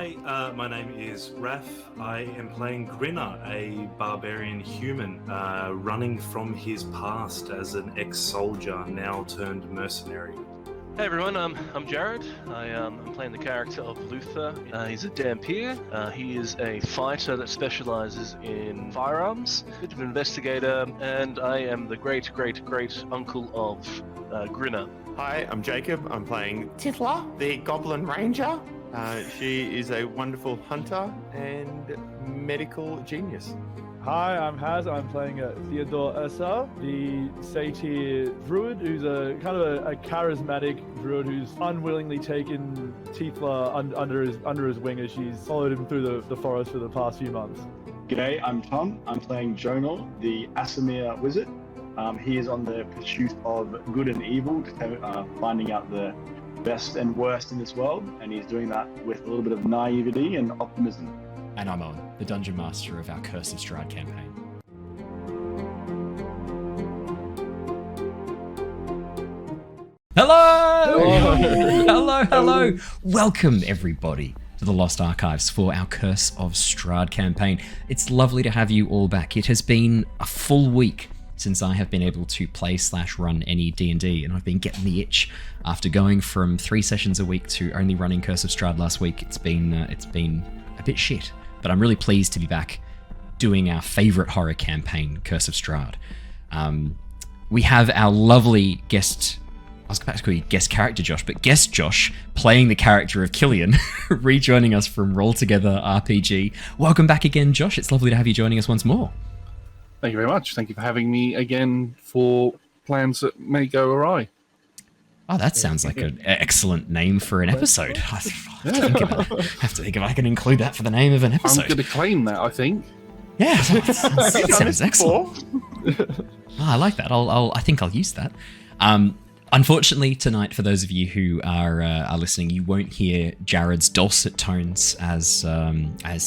Hi, my name is Raf. I am playing Grinner, a barbarian human running from his past as an ex-soldier, now turned mercenary. Hey everyone, I'm Jared. I'm playing the character of Luther. He's a Dampier. He is a fighter that specializes in firearms, a bit of an investigator, and I am the great uncle of Grinner. Hi, I'm Jacob. I'm playing Tifla, the Goblin Ranger. She is a wonderful hunter and medical genius. Hi, I'm Haz. I'm playing Theodore Ursa, the satyr druid, who's a kind of a charismatic druid who's unwillingly taken Tifla under his wing as she's followed him through the forest for the past few months. G'day, I'm Tom. I'm playing Jonal, the Asimir wizard. He is on the pursuit of good and evil, finding out the best and worst in this world, and he's doing that with a little bit of naivety and optimism. And I'm Owen, the Dungeon Master of our Curse of Strahd campaign. Hello! Hello! Welcome, everybody, to the Lost Archives for our Curse of Strahd campaign. It's lovely to have you all back. It has been a full week since I have been able to play/run any D&D, and I've been getting the itch after going from 3 sessions a week to only running Curse of Strahd last week. It's been a bit shit, but I'm really pleased to be back doing our favourite horror campaign, Curse of Strahd. We have our lovely guest, I was about to call you guest character Josh, but guest Josh playing the character of Killian, rejoining us from Roll Together RPG. Welcome back again, Josh. It's lovely to have you joining us once more. Thank you very much. Thank you for having me again for Plans That May Go Awry. Oh, that sounds like an excellent name for an episode. I have to think if I can include that for the name of an episode. I'm going to claim that, I think. Yeah, that sounds excellent. Oh, I like that. I think I'll use that. Unfortunately, tonight, for those of you who are listening, you won't hear Jared's dulcet tones as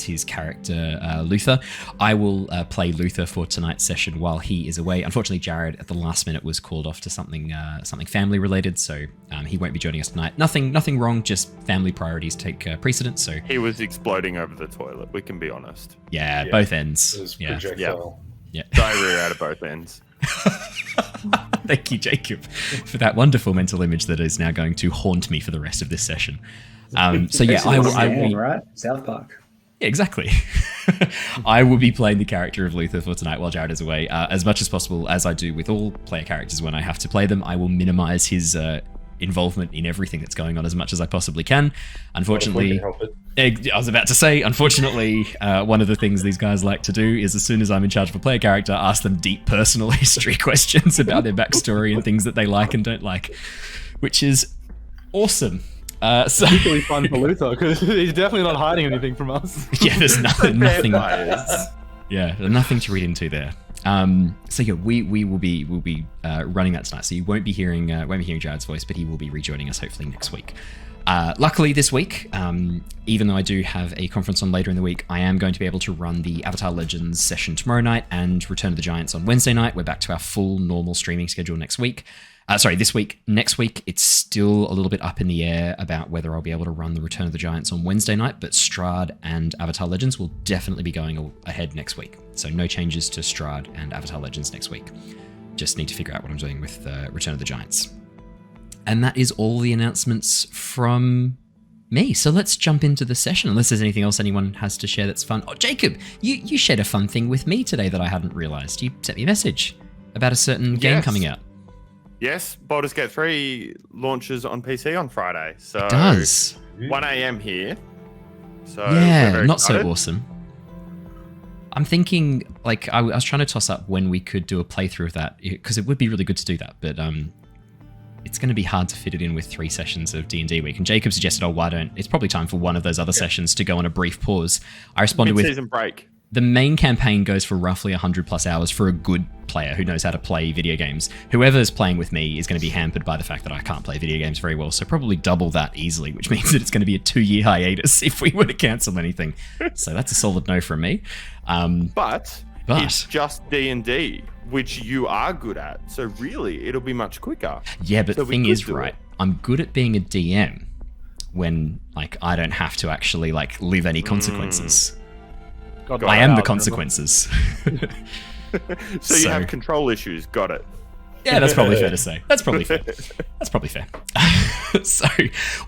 his character Luther. I will play Luther for tonight's session while he is away. Unfortunately, Jared at the last minute was called off to something family related, so he won't be joining us tonight. Nothing wrong, just family priorities take precedence. So He was exploding over the toilet. We can be honest. yeah. Both ends. It was Yeah. projectile. Yeah. Diarrhea out of both ends. Thank you, Jacob, for that wonderful mental image that is now going to haunt me for the rest of this session. So yeah, I will. Right? South Park. Yeah, exactly. I will be playing the character of Luther for tonight while Jared is away. As much as possible, as I do with all player characters when I have to play them, I will minimize his involvement in everything that's going on as much as I possibly can. Unfortunately, I was about to say, unfortunately, one of the things these guys like to do is as soon as I'm in charge of a player character, ask them deep personal history questions about their backstory and things that they like and don't like, which is awesome. So Equally fun for Luther, because he's definitely not hiding anything from us. yeah, there's nothing. Yeah, nothing to read into there. So yeah, we will be running that tonight. So you won't be hearing Jared's voice, but he will be rejoining us hopefully next week. Luckily this week, even though I do have a conference on later in the week, I am going to be able to run the Avatar Legends session tomorrow night and Return of the Giants on Wednesday night. We're back to our full normal streaming schedule next week. This week. Next week, it's still a little bit up in the air about whether I'll be able to run the Return of the Giants on Wednesday night, but Strahd and Avatar Legends will definitely be going ahead next week. So no changes to Strahd and Avatar Legends next week. Just need to figure out what I'm doing with Return of the Giants. And that is all the announcements from me. So let's jump into the session, unless there's anything else anyone has to share that's fun. Oh, Jacob, you shared a fun thing with me today that I hadn't realised. You sent me a message about a certain game coming out. Yes, Baldur's Gate 3 launches on PC on Friday. So It does. 1 a.m. here. So Yeah, we're very not excited. so awesome. I'm thinking, like, I was trying to toss up when we could do a playthrough of that, because it would be really good to do that, but it's going to be hard to fit it in with 3 sessions of D&D week. And Jacob suggested, it's probably time for one of those other sessions to go on a brief pause. I responded with, Mid-season break. the main campaign goes for roughly 100 plus hours for a good player who knows how to play video games. Whoever's playing with me is going to be hampered by the fact that I can't play video games very well, so probably double that easily, which means that it's going to be a 2-year hiatus if we were to cancel anything. So that's a solid no from me. But it's just D&D, which you are good at. So really, it'll be much quicker. Yeah, but So the we thing could is, do right, it. I'm good at being a DM. when like I don't have to actually like live any consequences. God, I am the out, consequences. So you have control issues. Got it. Yeah, that's probably fair to say. That's probably fair. So,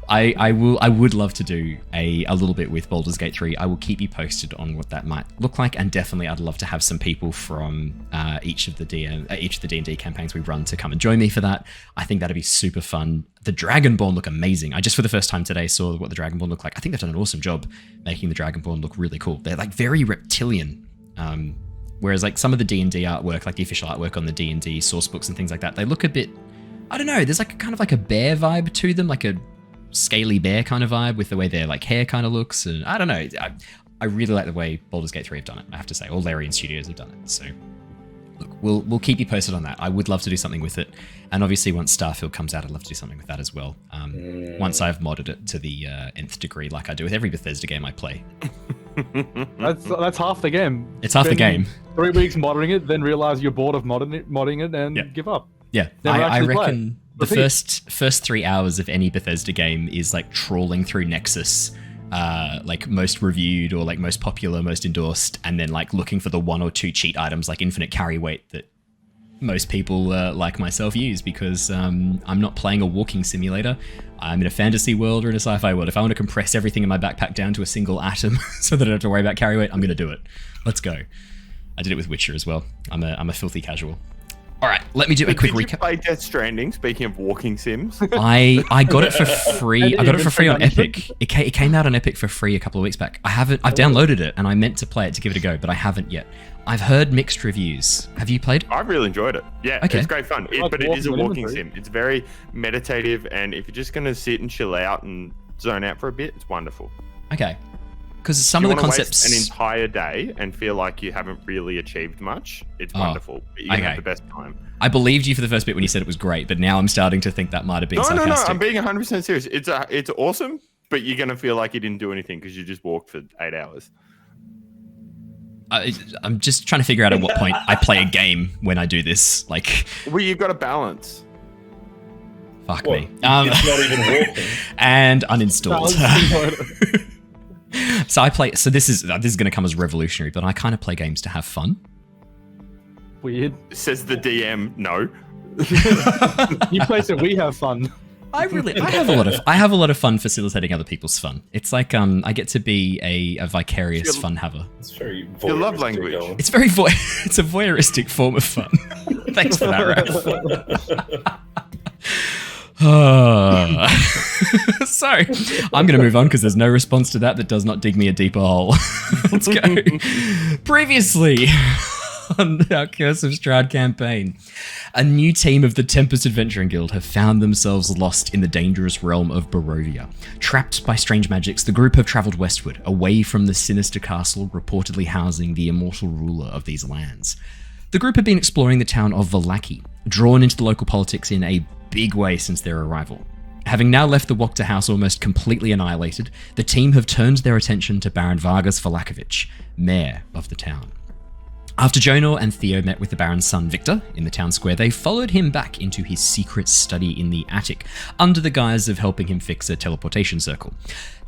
I would love to do a little bit with Baldur's Gate 3. I will keep you posted on what that might look like, and definitely I'd love to have some people from each of the D&D campaigns we run to come and join me for that. I think that'd be super fun. The Dragonborn look amazing. I just for the first time today saw what the Dragonborn look like. I think they've done an awesome job making the Dragonborn look really cool. They're like very reptilian. Whereas like some of the D&D artwork, like the official artwork on the D&D source books and things like that, they look a bit, I don't know, there's like kind of like a bear vibe to them, like a scaly bear kind of vibe with the way their like hair kind of looks. And I don't know, I really like the way Baldur's Gate 3 have done it, I have to say. All Larian Studios have done it. So look, we'll keep you posted on that. I would love to do something with it. And obviously once Starfield comes out, I'd love to do something with that as well. Once I've modded it to the nth degree, like I do with every Bethesda game I play. That's half the game. It's half the game. 3 weeks modding it, then realize you're bored of modding it and give up. Yeah, Never I actually play reckon the first 3 hours of any Bethesda game is like trawling through Nexus, like most reviewed or like most popular, most endorsed, and then like looking for the 1 or 2 cheat items like infinite carry weight that most people like myself use, because I'm not playing a walking simulator. I'm in a fantasy world or in a sci-fi world. If I want to compress everything in my backpack down to a single atom so that I don't have to worry about carry weight, I'm going to do it. Let's go. I did it with Witcher as well. I'm a filthy casual. All right, let me do a quick recap. Did you play Death Stranding? Speaking of walking sims, I got it for free. I got it for free on Epic. It came out on Epic for free a couple of weeks back. I've downloaded it and I meant to play it to give it a go, but I haven't yet. I've heard mixed reviews. Have you played? I've really enjoyed it. Yeah, Okay. It's great fun. But it is a walking sim. It's very meditative, and if you're just going to sit and chill out and zone out for a bit, it's wonderful. Okay. Because some of the concepts... Waste an entire day and feel like you haven't really achieved much, it's wonderful. You're going to have the best time. I believed you for the first bit when you said it was great, but now I'm starting to think that might have been sarcastic. No, I'm being 100% serious. It's awesome, but you're going to feel like you didn't do anything because you just walked for 8 hours. I'm just trying to figure out at what point I play a game when I do this. Like, well, you've got to balance. Fuck me. It's not even walking. And uninstalled. So I play. So this is going to come as revolutionary, but I kind of play games to have fun. Weird. Says the DM. No. You play so we have fun. I have a lot of fun facilitating other people's fun. It's like I get to be a vicarious fun haver. It's very your love language. It's very it's a voyeuristic form of fun. Thanks for that, Raph. So I'm going to move on because there's no response to that does not dig me a deeper hole. Let's go. Previously on our Curse of Strahd campaign, a new team of the Tempest Adventuring Guild have found themselves lost in the dangerous realm of Barovia. Trapped by strange magics, the group have travelled westward, away from the sinister castle reportedly housing the immortal ruler of these lands. The group have been exploring the town of Vallaki, drawn into the local politics in a big way since their arrival. Having now left the Wachter house almost completely annihilated, the team have turned their attention to Baron Vargas Valakovich, mayor of the town. After Jonor and Theo met with the Baron's son Victor in the town square, they followed him back into his secret study in the attic, under the guise of helping him fix a teleportation circle.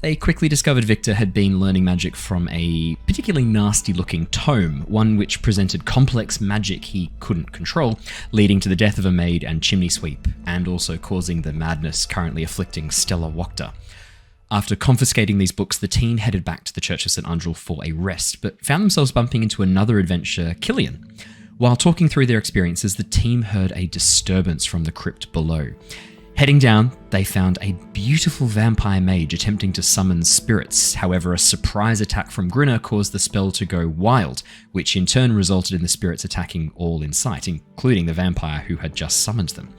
They quickly discovered Victor had been learning magic from a particularly nasty-looking tome, one which presented complex magic he couldn't control, leading to the death of a maid and chimney sweep, and also causing the madness currently afflicting Stella Wachter. After confiscating these books, the team headed back to the Church of St. Andrel for a rest, but found themselves bumping into another adventurer, Killian. While talking through their experiences, the team heard a disturbance from the crypt below. Heading down, they found a beautiful vampire mage attempting to summon spirits. However, a surprise attack from Grinner caused the spell to go wild, which in turn resulted in the spirits attacking all in sight, including the vampire who had just summoned them.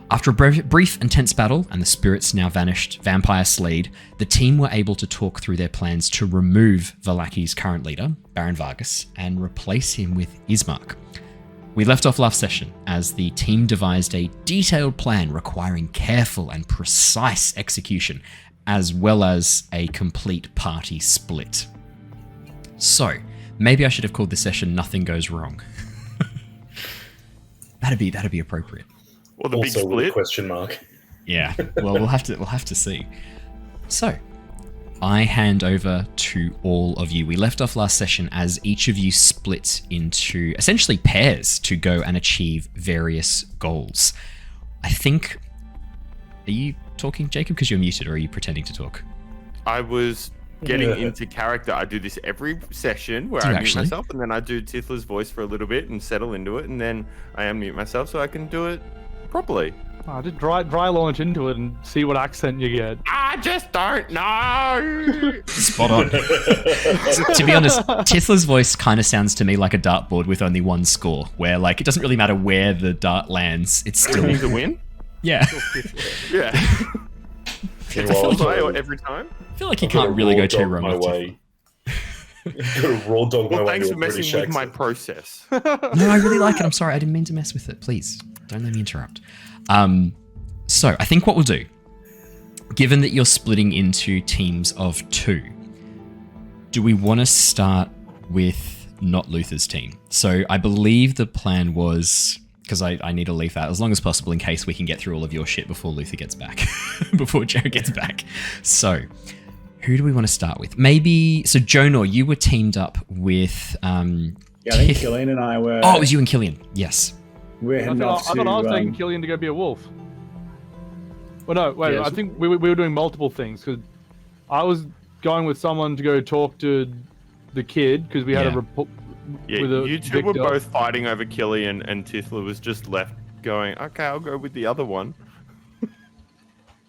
After a brief and tense battle, and the spirits now vanished, vampire slayed, the team were able to talk through their plans to remove Vallaki's current leader, Baron Vargas, and replace him with Ismark. We left off last session as the team devised a detailed plan requiring careful and precise execution, as well as a complete party split. So, maybe I should have called this session Nothing Goes Wrong. That'd be appropriate. Or the Also big split? question mark. Yeah, well, we'll have to see. So, I hand over to all of you. We left off last session as each of you split into essentially pairs to go and achieve various goals. I think... Are you talking, Jacob, because you're muted, or are you pretending to talk? I was getting into character. I do this every session where I mute myself, and then I do Tithla's voice for a little bit and settle into it, and then I unmute myself so I can do it properly. Just dry launch into it and see what accent you get. I just don't know. Spot on. To be honest, Tithla's voice kind of sounds to me like a dartboard with only one score, where like it doesn't really matter where the dart lands, it's still needs a win. Yeah. Yeah. It's a full play every time. I feel like you can't really go too wrong with way. Got a raw dog my way. Thanks for messing with my process. No, I really like it. I'm sorry, I didn't mean to mess with it. Please don't let me interrupt. So I think what we'll do, given that you're splitting into teams of 2, do we want to start with not Luther's team? So I believe the plan was, because I need to leave that as long as possible in case we can get through all of your shit before Luther gets back, before Jared gets back. So who do we want to start with? Maybe, so Jonor, you were teamed up with... I think Killian and I were... Oh, it was you and Killian, yes. We're heading off to... I thought I was taking Killian to go be a wolf. Well, no, wait, I think we were doing multiple things, because I was going with someone to go talk to the kid, because we had a report with a you two Victor. were both fighting over Killian, and Tithla was just left going, okay, I'll go with the other one.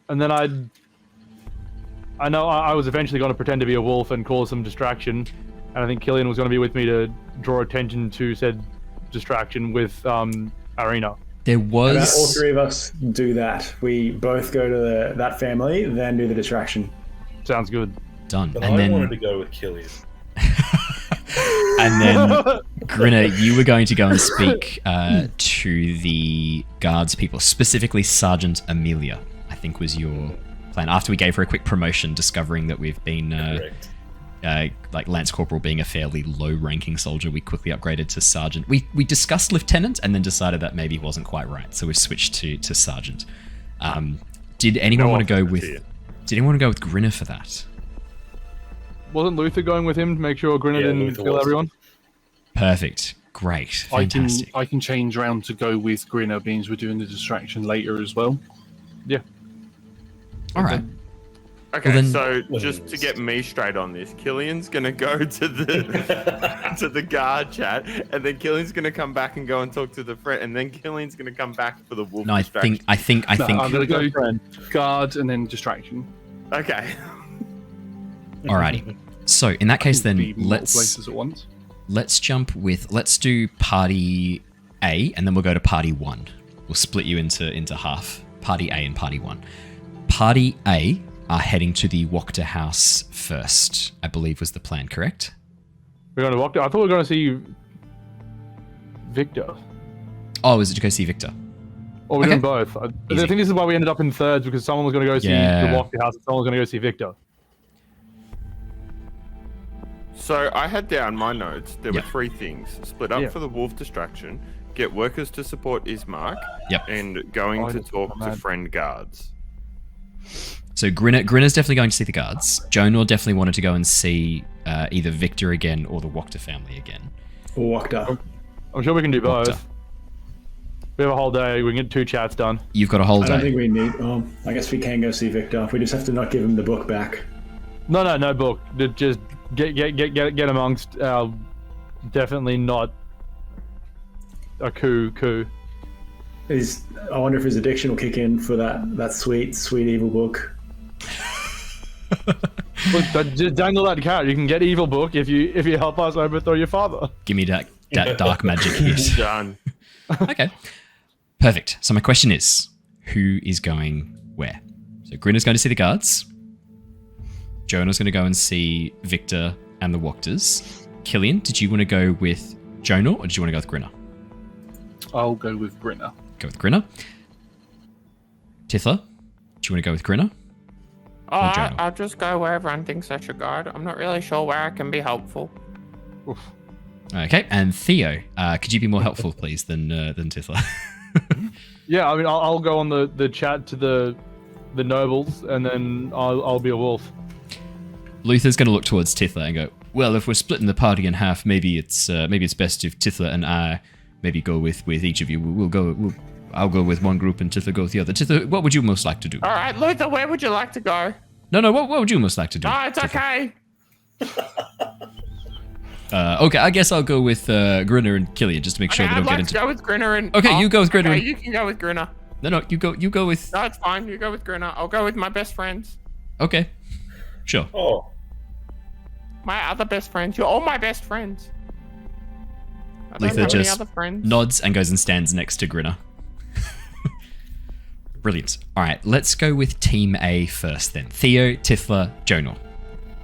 And then I know I was eventually going to pretend to be a wolf and cause some distraction, and I think Killian was going to be with me to draw attention to said distraction with Arena. There was... all 3 of us do that. We both go to that family, then do the distraction. Sounds good. Done. But and I then... wanted to go with Killian. And then, Grinner, you were going to go and speak to the guards people, specifically Sergeant Amelia, I think was your plan. After we gave her a quick promotion, discovering that we've been, like Lance Corporal being a fairly low-ranking soldier, we quickly upgraded to Sergeant. We discussed Lieutenant and then decided that maybe wasn't quite right, so we switched to Sergeant. Did anyone want to go with... Did anyone want to go with Grinner for that? Wasn't Luther going with him to make sure Grinner didn't kill everyone? Perfect. Great. Fantastic. I can change round to go with Grinner, being we're doing the distraction later as well. Yeah. All right. Okay, well, then, so just to get me straight on this, Killian's gonna go to the to the guard chat, and then Killian's gonna come back and go and talk to the friend, and then Killian's gonna come back for the wolf. No, I think. I'm gonna go guard and then distraction. Okay. Alrighty. So in that case, then places at once. Let's do party A, and then we'll go to party 1. We'll split you into half. Party A and party 1. Party A are heading to the Wachter house first, I believe was the plan, correct? We're going to Wachter? I thought we were going to see Victor. Oh, is it to go see Victor? Or we're doing both. I think this is why we ended up in thirds, because someone was going to go see the Wachter house and someone was going to go see Victor. So I had down my notes, there were 3 things. Split up for the wolf distraction, get workers to support Ismark, and going to talk to friend guards. So Grinner's definitely going to see the guards. Jonor definitely wanted to go and see either Victor again or the Wachter family again. Or Wachter. I'm sure we can do both. We have a whole day. We can get 2 chats done. You've got a whole day. I don't think we need... I guess we can go see Victor. We just have to not give him the book back. No book. Just get amongst our definitely not a coup. I wonder if his addiction will kick in for that sweet evil book. Look, just dangle that carrot. You can get evil book if you help us overthrow your father. Give me that dark magic hit. Done. Okay. Perfect. So my question is, who is going where? So Grinner's going to see the guards. Jonah's going to go and see Victor and the Wachters. Killian, did you want to go with Jonor or did you want to go with Grinner? I'll go with Grinner. Go with Grinner. Tithla, do you want to go with Grinner? I'll just go where everyone thinks I should go. I'm not really sure where I can be helpful. Oof. Okay, and Theo, could you be more helpful, please, than Tithla? Yeah, I mean, I'll go on the chat to the the nobles, and then I'll be a wolf. Luther's going to look towards Tithla and go, well, if we're splitting the party in half, maybe it's best if Tithla and I maybe go with each of you. I'll go with one group and Tithla go with the other. Tithla, what would you most like to do? All right, Luther, where would you like to go? No, what would you most like to do? Oh, it's Tithla? okay. Okay, I guess I'll go with Grinner and Killian just to make sure they don't get into. I'd like to go with Grinner and. Okay, you go with Grinner. Okay, you can go with Grinner. No, you go with. No, it's fine. You go with Grinner. I'll go with my best friends. Okay, sure. Oh. My other best friends. You're all my best friends. I don't Luther have any just other friends. nods and goes and stands next to Grinner. Brilliant. All right, let's go with Team A first then. Theo, Tithla, Jonor.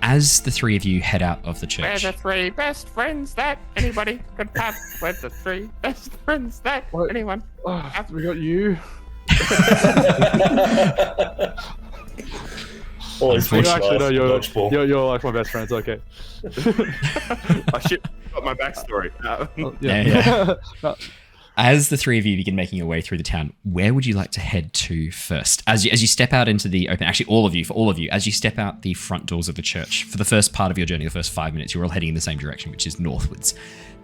As the three of you head out of the church... We're the three best friends that anybody could have. We're the three best friends that anyone have. We got you. Actually, no, you're like my best friends. Okay. I should have got my backstory. Yeah. As the three of you begin making your way through the town, where would you like to head to first? As you step out into the open, actually all of you, as you step out the front doors of the church, for the first part of your journey, the first 5 minutes, you're all heading in the same direction, which is northwards.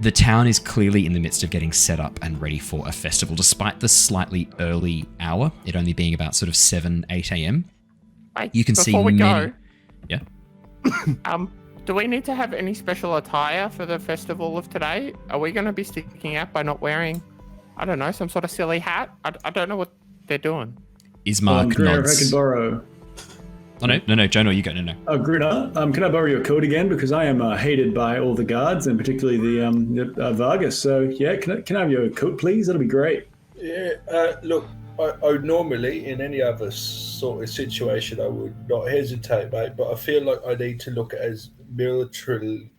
The town is clearly in the midst of getting set up and ready for a festival, despite the slightly early hour, it only being about sort of 7, 8 a.m. You can see before we many... go, Yeah? do we need to have any special attire for the festival of today? Are we going to be sticking out by not wearing, I don't know, some sort of silly hat? I don't know what they're doing. Ismark Grinner, nods. if I could borrow. Oh, no, Jonor, you go, no. Grinner, can I borrow your coat again? Because I am hated by all the guards, and particularly the Vargas. So, yeah, can I have your coat, please? That'll be great. Yeah, look, I normally, in any other sort of situation, I would not hesitate, mate, but I feel like I need to look at it as military.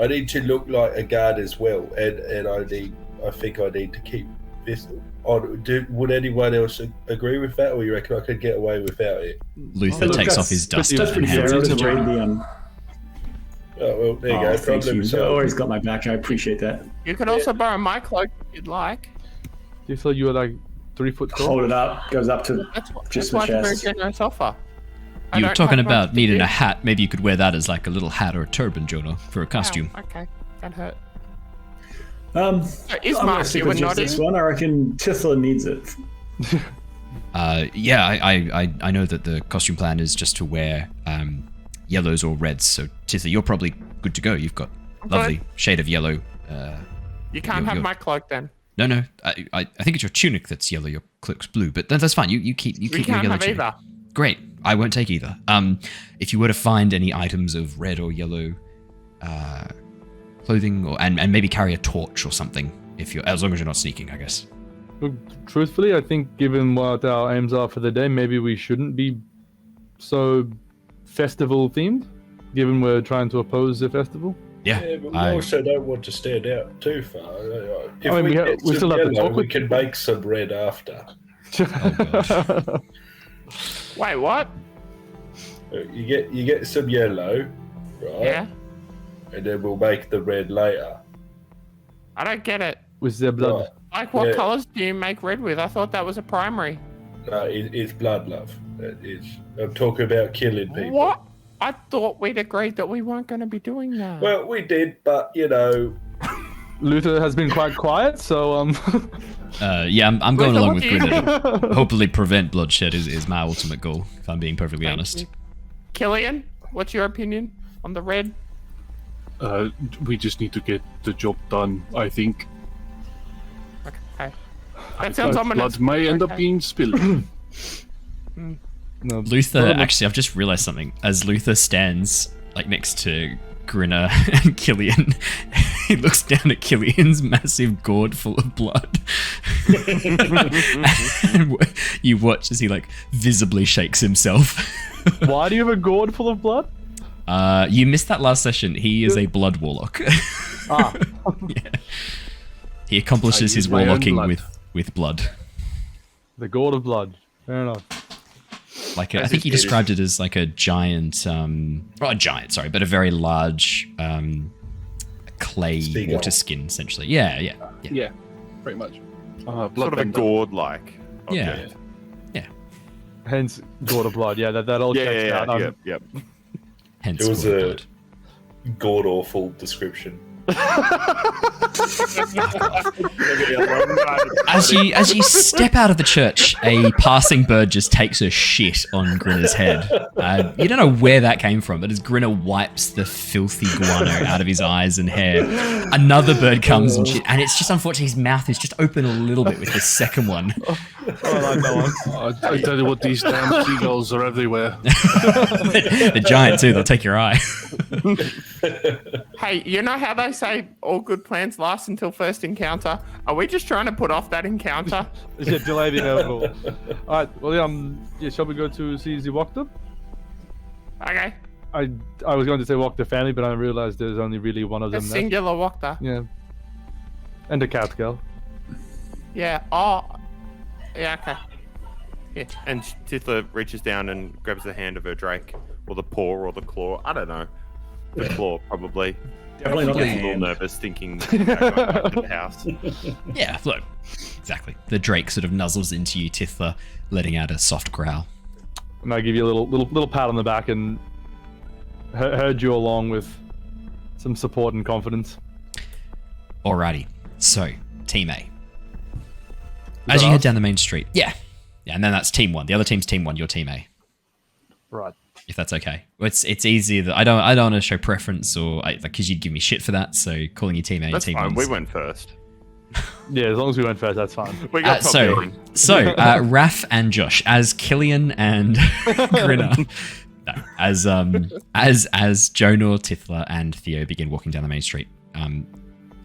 I need to look like a guard as well, and I think I need to keep this on. Would anyone else agree with that, or you reckon I could get away without it? Luther takes off his duster That's and pretty fair. hands it to I was Jonor. Oh, well, there you go. Thank Problem you. solved. Always got my back. I appreciate that. You can also borrow my cloak if you'd like. You thought you were like 3 foot tall? Hold it up. Goes up to That's just my why it's a very chest. generous offer. You were talking about needing a hat. Maybe you could wear that as like a little hat or a turban, Jonor, for a costume. Oh, okay, that hurt. I'm Is gonna Mark stick you were with just nodding? this one. I reckon Tithla needs it. Yeah, I know that the costume plan is just to wear yellows or reds. So Tithla, you're probably good to go. You've got lovely shade of yellow. You can't have my cloak then. No. I think it's your tunic that's yellow. Your cloak's blue, but that's fine. You keep We your can't yellow have tunic. either. Great. I won't take either. If you were to find any items of red or yellow clothing, and maybe carry a torch or something, as long as you're not sneaking, I guess. Look, truthfully, I think given what our aims are for the day, maybe we shouldn't be so festival themed, given we're trying to oppose the festival. Yeah, but we also don't want to stand out too far. If we still have to talk we with can make some red after. Wait, what? You get some yellow, right? Yeah. And then we'll make the red later. I don't get it. With their blood. Right. Like, what Yeah. colors do you make red with? I thought that was a primary. No, it's blood, love. It is. I'm talking about killing people. What? I thought we'd agreed that we weren't going to be doing that. Well, we did, but Luther has been quite quiet, so Yeah, I'm going Luther, along what with do you Grinner. Hopefully prevent bloodshed is my ultimate goal, if I'm being perfectly honest. Killian, what's your opinion on the red? We just need to get the job done, I think. Okay. That sounds ominous. Blood may end up being spilled. no. Luther, actually, I've just realized something. As Luther stands like next to Grinner and Killian, he looks down at Killian's massive gourd full of blood. And you watch as he like visibly shakes himself. Why do you have a gourd full of blood? You missed that last session. He is a blood warlock. Ah. Yeah. He accomplishes his use my own warlocking blood. with blood. The gourd of blood. Fair enough. Like I think he described it as like a giant, not a giant, sorry, but a very large clay Seagull. water skin, essentially. Yeah. Yeah, pretty much. Oh, Blood sort of a bender. gourd like. object. Hence, God of Blood. Yeah, that all checks out. Yep. Hence, It was Gore of a Blood. god awful description. As you step out of the church, a passing bird just takes a shit on Grinner's head. You don't know where that came from, but as Grinner wipes the filthy guano out of his eyes and hair, another bird comes and shit. And it's just unfortunate his mouth is just open a little bit with the second one. I like that one. I tell you what, these damn seagulls are everywhere. They're giant too, they'll take your eye. Hey, you know how they say all good plans last until first encounter? Are we just trying to put off that encounter? Yeah, delay the inevitable. All right. Well, shall we go to see the Walk Them? Okay. I was going to say Walk the family, but I realized there's only really one of A them. singular Wokta. Yeah. And a cat girl. Yeah. Oh. Yeah. Okay. Yeah. And Tithla reaches down and grabs the hand of her Drake, or the paw, or the claw. I don't know. The claw, probably. Definitely not I'm the a little hand. nervous thinking going back to the house. Yeah, look. Exactly. The Drake sort of nuzzles into you, Tithla, letting out a soft growl. And I give you a little pat on the back and heard you along with some support and confidence. Alrighty. So, Team A. As you head down the main street. Yeah, and then that's Team 1. The other team's Team 1, you're Team A. Right. If that's okay. It's easy that I don't want to show preference or because you'd give me shit for that. So calling you Team A, That's Team fine. 1's We went first. Yeah, as long as we went first, that's fine. We got top billing. So Raph and Josh as Killian and Grinner. No, as Jonor, Tithla, and Theo begin walking down the main street,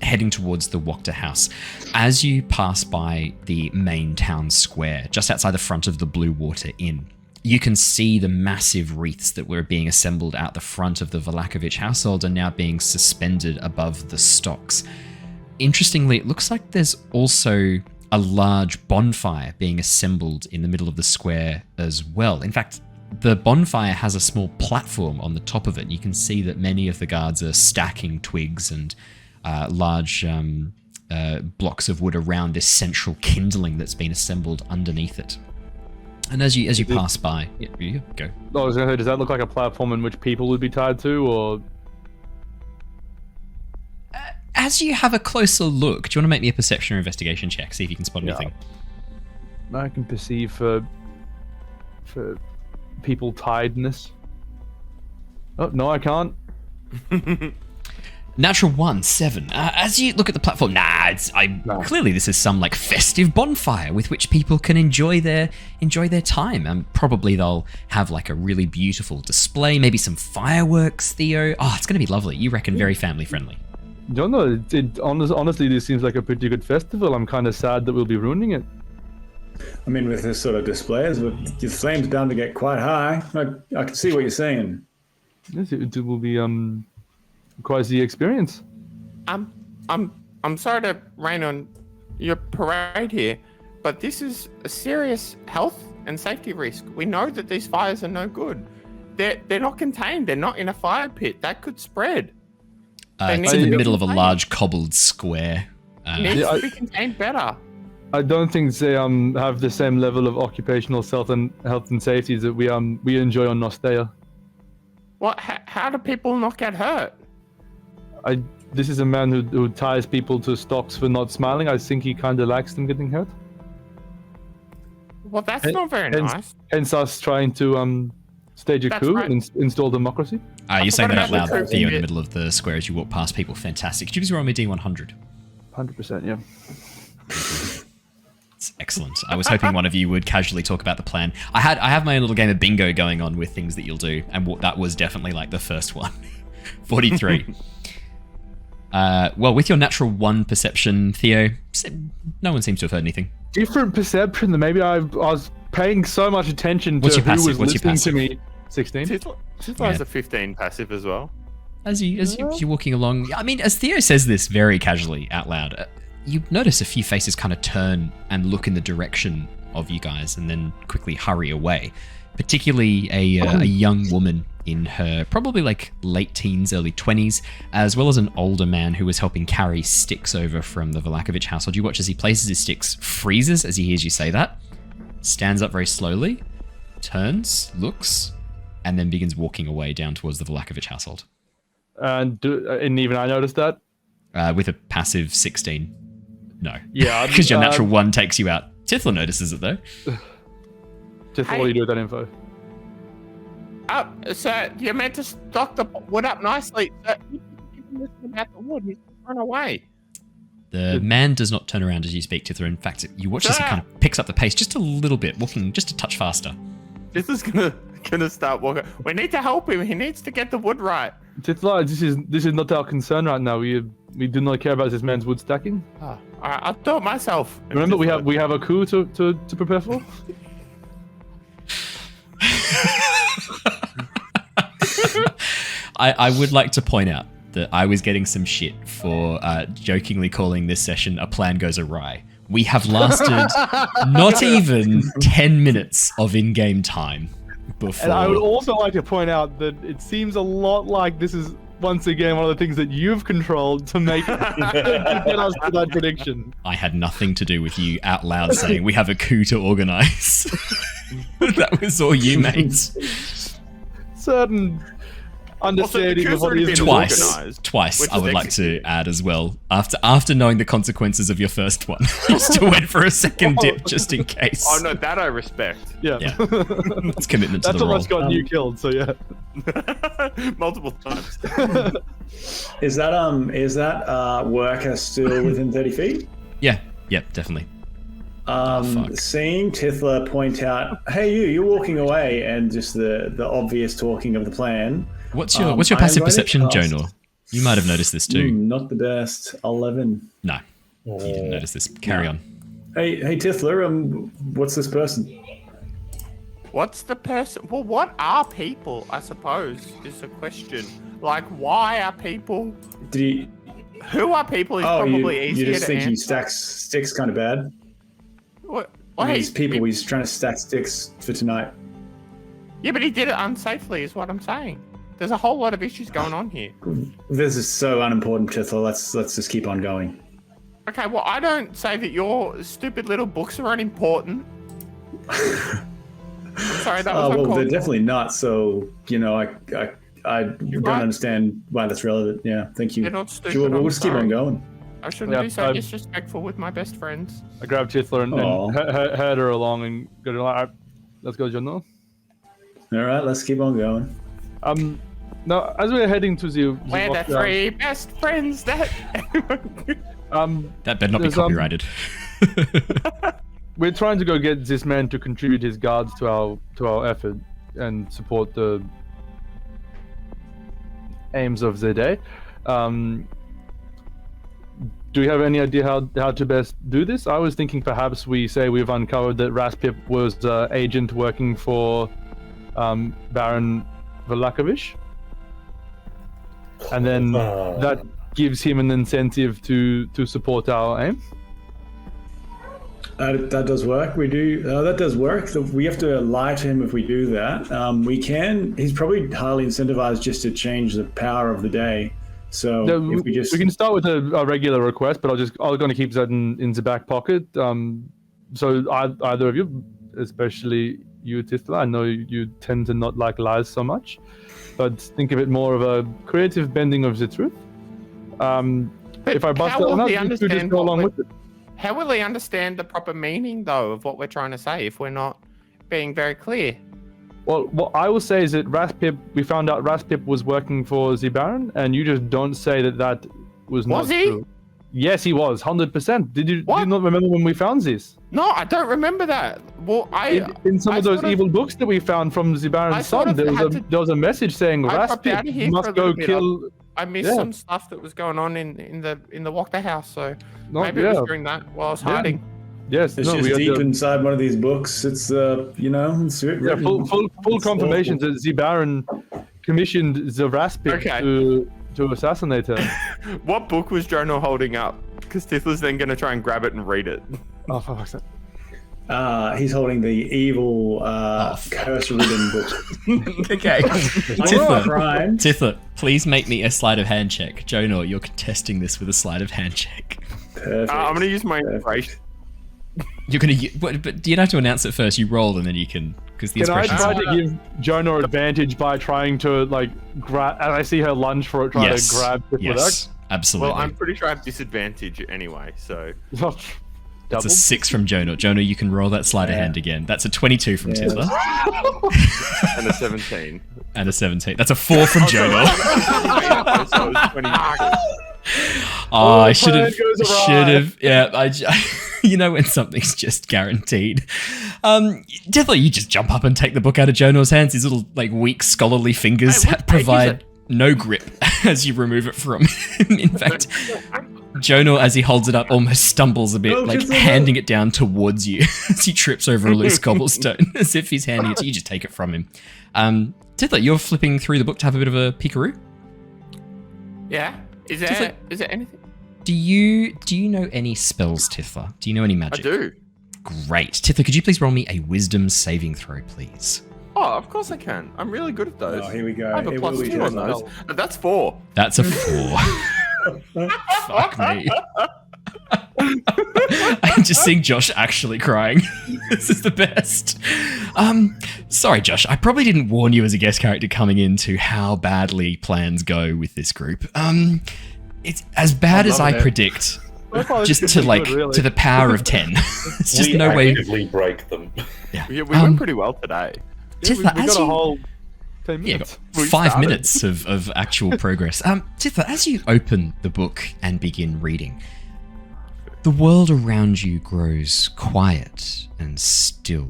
heading towards the Wokta house. As you pass by the main town square, just outside the front of the Blue Water Inn, you can see the massive wreaths that were being assembled out the front of the Valakovich household are now being suspended above the stocks. Interestingly, it looks like there's also a large bonfire being assembled in the middle of the square as well. In fact, the bonfire has a small platform on the top of it. You can see that many of the guards are stacking twigs and large blocks of wood around this central kindling that's been assembled underneath it. And as you pass by, yeah, go. I was going to say, does that look like a platform in which people would be tied to, or? As you have a closer look, do you want to make me a perception or investigation check? See if you can spot anything. I can perceive for people tiedness. Oh no, I can't. Natural 1, 7. As you look at the platform, clearly this is some like festive bonfire with which people can enjoy their time, and probably they'll have like a really beautiful display, maybe some fireworks. Theo, it's going to be lovely. You reckon very family friendly? Don't know. Honestly, this seems like a pretty good festival. I'm kind of sad that we'll be ruining it. I mean, with this sort of displays, the flames bound to get quite high. I can see what you're saying. Yes, it will be quite the experience. I'm sorry to rain on your parade here, but this is a serious health and safety risk. We know that these fires are no good. They're not contained. They're not in a fire pit. That could spread. It's in the middle of a large cobbled square. Needs to be contained better. I don't think they have the same level of occupational health and safety that we enjoy on Nostea. What? How do people not get hurt? This is a man who ties people to stocks for not smiling. I think he kind of likes them getting hurt. Well, that's not very nice. Hence us trying to stage a coup and install democracy. You're saying that out loud, Theo, in the middle of the square as you walk past people. Fantastic. Could you please roll me D100? 100%, yeah. It's excellent. I was hoping one of you would casually talk about the plan. I have my own little game of bingo going on with things that you'll do, and that was definitely like the first one. 43. Well, with your natural 1 perception, Theo, no one seems to have heard anything. Different perception than maybe I was paying so much attention to who was listening to me. 16. Tithla has a 15 passive as well. As you're walking along, I mean, as Theo says this very casually out loud, you notice a few faces kind of turn and look in the direction of you guys and then quickly hurry away. Particularly a young woman in her probably like late teens, early 20s, as well as an older man who was helping carry sticks over from the Valakovich household. You watch as he places his sticks, freezes as he hears you say that, stands up very slowly, turns, looks, and then begins walking away down towards the Vlakovich household. And even I noticed that? With a passive 16. No. Yeah. Because your natural 1 takes you out. Tithla notices it, though. Tithla, what do you do with that info? Sir, you're meant to stock the wood up nicely. You didn't listen about the wood. He's run away. The man does not turn around as you speak, Tithla. In fact, you watch as he kind of picks up the pace just a little bit, walking just a touch faster. This is gonna start walking. We need to help him. He needs to get the wood right. Tithla, this is not our concern right now. We do not care about this man's wood stacking. All right, I'll do it myself. Remember, we have a coup to prepare for. I would like to point out that I was getting some shit for jokingly calling this session A Plan Goes Awry. We have lasted not even 10 minutes of in-game time before... And I would also like to point out that it seems a lot like this is, once again, one of the things that you've controlled to make to get us to that prediction. I had nothing to do with you out loud saying, we have a coup to organize. That was all you, mates. Certain understanding of what is Twice, I would like to add as well. After knowing the consequences of your first one, you still went for a second dip just in case. Oh no, that I respect. Yeah. It's commitment to That's the role. almost got you killed, so yeah. Multiple times. Is that worker still within 30 feet? Yeah, definitely. Seeing Tithla point out, "Hey, you're walking away," and just the obvious talking of the plan. What's your passive perception, Jonor? You might have noticed this too. Not the best. 11. No, you didn't notice this. Carry on. Hey, Tithla. What's this person? What's the person? Well, what are people? I suppose is the question. Like, why are people? Who are people? Is probably easier to You just think he answer. stacks sticks kind of bad? What? He's people. He's trying to stack sticks for tonight. Yeah, but he did it unsafely, is what I'm saying. There's a whole lot of issues going on here. This is so unimportant, Tithla. Let's just keep on going. Okay, well, I don't say that your stupid little books are unimportant. I'm sorry, that was well, uncalled they're for. definitely not. So I don't understand why that's relevant. Yeah, thank you. They're not stupid. Sure, we'll I'm just keep sorry. on going. I shouldn't be so disrespectful with my best friends. I grabbed Tithla and heard her along and got her like, let's go, Jonor. All right, let's keep on going. Now, as we're heading to the We're the three best friends that... That better not be copyrighted. We're trying to go get this man to contribute his guards to our effort and support the aims of the day. Do we have any idea how to best do this? I was thinking perhaps we say we've uncovered that Raspip was the agent working for Baron Vlakovich. And then that gives him an incentive to support our aim. That does work. We do. That does work. We have to lie to him if we do that. We can. He's probably highly incentivized just to change the power of the day. So if we can start with a regular request, but I'm going to keep that in the back pocket. So either of you, especially you, Tithla, I know you tend to not like lies so much, but think of it more of a creative bending of the truth. If I bust it enough, you could just go along with it. How will he understand the proper meaning, though, of what we're trying to say if we're not being very clear? Well, what I will say is that we found out Raspip was working for the Baron, and you just don't say that was not true. Yes, he was, 100%. Did you not remember when we found this? No, I don't remember that. Well, in some of those evil books that we found from the Baron's son, there was a message saying Raspip must go kill. I missed some stuff that was going on in the Walker house, so maybe it was during that while I was hiding. Yes, it's just deep inside one of these books. It's it's full confirmation that the Baron commissioned the Raspip to assassinate her. What book was Jonor holding up? Because Tithla's then going to try and grab it and read it. Oh, for fuck's sake. He's holding the evil curse-ridden book. Okay. Tithla, please make me a sleight of hand check. Jonor, you're contesting this with a sleight of hand check. Perfect. I'm going to use my inspiration. You're gonna, but you don't have to announce it first. You roll and then you can, because the Can I inspirations. try to give Jonah advantage by trying to like grab? And I see her lunge for it, trying to grab it Yes, absolutely. Well, I'm pretty sure I have disadvantage anyway, so. That's a 6 from Jonah. Jonah, you can roll that sleight of hand again. That's a 22 from Tithla. And a 17. And a 17. That's a 4 from Jonah. So it was 20. Oh, I should have. Yeah, you know when something's just guaranteed. Definitely, you just jump up and take the book out of Jonah's hands. His little, like, weak, scholarly fingers provide no grip as you remove it from him. In fact, Jonah, as he holds it up, almost stumbles a bit, like handing it down towards you as he trips over a loose cobblestone, as if he's handing it to you. You just take it from him. Tithla, you're flipping through the book to have a bit of a peekaroo. Yeah. Is there anything? Do you know any spells, Tithla? Do you know any magic? I do. Great. Tithla, could you please roll me a wisdom saving throw, please? Oh, of course I can. I'm really good at those. Oh, here we go. I have a +2 on those. That's 4. That's a 4. Fuck me. I'm just seeing Josh actually crying. This is the best. Sorry, Josh. I probably didn't warn you as a guest character coming into how badly plans go with this group. It's as bad as I predict. Just to like to the power of 10. It's just no way. We actively break them. Yeah, we went pretty well today. Tithla, we got a whole 10 Yeah, minutes. got 5 minutes of actual progress. Tithla, as you open the book and begin reading, the world around you grows quiet and still.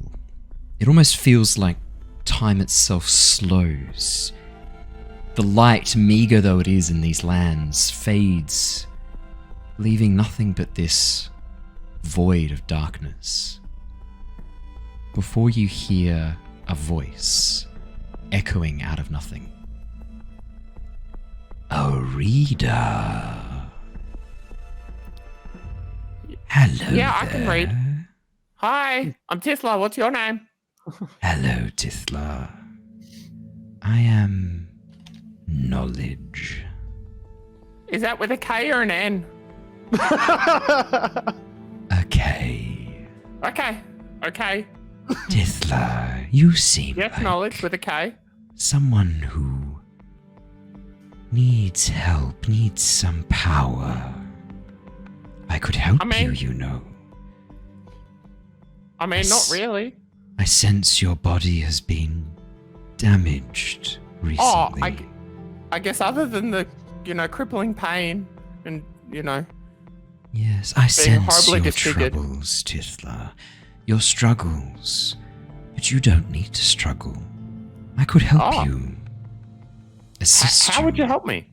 It almost feels like time itself slows. The light, meager though it is in these lands, fades, leaving nothing but this void of darkness. Before you hear a voice echoing out of nothing. A reader. Hello. Yeah, I can read. Hi, I'm Tithla. What's your name? Hello, Tithla. I am knowledge. Is that with a K or an N? Okay. Okay. Tithla, you seem Yes, like knowledge with a K. someone who needs help, needs some power. I could help you know. I mean, not really. I sense your body has been damaged recently. Oh, I guess other than the, crippling pain and, Yes, I sense horribly your disfigured. troubles, Tithla. Your struggles. But you don't need to struggle. I could help you. Assist How would you help me?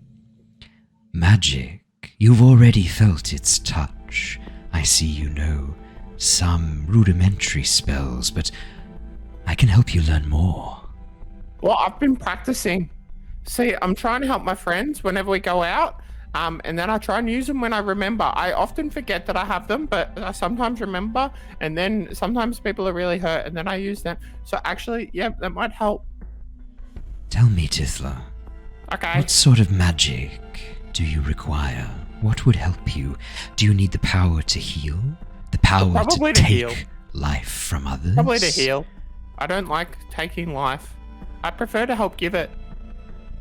Magic. You've already felt its touch. I see you know some rudimentary spells, but I can help you learn more. Well, I've been practicing. See, I'm trying to help my friends whenever we go out, and then I try and use them when I remember. I often forget that I have them, but I sometimes remember, and then sometimes people are really hurt, and then I use them. So actually, yeah, that might help. Tell me, Tithla. Okay. What sort of magic do you require? What would help you? Do you need the power to heal? The power Probably to to take heal. life from others? Probably to heal. I don't like taking life. I prefer to help give it.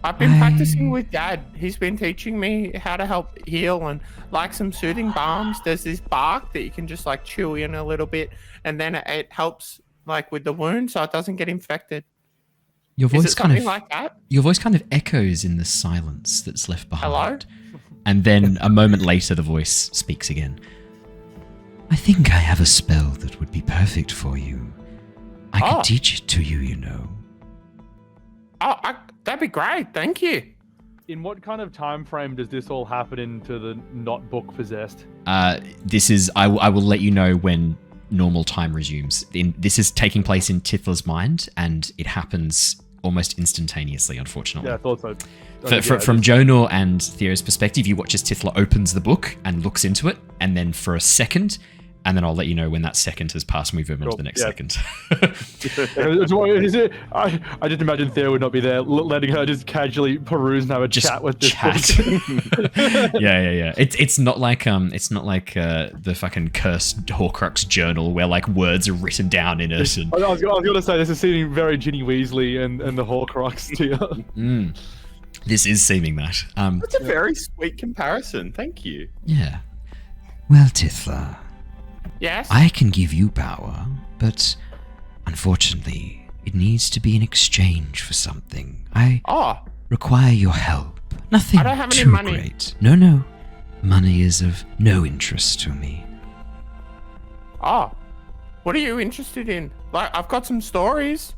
I've been practicing with Dad. He's been teaching me how to help heal and like some soothing balms. There's this bark that you can just like chew in a little bit, and then it helps like with the wound so it doesn't get infected. Your voice Is it something like that? Your voice kind of echoes in the silence that's left behind. Hello? And then a moment later, the voice speaks again. I think I have a spell that would be perfect for you. I could teach it to you, you know. That'd be great. Thank you. In what kind of time frame does this all happen into the not book possessed? This is. I will let you know when normal time resumes. This is taking place in Tithla's mind, and it happens almost instantaneously, unfortunately. Yeah, I thought so. From Jonor and Theo's perspective, you watch as Tithla opens the book and looks into it, and then for a second, and then I'll let you know when that second has passed. Move over on to the next second. I just imagine Thea would not be there, letting her just casually peruse and have a chat with this person. Yeah. It's not like the fucking cursed Horcrux journal where like words are written down in it. And... I was gonna say this is seeming very Ginny Weasley and the Horcrux to you. This is seeming that. That's a very sweet comparison. Thank you. Yeah. Well, Tithla. Yes? I can give you power, but unfortunately, it needs to be in exchange for something. I require your help. Nothing I don't have any too money. great. No. Money is of no interest to me. What are you interested in? Like, I've got some stories.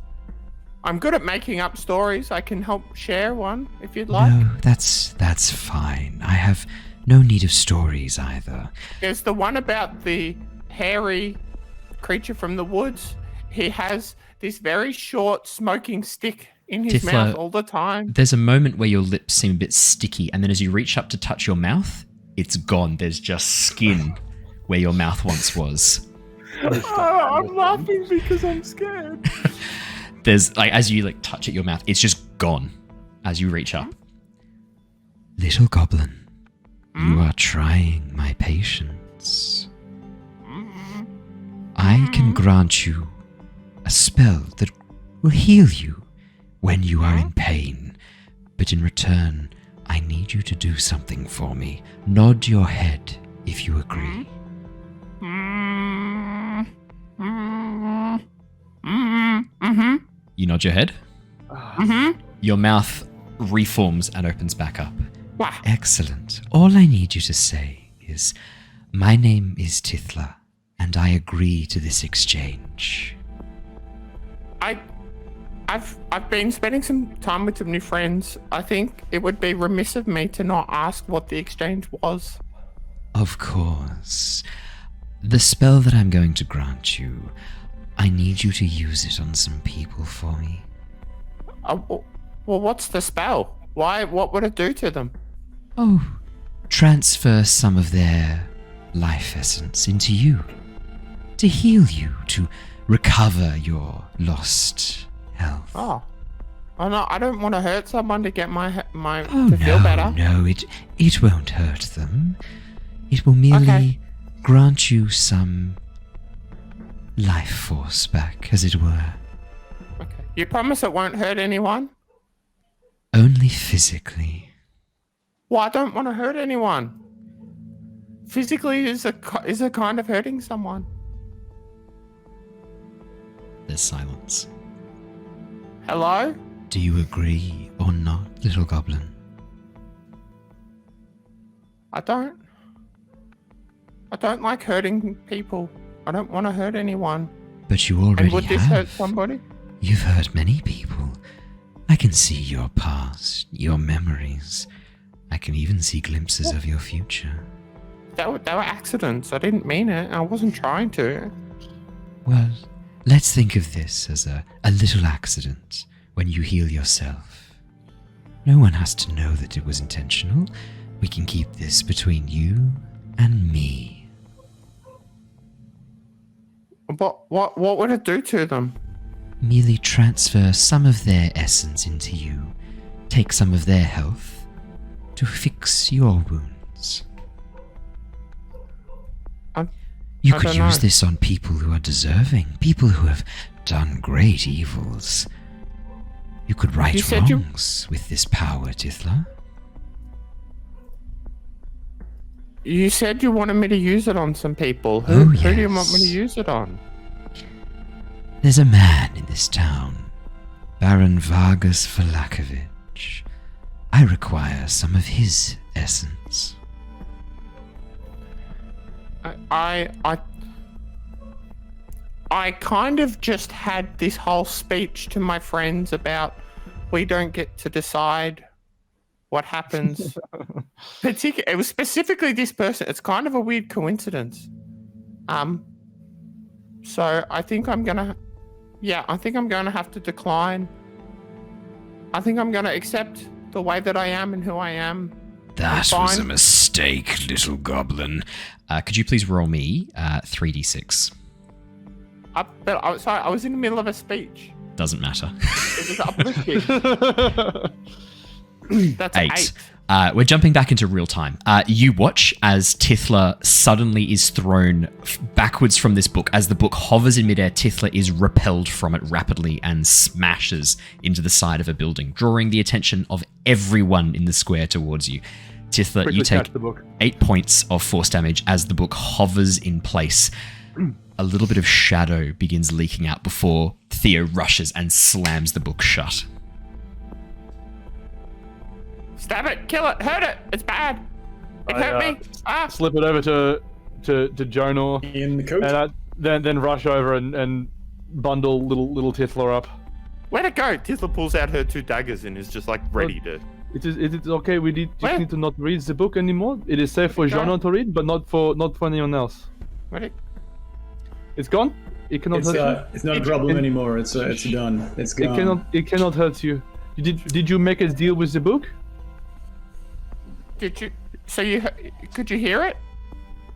I'm good at making up stories. I can help share one if you'd like. No, that's fine. I have no need of stories either. There's the one about the hairy creature from the woods. He has this very short smoking stick in his Tithla, mouth all the time. There's a moment where your lips seem a bit sticky, and then as you reach up to touch your mouth, it's gone. There's just skin where your mouth once was. I'm laughing because I'm scared. There's like, as you like touch at your mouth, it's just gone as you reach up. Little goblin, you are trying my patience. I can grant you a spell that will heal you when you are in pain, but in return, I need you to do something for me. Nod your head if you agree. You nod your head. Your mouth reforms and opens back up. Excellent. All I need you to say is, my name is Tithla, and I agree to this exchange. I've been spending some time with some new friends. I think it would be remiss of me to not ask what the exchange was. Of course. The spell that I'm going to grant you, I need you to use it on some people for me. Well, what's the spell? What would it do to them? Oh, transfer some of their life essence into you. To heal you, to recover your lost health. Oh no, I don't want to hurt someone to get my to feel better. No, it won't hurt them. It will merely grant you some life force back, as it were. Okay. You promise it won't hurt anyone? Only physically. Well, I don't want to hurt anyone. Physically is a kind of hurting someone. There's silence. Hello? Do you agree or not, little goblin? I don't like hurting people. I don't want to hurt anyone. But you already And would this have. hurt somebody? You've hurt many people. I can see your past, your memories. I can even see glimpses of your future. They were accidents. I didn't mean it. I wasn't trying to. Well, let's think of this as a little accident when you heal yourself. No one has to know that it was intentional. We can keep this between you and me. But what would it do to them? Merely transfer some of their essence into you. Take some of their health to fix your wounds. You could use this on people who are deserving, people who have done great evils. You could right wrongs with this power, Tithla. You said you wanted me to use it on some people. Who do you want me to use it on? There's a man in this town, Baron Vargas Valakovich. I require some of his essence. I kind of just had this whole speech to my friends about we don't get to decide what happens. It was specifically this person. It's kind of a weird coincidence. So I think I'm gonna have to decline. I think I'm gonna accept the way that I am and who I am. That was a mistake. mistake, little goblin. Could you please roll me 3d6? Sorry, I was in the middle of a speech. Doesn't matter. It was uplifting. That's 8. We're jumping back into real time. You watch as Tithla suddenly is thrown backwards from this book. As the book hovers in midair, Tithla is repelled from it rapidly and smashes into the side of a building, drawing the attention of everyone in the square towards you. Tithla, Quickly you take catch the book. 8 points of force damage as the book hovers in place. A little bit of shadow begins leaking out before Theo rushes and slams the book shut. Stab it, kill it, hurt it. It's bad. It hurt me. Slip it over to Jonor In the coat. and then rush over and bundle little Tithla up. Where'd it go? Tithla pulls out her 2 daggers and is just like ready to. It is okay. We just Where? need to not read the book anymore. It is safe for Jonor to read, but not for anyone else. Where'd it? It's gone. It cannot hurt you. It's not a problem anymore. It's done. It's gone. It cannot hurt you. Did you make a deal with the book? Did you? So could you hear it?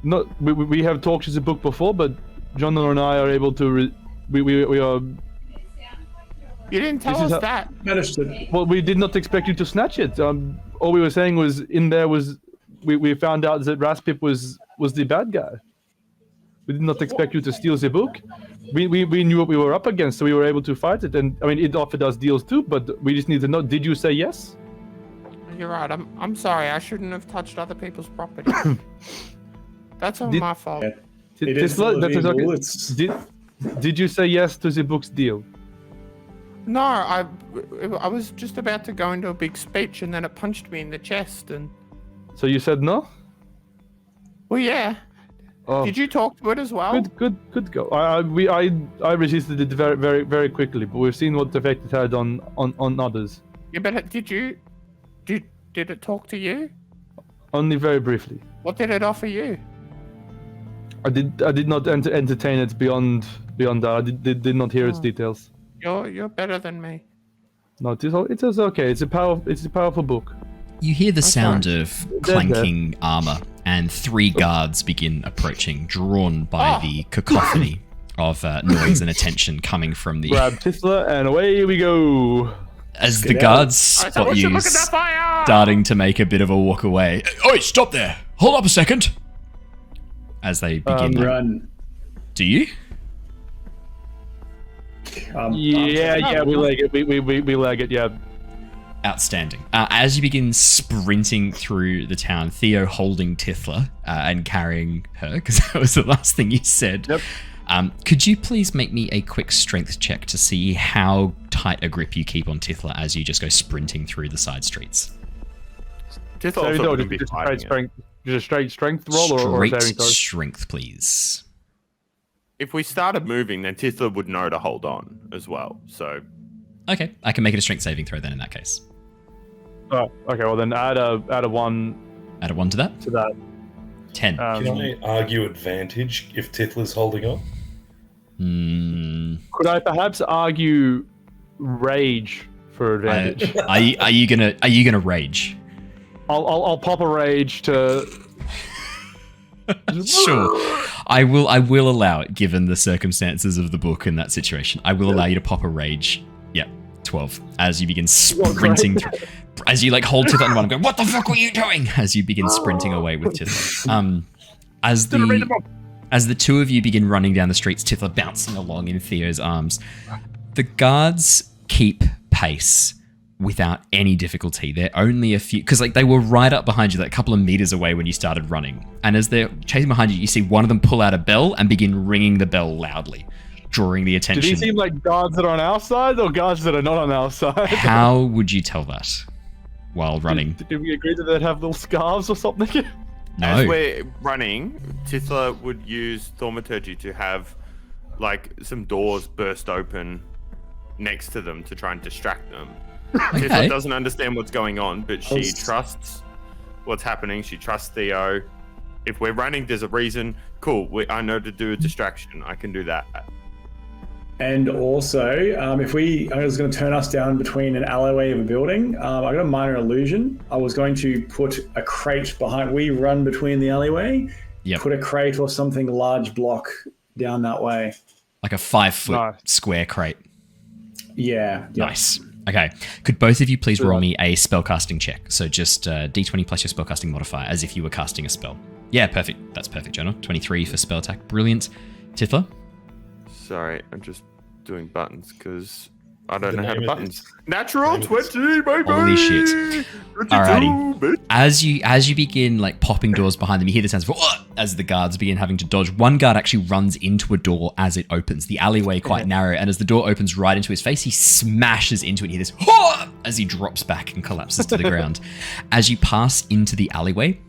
No, we have talked to the book before, but Jonor and I are able to. We are. You didn't tell us that. Understood. Well, we did not expect you to snatch it. All we were saying was in there was we found out that Raspip was the bad guy. We did not expect you to steal the book. We knew what we were up against, so we were able to fight it. And I mean, it offered us deals too, but we just need to know: did you say yes? You're right. I'm sorry. I shouldn't have touched other people's property. That's all my fault. It is Tithla, that is illegal. okay. Did you say yes to the book's deal? No, I was just about to go into a big speech and then it punched me in the chest and. So you said no? Well, yeah. Oh. Did you talk to it as well? Good go. I resisted it very, very, very quickly, but we've seen what effect it had on others. Yeah, but did it talk to you? Only very briefly. What did it offer you? I did not entertain it beyond that. I did not hear its details. You're better than me. No, it is okay. It's a powerful book. You hear the sound of clanking armor, and 3 guards begin approaching, drawn by the cacophony of noise and attention coming from the. Grab Tithla and away we go. As the guards spot you starting to make a bit of a walk away. Oi, stop there! Hold up a second! As they begin. Run. Do you? Yeah, we leg it. We leg it, yeah. Outstanding. As you begin sprinting through the town, Theo holding Tithla and carrying her, because that was the last thing you said. Yep. Could you please make me a quick strength check to see how tight a grip you keep on Tithla as you just go sprinting through the side streets? Tithla also wouldn't be fighting it. Just a straight strength roll or a saving throw? Strength, please. If we started moving, then Tithla would know to hold on as well. So. Okay, I can make it a strength saving throw then in that case. Oh, okay. Well then, add a 1. Add a 1 to that. To that. 10. Can I argue advantage if Tithla's holding on? Could I perhaps argue rage for advantage? Are you gonna rage? I'll pop a rage to. Sure. I will allow it given the circumstances of the book and that situation. I will allow you to pop a rage. Yeah, 12. As you begin sprinting through, as you hold Tithla on one and go, "What the fuck were you doing?" As you begin sprinting away with Tithla. As the two of you begin running down the streets, Tithla bouncing along in Theo's arms, the guards keep pace without any difficulty. They're only a few, because they were right up behind you, a couple of meters away when you started running. And as they're chasing behind you, you see one of them pull out a bell and begin ringing the bell loudly, drawing the attention. Do these seem like guards that are on our side or guards that are not on our side? How would you tell that while running? Did we agree that they'd have little scarves or something? No. As we're running, Tithla would use thaumaturgy to have some doors burst open next to them to try and distract them. Okay. Tithla doesn't understand what's going on, but she trusts what's happening. She trusts Theo. If we're running, there's a reason. Cool. I know to do a distraction. I can do that. And also, I was going to turn us down between an alleyway of a building. I got a minor illusion. I was going to put a crate behind. We run between the alleyway. Yep. Put a crate or something large block down that way. Like a 5-foot square crate. Yeah. Nice. Okay. Could both of you please roll me a spellcasting check? So just d20 plus your spellcasting modifier, as if you were casting a spell. Yeah, perfect. That's perfect, Jonah. 23 for spell attack. Brilliant. Tithla? Sorry, I'm just doing buttons because I don't know how to buttons. Natural 20, baby! Holy shit. Alrighty. As you begin like popping doors behind them, you hear the sounds of as the guards begin having to dodge. One guard actually runs into a door as it opens. The alleyway quite narrow, and as the door opens right into his face, he smashes into it. You hear this as he drops back and collapses to the ground. As you pass into the alleyway,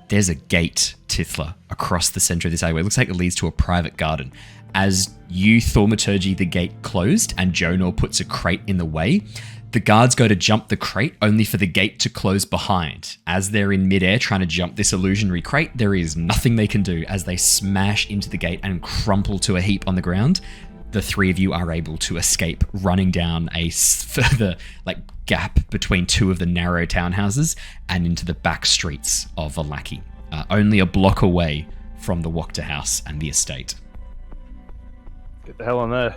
there's a gate, Tithla, across the center of this alleyway. It looks like it leads to a private garden. As you thaumaturgy the gate closed and Jonor puts a crate in the way, the guards go to jump the crate only for the gate to close behind. As they're in midair trying to jump this illusionary crate, there is nothing they can do as they smash into the gate and crumple to a heap on the ground. The three of you are able to escape, running down a further gap between two of the narrow townhouses and into the back streets of Vallaki, only a block away from the Wachter house and the estate. Get the hell on there.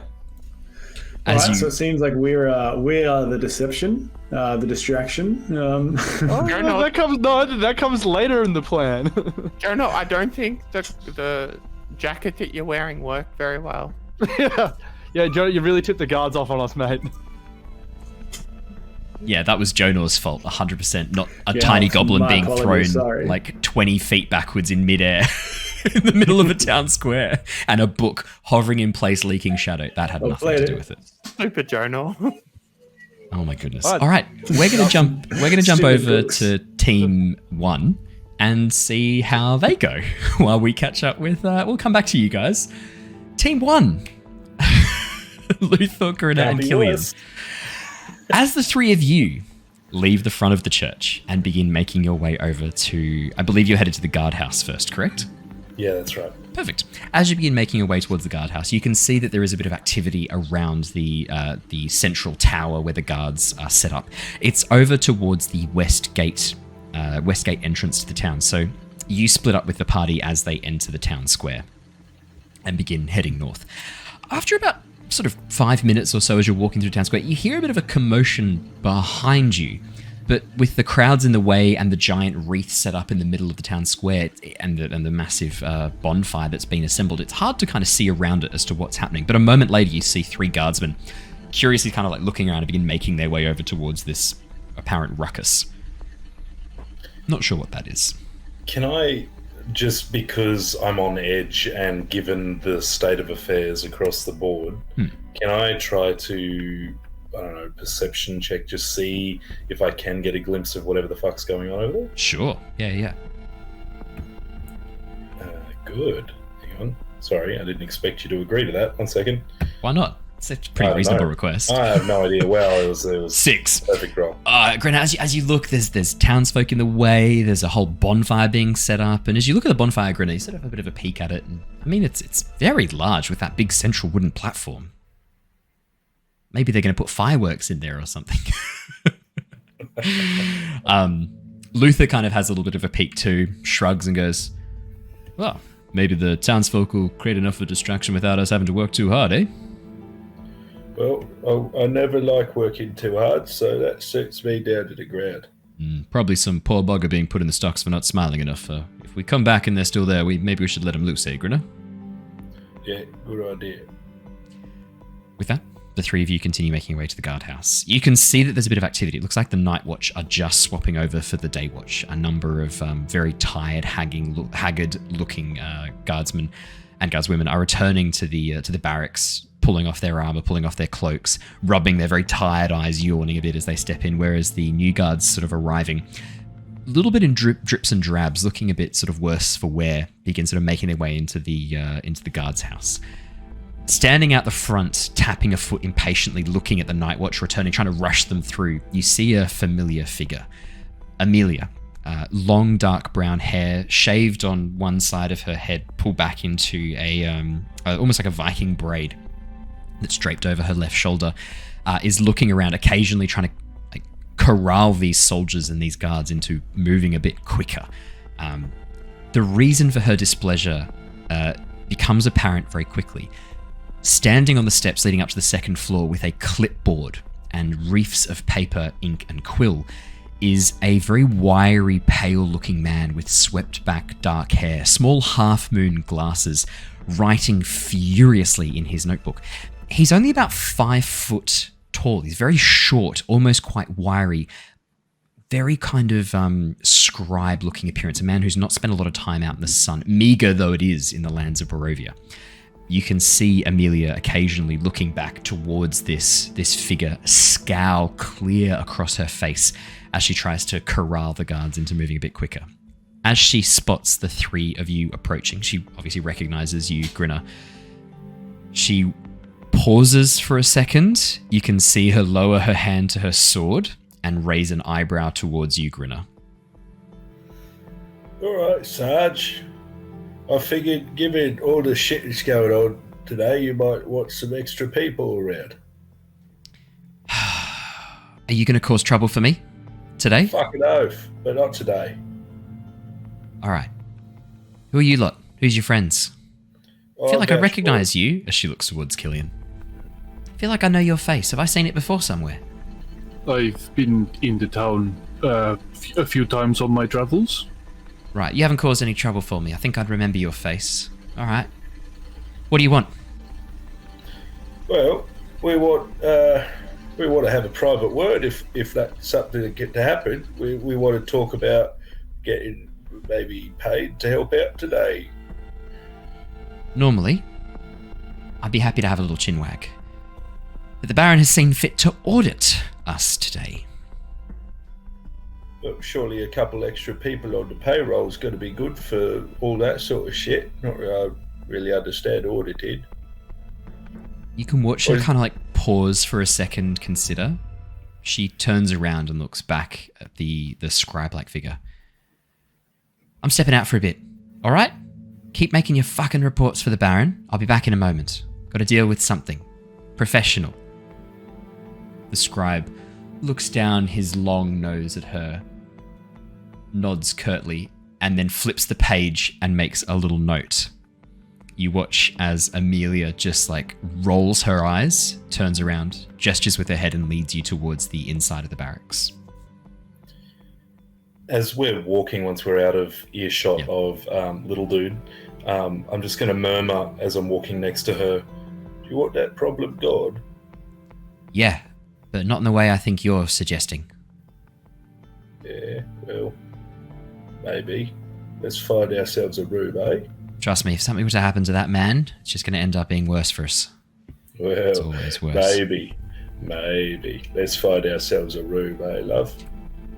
So it seems like we are the deception, the distraction. That comes later in the plan. No, I don't think the jacket that you're wearing worked very well. Yeah, Joe, you really tipped the guards off on us, mate. Yeah, that was Jonor's fault, 100%. Not a tiny goblin being thrown like 20 feet backwards in midair in the middle of a town square, and a book hovering in place, leaking shadow. That had nothing to do with it. Super Jonor. Oh my goodness! All right, we're gonna jump. We're gonna jump over to Team 1 and see how they go while we catch up with. We'll come back to you guys. Team 1, Luthor, Grinna, and Killian. As the three of you leave the front of the church and begin making your way over to, I believe you're headed to the guardhouse first, correct? Yeah, that's right. Perfect. As you begin making your way towards the guardhouse, you can see that there is a bit of activity around the central tower where the guards are set up. It's over towards the west gate entrance to the town. So you split up with the party as they enter the town square and begin heading north. After about sort of 5 minutes or so as you're walking through town square, you hear a bit of a commotion behind you. But with the crowds in the way and the giant wreath set up in the middle of the town square and the massive bonfire that's been assembled, it's hard to kind of see around it as to what's happening. But a moment later, you see three guardsmen curiously kind of like looking around and begin making their way over towards this apparent ruckus. Not sure what that is. Can I, just because I'm on edge and given the state of affairs across the board, can I try to, I don't know, perception check, just see if I can get a glimpse of whatever the fuck's going on over there? Sure. Yeah. Good. Hang on. Sorry, I didn't expect you to agree to that. 1 second. Why not? It's a pretty reasonable request. I have no idea. Well, it was 6. Perfect roll. Granted, as you look, there's townsfolk in the way. There's a whole bonfire being set up, and as you look at the bonfire, Granted, you sort of have a bit of a peek at it. And I mean, it's very large with that big central wooden platform. Maybe they're going to put fireworks in there or something. Luther kind of has a little bit of a peek too, shrugs and goes, "Well, maybe the townsfolk will create enough of a distraction without us having to work too hard, eh?" Well, I never like working too hard, so that suits me down to the ground. Probably some poor bugger being put in the stocks for not smiling enough. If we come back and they're still there, maybe we should let them loose, eh, Grinna? Yeah, good idea. With that, the three of you continue making your way to the guardhouse. You can see that there's a bit of activity. It looks like the Night Watch are just swapping over for the Day Watch. A number of very tired, haggard-looking guardsmen and guardswomen are returning to the barracks, pulling off their armor, pulling off their cloaks, rubbing their very tired eyes, yawning a bit as they step in, whereas the new guards sort of arriving, a little bit in drips and drabs, looking a bit sort of worse for wear, begin sort of making their way into the guard's house. Standing out the front, tapping a foot impatiently, looking at the Night Watch returning, trying to rush them through, you see a familiar figure. Amelia. Long, dark brown hair, shaved on one side of her head, pulled back into a almost like a Viking braid. that's draped over her left shoulder, is looking around, occasionally trying to corral these soldiers and these guards into moving a bit quicker. The reason for her displeasure becomes apparent very quickly. Standing on the steps leading up to the second floor with a clipboard and reefs of paper, ink, and quill is a very wiry, pale-looking man with swept-back dark hair, small half-moon glasses, writing furiously in his notebook. He's only about 5 foot tall. He's very short, almost quite wiry, very kind of scribe-looking appearance, a man who's not spent a lot of time out in the sun, meager though it is in the lands of Barovia. You can see Amelia occasionally looking back towards this figure, a scowl clear across her face as she tries to corral the guards into moving a bit quicker. As she spots the 3 of you approaching, she obviously recognizes you, Grinner. She pauses for a second. You can see her lower her hand to her sword and raise an eyebrow towards you, Grinner. All right, Sarge. I figured, given all the shit that's going on today, you might want some extra people around. Are you going to cause trouble for me today? Fucking oath, but not today. All right. Who are you lot? Who's your friends? I feel like I recognize you, as she looks towards Killian. I feel like I know your face. Have I seen it before somewhere? I've been in the town a few times on my travels. Right, you haven't caused any trouble for me. I think I'd remember your face. All right. What do you want? Well, we want to have a private word if that's something that get to happen. We want to talk about getting maybe paid to help out today. Normally, I'd be happy to have a little chinwag. But the Baron has seen fit to audit us today. But surely a couple extra people on the payroll is going to be good for all that sort of shit. Not really understand audited. You can watch her kind of like pause for a second, consider. She turns around and looks back at the scribe-like figure. I'm stepping out for a bit, all right? Keep making your fucking reports for the Baron. I'll be back in a moment. Got to deal with something. Professional. The scribe looks down his long nose at her, nods curtly, and then flips the page and makes a little note. You watch as Amelia just like rolls her eyes, turns around, gestures with her head, and leads you towards the inside of the barracks. As we're walking, once we're out of earshot of little dude, I'm just going to murmur as I'm walking next to her, do you want that problem gone? Yeah, but not in the way I think you're suggesting. Yeah, well, maybe. Let's find ourselves a room, eh? Trust me, if something were to happen to that man, it's just going to end up being worse for us. Well, it's always worse. Maybe. Let's find ourselves a room, eh, love?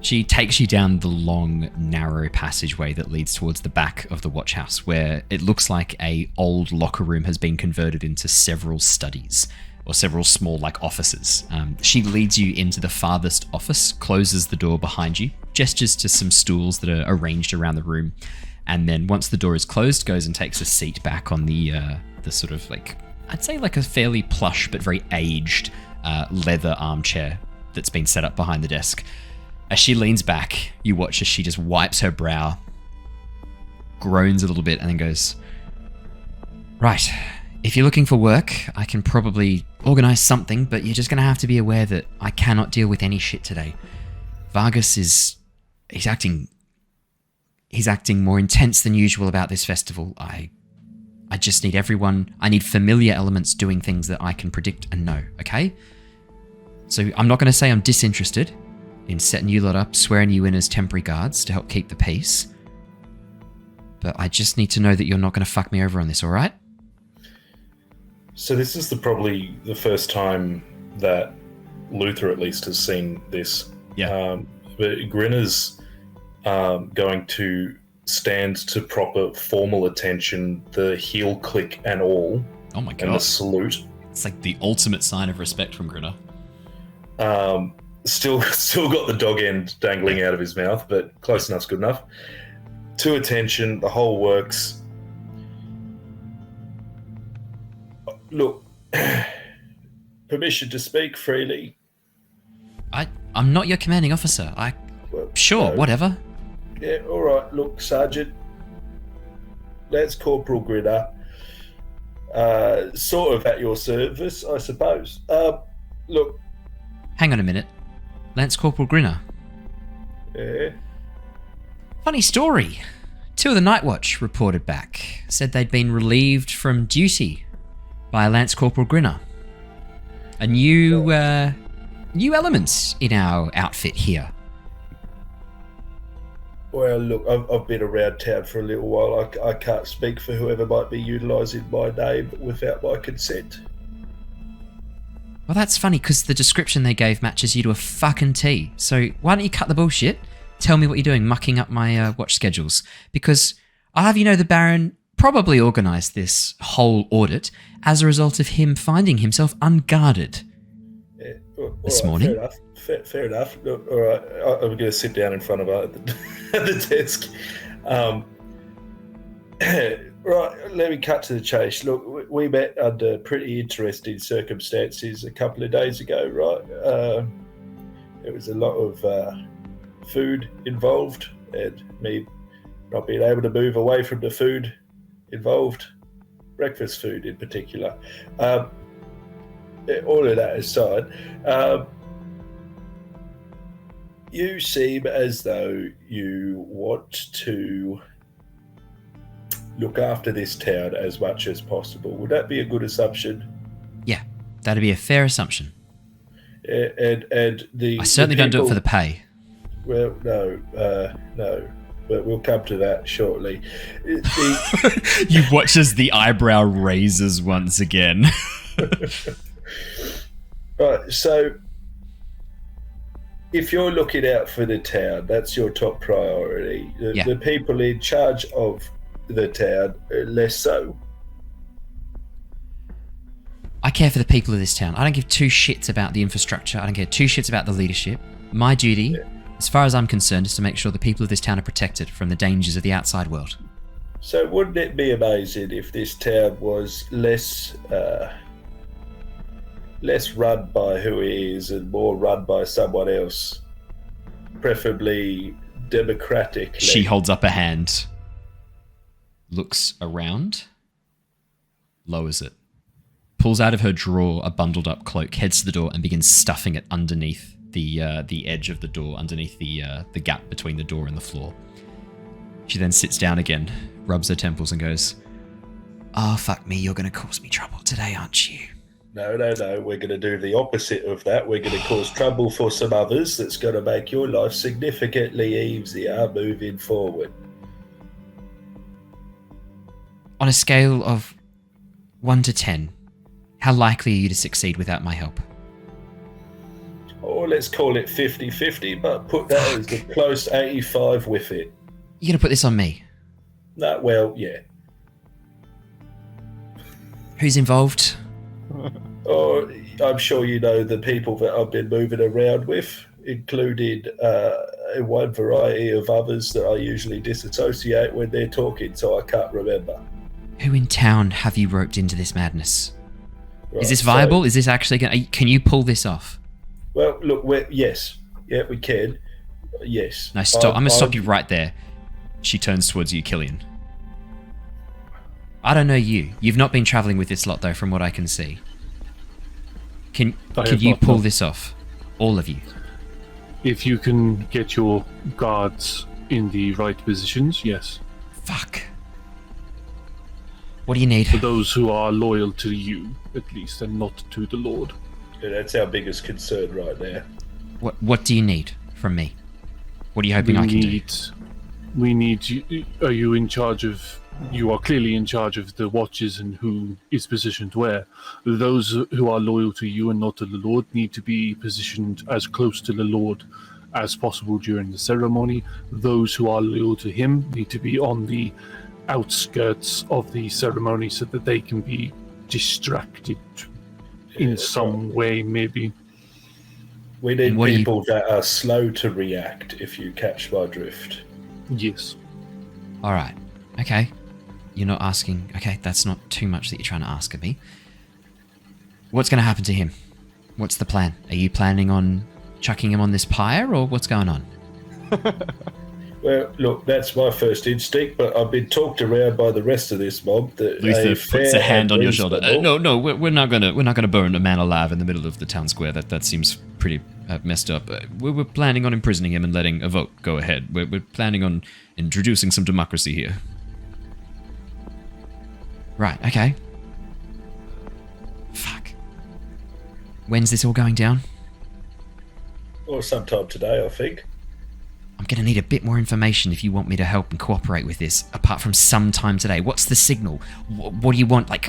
She takes you down the long, narrow passageway that leads towards the back of the watch house, where it looks like a old locker room has been converted into several studies, or several small, like, offices. She leads you into the farthest office, closes the door behind you, gestures to some stools that are arranged around the room, and then once the door is closed, goes and takes a seat back on the sort of, like, I'd say like a fairly plush but very aged leather armchair that's been set up behind the desk. As she leans back, you watch as she just wipes her brow, groans a little bit, and then goes, right, if you're looking for work, I can probably organize something, but you're just going to have to be aware that I cannot deal with any shit today. Vargas he's acting more intense than usual about this festival. I just need everyone, I need familiar elements doing things that I can predict and know, okay? So I'm not going to say I'm disinterested in setting you lot up, swearing you in as temporary guards to help keep the peace. But I just need to know that you're not going to fuck me over on this, all right? So this is probably the first time that Luther at least has seen this. Yeah. But Grinner's going to stand to proper formal attention, the heel click and all. Oh my god. And the salute. It's like the ultimate sign of respect from Grinner. Still got the dog end dangling out of his mouth, but close enough's good enough. To attention, the whole works. Look, permission to speak freely? I'm not your commanding officer. Well, Sure, no. whatever. Yeah, all right. Look, Sergeant. That's Corporal Grinner. Sort of at your service, I suppose. Look. Hang on a minute. Lance Corporal Grinner. Yeah. Funny story. 2 of the Night Watch reported back. Said they'd been relieved from duty by Lance Corporal Grinner. A new element in our outfit here. Well, look, I've been around town for a little while. I can't speak for whoever might be utilising my name without my consent. Well, that's funny because the description they gave matches you to a fucking T. So why don't you cut the bullshit? Tell me what you're doing, mucking up my watch schedules. Because I'll have you know the Baron probably organised this whole audit as a result of him finding himself unguarded this morning. Fair enough. Look, all right, I'm going to sit down in front of her at the desk. Right, let me cut to the chase. Look, we met under pretty interesting circumstances a couple of days ago, right? There was a lot of food involved, and me not being able to move away from the food involved, breakfast food in particular. All of that aside, you seem as though you want to look after this town as much as possible. Would that be a good assumption? Yeah, that'd be a fair assumption. And I certainly don't do it for the pay. Well, no, but we'll come to that shortly. You watch as the eyebrow raises once again. Right, so if you're looking out for the town, that's your top priority. The people in charge of the town, less so. I care for the people of this town. I don't give 2 shits about the infrastructure. I don't care 2 shits about the leadership. My duty, as far as I'm concerned, is to make sure the people of this town are protected from the dangers of the outside world. So wouldn't it be amazing if this town was less run by who he is and more run by someone else, preferably democratically? She holds up a hand, looks around, lowers it, pulls out of her drawer a bundled up cloak, heads to the door and begins stuffing it underneath the edge of the door, underneath the gap between the door and the floor. She then sits down again, rubs her temples and goes, "Oh, fuck me, you're going to cause me trouble today, aren't you?" No, we're going to do the opposite of that. We're going to cause trouble for some others that's going to make your life significantly easier moving forward. On a scale of 1 to 10, how likely are you to succeed without my help? Oh, let's call it 50-50, but put that as a close 85 with it. You're going to put this on me? No, well, yeah. Who's involved? Oh, I'm sure you know the people that I've been moving around with, including a wide variety of others that I usually disassociate when they're talking, so I can't remember. Who in town have you roped into this madness? Right, is this viable? Is this actually going to... Can you pull this off? Well, look, yes. Yeah, we can. Yes. No, stop. I'm going to stop you right there. She turns towards you, Killian. I don't know you. You've not been travelling with this lot, though, from what I can see. Can you pull this off? All of you? If you can get your guards in the right positions, yes. Fuck. What do you need? For those who are loyal to you, at least, and not to the Lord. Yeah, that's our biggest concern right now. What do you need from me? What are you hoping I can do? We need you. Are you in charge of... You are clearly in charge of the watches and who is positioned where. Those who are loyal to you and not to the Lord need to be positioned as close to the Lord as possible during the ceremony. Those who are loyal to him need to be on the outskirts of the ceremony so that they can be distracted in some way, maybe. We need people that are slow to react, if you catch my drift. Yes. All right. Okay. You're not asking... Okay, that's not too much that you're trying to ask of me. What's going to happen to him? What's the plan? Are you planning on chucking him on this pyre, or what's going on? Well, look, that's my first instinct, but I've been talked around by the rest of this mob that Luther puts a hand on your shoulder. reasonable- We're not gonna burn a man alive in the middle of the town square. That seems pretty messed up. We're planning on imprisoning him and letting a vote go ahead. We're planning on introducing some democracy here. Right. Okay. Fuck. When's this all going down? Or sometime today, I think. I'm going to need a bit more information if you want me to help and cooperate with this, apart from sometime today. What's the signal? What do you want? Like,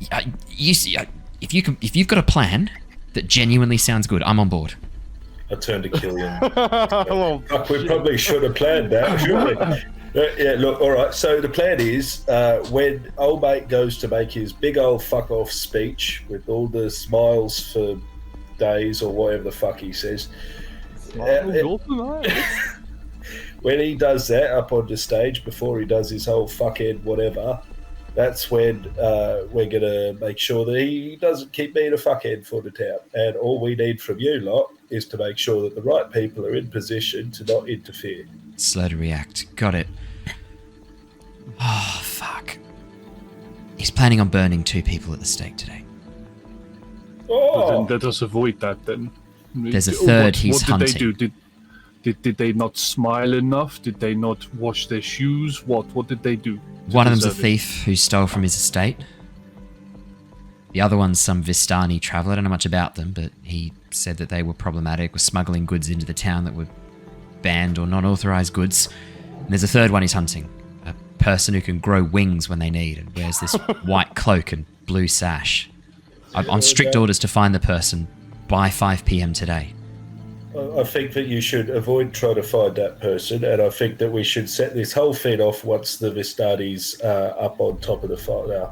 if you've got a plan that genuinely sounds good, I'm on board. I turned to Killian. Fuck, we probably should have planned that, shouldn't we? Yeah, look, all right. So the plan is when old mate goes to make his big old fuck off speech with all the smiles for days or whatever the fuck he says. When he does that up on the stage before he does his whole fuckhead whatever, that's when we're gonna make sure that he doesn't keep being a fuckhead for the town. And all we need from you lot is to make sure that the right people are in position to not interfere. Slow to react. Got it. Oh, fuck. He's planning on burning 2 people at the stake today. Oh, Then let us avoid that then. There's a third he's what did hunting. they do? Did they not smile enough? Did they not wash their shoes? What did they do? One of them's a thief who stole from his estate. The other one's some Vistani traveller. I don't know much about them, but he said that they were problematic, were smuggling goods into the town that were banned or non-authorised goods. And there's a third one he's hunting. A person who can grow wings when they need and wears this white cloak and blue sash. I'm on strict orders to find the person by 5 p.m. today. I think that you should avoid trying to find that person, and I think that we should set this whole thing off once the Vistani's up on top of the fire.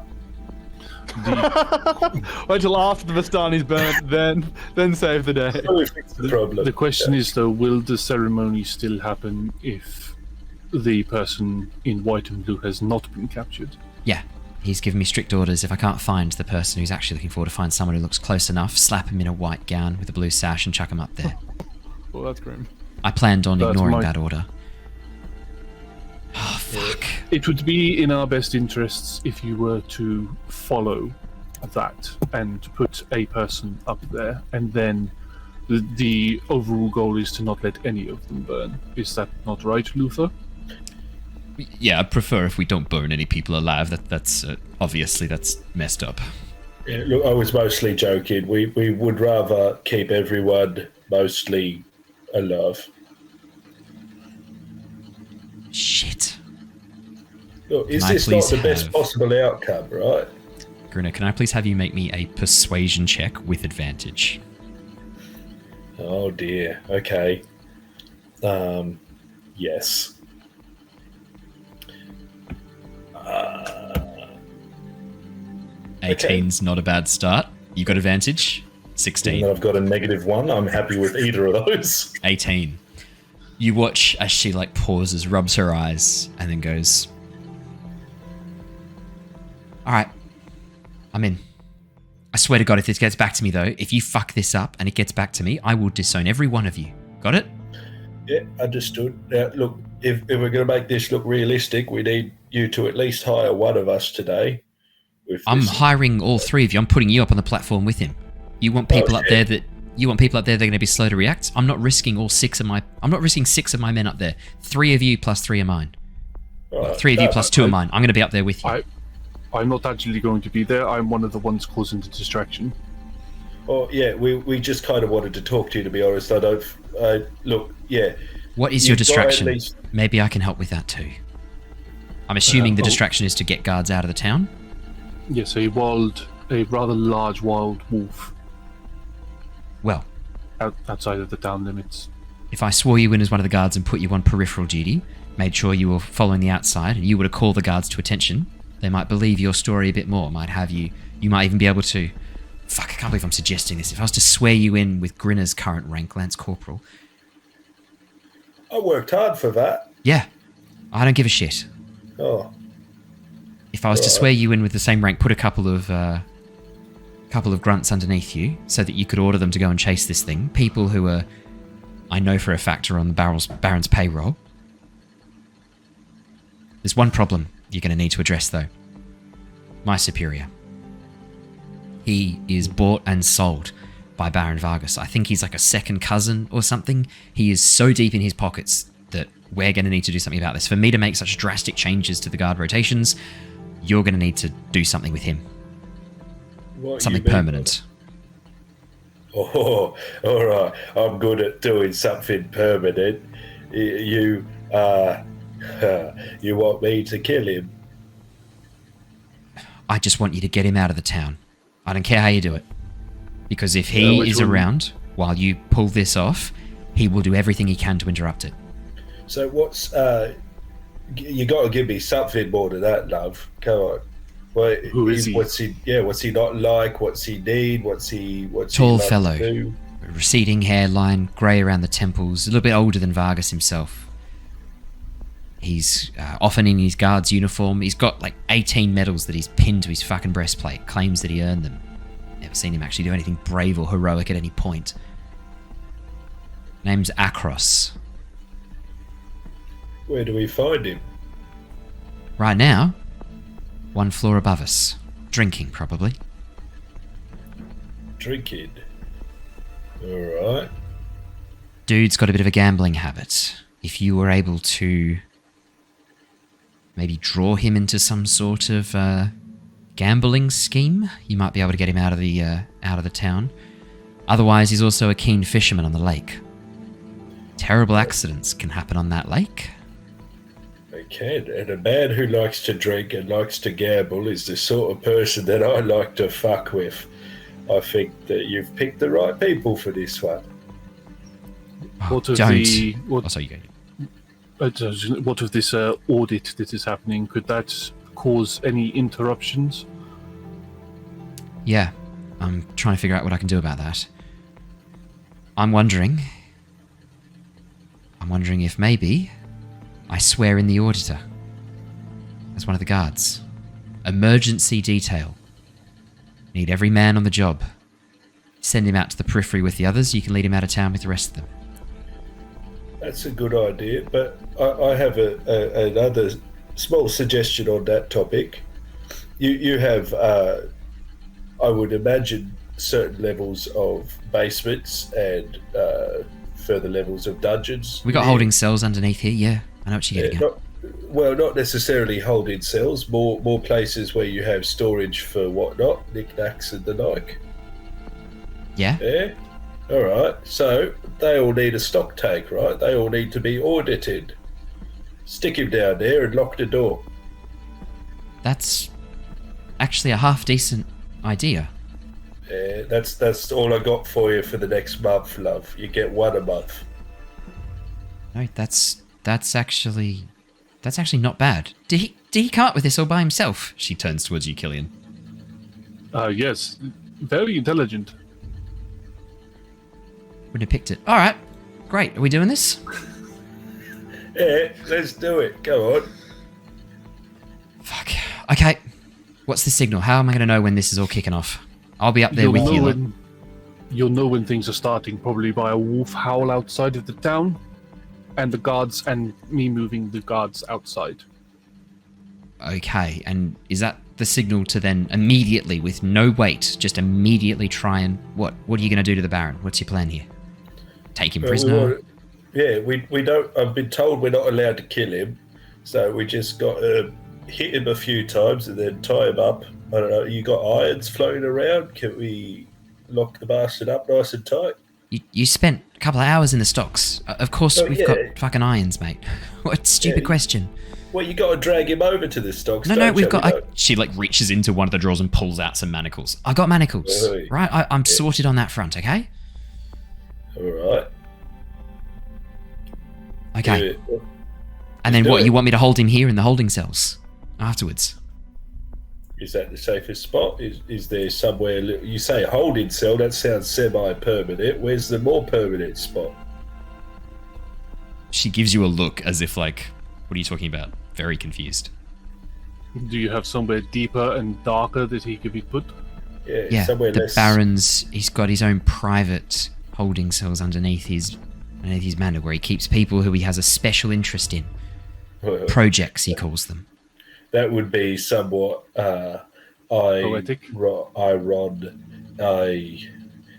Wait till after the Vistani's burnt, then save the day. We fix the problem. The question is though, will the ceremony still happen if the person in white and blue has not been captured? Yeah, he's given me strict orders. If I can't find the person who's actually looking for, to find someone who looks close enough, slap him in a white gown with a blue sash and chuck him up there. Well, that's grim. I planned on That's ignoring my- that order. Oh, fuck. It would be in our best interests if you were to follow that and put a person up there, and then the overall goal is to not let any of them burn. Is that not right, Luther? Yeah, I'd prefer if we don't burn any people alive. That's obviously that's messed up. Yeah, look, I was mostly joking. We would rather keep everyone mostly alive. Shit. Look, is Can I this not please the best have- possible outcome, right? Grunner, can I please have you make me a persuasion check with advantage? Oh dear. Okay. Yes. 18's not a bad start. You got advantage? Even 16. though I've got a -1, I'm happy with either of those. 18. You watch as she like pauses, rubs her eyes, and then goes, "Alright, I'm in. I swear to God, if this gets back to me though, if you fuck this up and it gets back to me, I will disown every one of you. Got it?" Yeah, understood. Now, look, if we're going to make this look realistic, we need you to at least hire one of us today. I'm hiring all 3 of you. I'm putting you up on the platform with him. You want people up there that they're going to be slow to react? I'm not risking all 6 of my. I'm not risking 6 of my men up there. 3 of you plus 3 of mine. Right. 3 of you plus 2 of mine. I'm going to be up there with you. I'm not actually going to be there. I'm one of the ones causing the distraction. Oh yeah, we just kind of wanted to talk to you. To be honest, I don't. Look, yeah. What is your You've got at distraction? least- Maybe I can help with that too. I'm assuming the distraction is to get guards out of the town. Yes, a rather large wild wolf Well, outside of the town limits. if I swore you in as one of the guards and put you on peripheral duty, made sure you were following the outside, and you were to call the guards to attention, they might believe your story a bit more. Might have you. You might even be able to. Fuck! I can't believe I'm suggesting this. If I was to swear you in with Grinner's current rank, Lance Corporal. I worked hard for that. Yeah, I don't give a shit. Oh, If I was to swear you in with the same rank, put a couple of couple of grunts underneath you so that you could order them to go and chase this thing. People who are, I know for a fact, are on the Baron's payroll. There's one problem you're going to need to address, though. My superior. He is bought and sold by Baron Vargas. I think he's like a second cousin or something. He is so deep in his pockets that we're going to need to do something about this. For me to make such drastic changes to the guard rotations, you're going to need to do something with him. Something permanent. Oh, all right. I'm good at doing something permanent. You want me to kill him? I just want you to get him out of the town. I don't care how you do it. Because if he is around while you pull this off, he will do everything he can to interrupt it. So what's... you got to give me something more than that, love. Come on. Well, who is he? What's he not like? What's he need? What's he tall like fellow, to do? receding hairline, grey around the temples, a little bit older than Vargas himself. He's often in his guard's uniform. He's got like 18 medals that he's pinned to his fucking breastplate. Claims that he earned them. Never seen him actually do anything brave or heroic at any point. Name's Akros. Where do we find him? Right now, one floor above us. Drinking, probably. Drinking. Alright. Dude's got a bit of a gambling habit. If you were able to maybe draw him into some sort of gambling scheme, you might be able to get him out of the town. Otherwise, he's also a keen fisherman on the lake. Terrible accidents can happen on that lake. They can. And a man who likes to drink and likes to gamble is the sort of person that I like to fuck with. I think that you've picked the right people for this one. What of what of this audit that is happening? Could that cause any interruptions? Yeah, I'm trying to figure out what I can do about that. I'm wondering if maybe I swear in the auditor as one of the guards. Emergency detail. Need every man on the job. Send him out to the periphery with the others. You can lead him out of town with the rest of them. That's a good idea, but I have another small suggestion on that topic. You have, I would imagine, certain levels of basements and further levels of dungeons. We got holding cells underneath here, yeah. I know what you're getting at. Not necessarily holding cells, more places where you have storage for whatnot, knickknacks and the like. Yeah? Yeah? Alright, so they all need a stock take, right? They all need to be audited. Stick him down there and lock the door. That's actually a half-decent idea. Yeah, that's all I got for you for the next month, love. You get one a month. No, that's actually not bad. Did he come up with this all by himself? She turns towards you, Killian. Yes. Very intelligent. Wouldn't have picked it. All right. Great. Are we doing this? Yeah, let's do it. Go on. Fuck. Okay. What's the signal? How am I going to know when this is all kicking off? I'll be up there with you. You'll know when things are starting, probably by a wolf howl outside of the town, and the guards, and me moving the guards outside. Okay, and is that the signal to then immediately, with no wait, just immediately try and... What are you going to do to the Baron? What's your plan here? Take him prisoner? We don't... I've been told we're not allowed to kill him, so we just got to hit him a few times and then tie him up. I don't know, you got irons floating around? Can we lock the bastard up nice and tight? You spent a couple of hours in the stocks. Of course we've got fucking irons, mate. What a stupid question. Well, you got to drag him over to the stocks. No, we've got... She reaches into one of the drawers and pulls out some manacles. I got manacles, right? I'm sorted on that front, okay? All right. Okay. And then what, you want me to hold him here in the holding cells afterwards? Is that the safest spot? Is there somewhere... You say a holding cell, that sounds semi-permanent. Where's the more permanent spot? She gives you a look as if what are you talking about? Very confused. Do you have somewhere deeper and darker that he could be put? Yeah, somewhere the less. Baron's. He's got his own private holding cells underneath his manor where he keeps people who he has a special interest in. Projects, he calls them. That would be somewhat Poetic.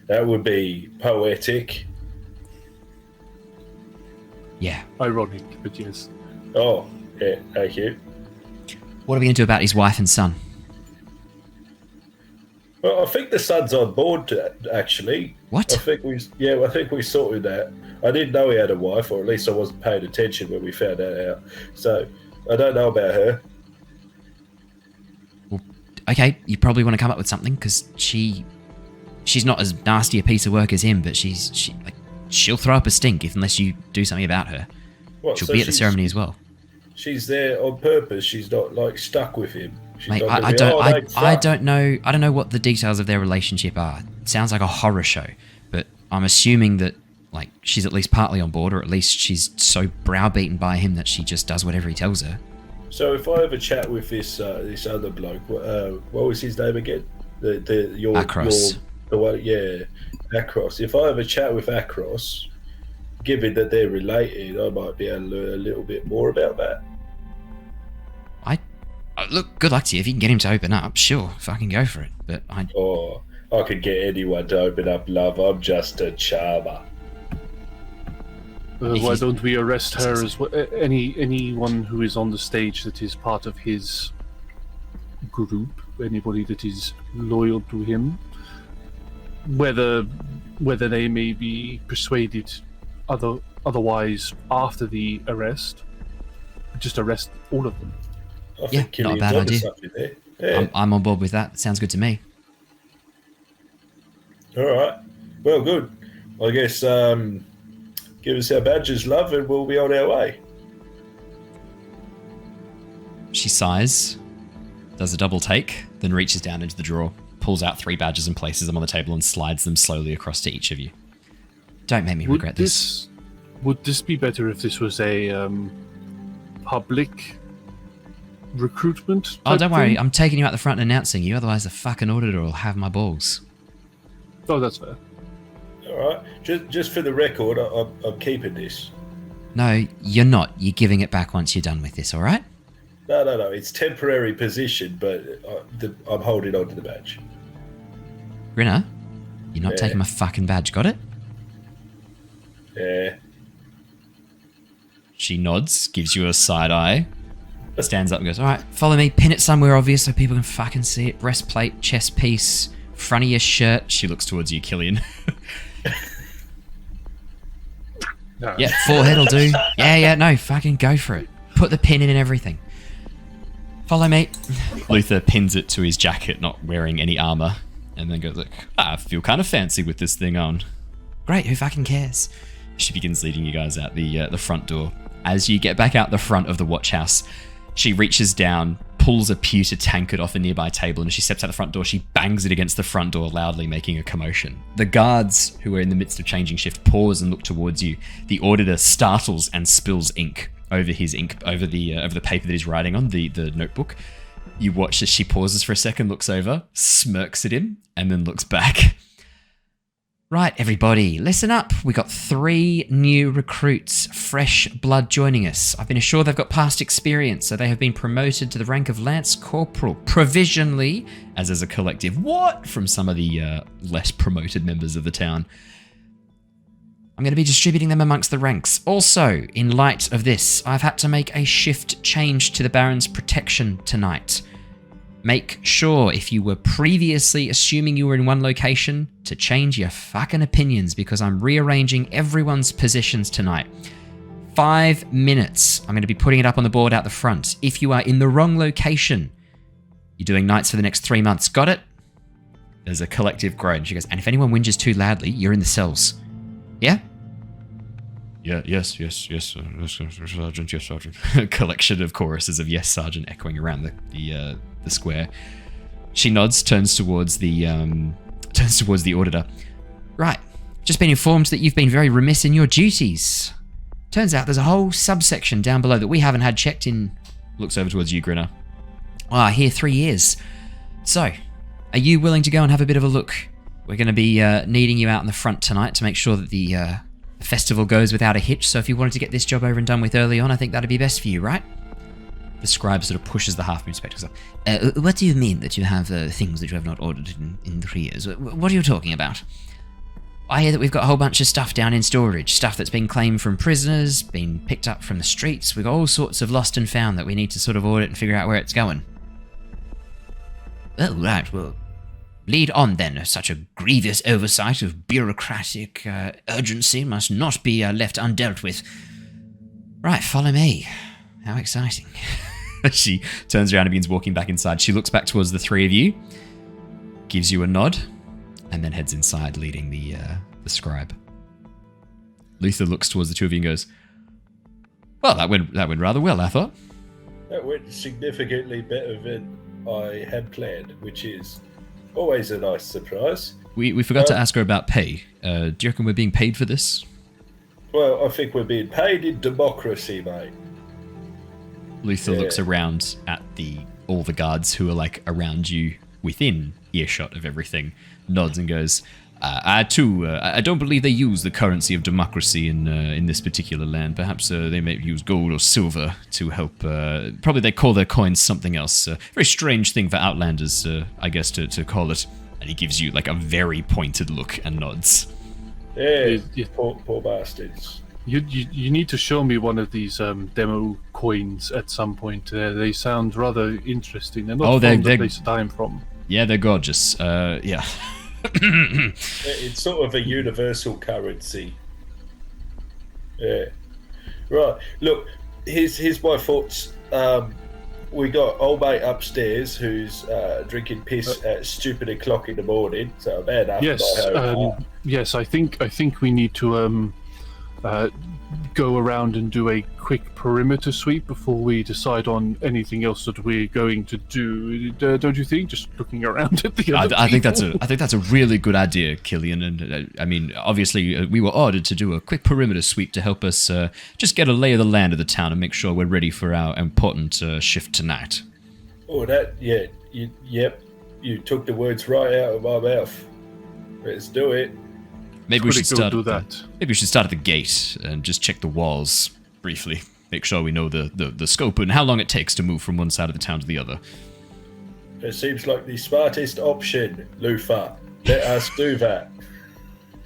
That would be poetic. Yeah. Ironic, but yes. Oh, yeah, thank you. What are we going to do about his wife and son? Well, I think the son's on board, actually. What? I think we sorted that. I didn't know he had a wife, or at least I wasn't paying attention when we found that out. So, I don't know about her. Well, okay, you probably want to come up with something, because she's not as nasty a piece of work as him, but she'll throw up a stink unless you do something about her. What, She'll so be at the ceremony as well. She's there on purpose. She's not like stuck with him. She's Mate, not I gonna be, don't know. I don't know what the details of their relationship are. It sounds like a horror show, but I'm assuming that like she's at least partly on board, or at least she's so browbeaten by him that she just does whatever he tells her. So if I have a chat with this other bloke, what was his name again? Akros. The one, yeah, Akros. If I have a chat with Akros, given that they're related, I might be able to learn a little bit more about that. Look, good luck to you. If you can get him to open up, sure, fucking go for it. But I could get anyone to open up, love. I'm just a charmer. Why don't we arrest her as well? Anyone who is on the stage that is part of his group, anybody that is loyal to him, whether they may be persuaded otherwise after the arrest, just arrest all of them. I think not a bad idea. Yeah. I'm on board with that. Sounds good to me. All right. Well, good. I guess give us our badges, love, and we'll be on our way. She sighs, does a double take, then reaches down into the drawer, pulls out 3 badges and places them on the table and slides them slowly across to each of you. Don't make me regret this. Would this be better if this was a public recruitment? Oh, don't worry. thing? I'm taking you out the front and announcing you, otherwise the fucking auditor will have my balls. Oh, that's fair. All right. Just for the record, I'm keeping this. No, you're not. You're giving it back once you're done with this, all right? No. It's temporary position, but I'm holding on to the badge. Grinner, you're not taking my fucking badge, got it? Yeah. She nods, gives you a side eye, stands up and goes, all right, follow me, pin it somewhere obvious so people can fucking see it. Breastplate, chest piece, front of your shirt. She looks towards you, Killian. No. Yeah, forehead'll do. Yeah, no, fucking go for it. Put the pin in and everything. Follow me. Luther pins it to his jacket, not wearing any armor, and then goes, look, I feel kind of fancy with this thing on. Great, who fucking cares? She begins leading you guys out the front door. As you get back out the front of the watch house, she reaches down, pulls a pewter tankard off a nearby table, and as she steps out the front door, she bangs it against the front door, loudly making a commotion. The guards, who are in the midst of changing shift, pause and look towards you. The auditor startles and spills ink over the paper that he's writing on, the notebook. You watch as she pauses for a second, looks over, smirks at him, and then looks back. Right, everybody, listen up. We got 3 new recruits, fresh blood joining us. I've been assured they've got past experience, so they have been promoted to the rank of Lance Corporal, provisionally, as a collective. What? From some of the less promoted members of the town. I'm going to be distributing them amongst the ranks. Also, in light of this, I've had to make a shift change to the Baron's protection tonight. Make sure, if you were previously assuming you were in one location, to change your fucking opinions, because I'm rearranging everyone's positions tonight. 5 minutes. I'm going to be putting it up on the board out the front. If you are in the wrong location, you're doing nights for the next 3 months. Got it? There's a collective groan. She goes, and if anyone whinges too loudly, you're in the cells. Yeah? Yeah, yes, Sergeant, yes, Sergeant. A collection of choruses of yes, Sergeant, echoing around the square. She nods, turns towards the auditor. Right, just been informed that you've been very remiss in your duties. Turns out there's a whole subsection down below that we haven't had checked in. Looks over towards you, Grinner. I hear 3 years. So, are you willing to go and have a bit of a look? We're going to be needing you out in the front tonight to make sure that the festival goes without a hitch, so if you wanted to get this job over and done with early on, I think that'd be best for you, right? The scribe sort of pushes the half-moon spectacles up. What do you mean that you have things that you have not ordered in 3 years? What are you talking about? I hear that we've got a whole bunch of stuff down in storage, stuff that's been claimed from prisoners, been picked up from the streets. We've got all sorts of lost and found that we need to sort of audit and figure out where it's going. Oh, right, well, lead on then. Such a grievous oversight of bureaucratic urgency must not be left undealt with. Right, follow me. How exciting. She turns around and begins walking back inside. She looks back towards the three of you, gives you a nod, and then heads inside, leading the scribe. Luther looks towards the two of you and goes, well, that went rather well, I thought. That went significantly better than I had planned, which is always a nice surprise. We forgot to ask her about pay. Do you reckon we're being paid for this? Well, I think we're being paid in democracy, mate. Luther looks around at all the guards who are like around you within earshot of everything, nods and goes, I don't believe they use the currency of democracy in this particular land. Perhaps they may use gold or silver to help. Probably they call their coins something else. Very strange thing for outlanders, I guess, to call it. And he gives you like a very pointed look and nods. Yeah, poor bastards. You need to show me one of these demo coins at some point. They sound rather interesting. They're not from the place that I'm from. Yeah, they're gorgeous. Yeah. It's sort of a universal currency. Yeah. Right. Look, here's my thoughts. We got old mate upstairs who's drinking piss at stupid o'clock in the morning. So bad after my home. Yes. I think we need to go around and do a quick perimeter sweep before we decide on anything else that we're going to do. Don't you think? Just looking around at the other I think that's a really good idea, Killian. And I mean, obviously, we were ordered to do a quick perimeter sweep to help us just get a lay of the land of the town and make sure we're ready for our important shift tonight. Oh, you took the words right out of my mouth. Let's do it. Maybe we should start at the gate and just check the walls briefly. Make sure we know the scope and how long it takes to move from one side of the town to the other. It seems like the smartest option, Lufa. Let us do that.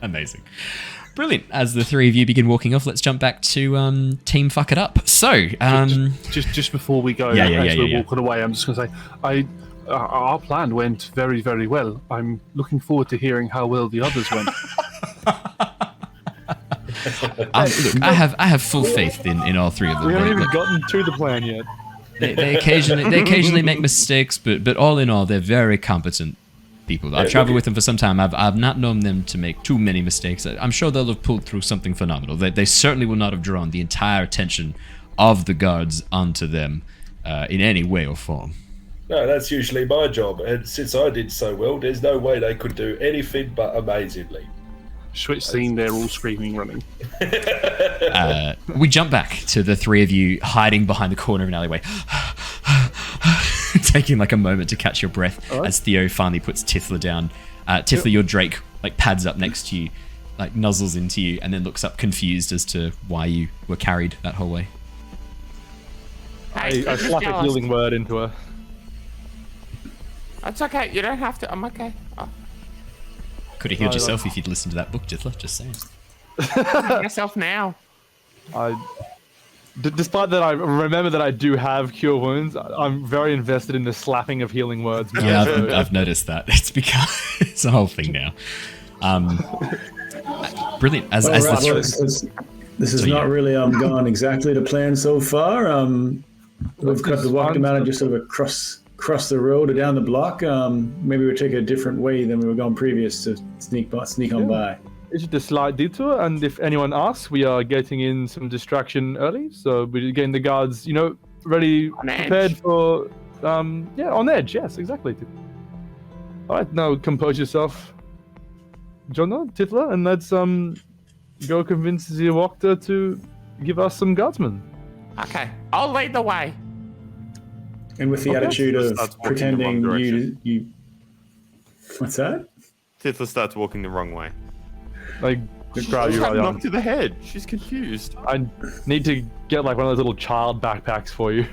Amazing. Brilliant. As the three of you begin walking off, let's jump back to Team Fuck It Up. So, just before we go, as we're walking away, I'm just going to say, our plan went very, very well. I'm looking forward to hearing how well the others went. Look, I have full faith in all three of them. We haven't even gotten to the plan yet. They occasionally make mistakes, but all in all, they're very competent people. I've traveled with them for some time. I've not known them to make too many mistakes. I'm sure they'll have pulled through something phenomenal. They certainly will not have drawn the entire attention of the guards onto them in any way or form. No, that's usually my job, and since I did so well, there's no way they could do anything but amazingly. Switch scene, they're all screaming, running. We jump back to the three of you hiding behind the corner of an alleyway, taking like a moment to catch your breath as Theo finally puts Tithla down. Tithla, your Drake, like pads up next to you, like nuzzles into you, and then looks up confused as to why you were carried that whole way. I slap a healing word into her. It's okay. You don't have to. I'm okay. Oh. Could have healed yourself if you'd listened to that book, Tithla. Just saying. Yourself now. Despite that, I remember that I do have cure wounds. I'm very invested in the slapping of healing words. Yeah, I've noticed that. It's become it's a whole thing now. Brilliant. This is not really gone exactly to plan so far. We've got the walk man just sort of across the road or down the block. Maybe we'll take a different way than we were going previous to sneak on by. It's just a slight detour, and if anyone asks, we are getting in some distraction early, so we're getting the guards, ready, prepared for, on edge. Yes, exactly. All right, now compose yourself, Jonah, Tithla, and let's go convince the Walker to give us some guardsmen. Okay, I'll lead the way. And with the attitude of pretending you What's that? Tithla starts walking the wrong way. Like, grab you Got right on. knocked to the head. She's confused. I need to get like one of those little child backpacks for you.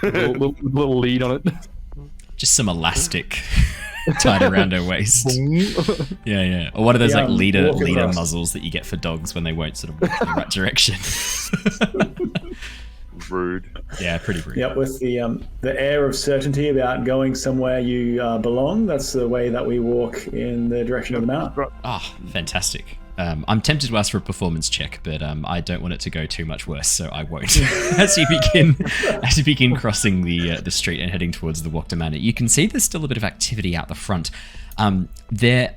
little lead on it. Just some elastic tied around her waist. Yeah. Or one of those like leader muzzles that you get for dogs when they won't sort of walk in the right direction. Rude. Yeah, pretty rude. Yep, with the air of certainty about going somewhere you belong. That's the way that we walk in the direction of the manor. Ah, fantastic. I'm tempted to ask for a performance check, but I don't want it to go too much worse, so I won't. As you begin crossing the street and heading towards the Wachter Manor, you can see there's still a bit of activity out the front. They're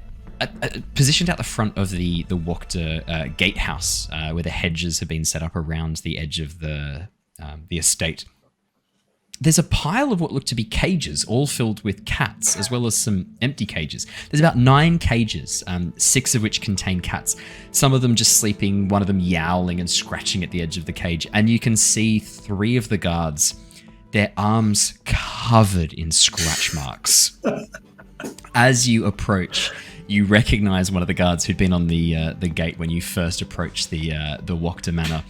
positioned out the front of the Wachter gatehouse, where the hedges have been set up around the edge of the estate. There's a pile of what look to be cages, all filled with cats, as well as some empty cages. There's about 9 cages, 6 of which contain cats. Some of them just sleeping, one of them yowling and scratching at the edge of the cage. And you can see 3 of the guards, their arms covered in scratch marks. As you approach, you recognize one of the guards who'd been on the gate when you first approached the Wachter Manor,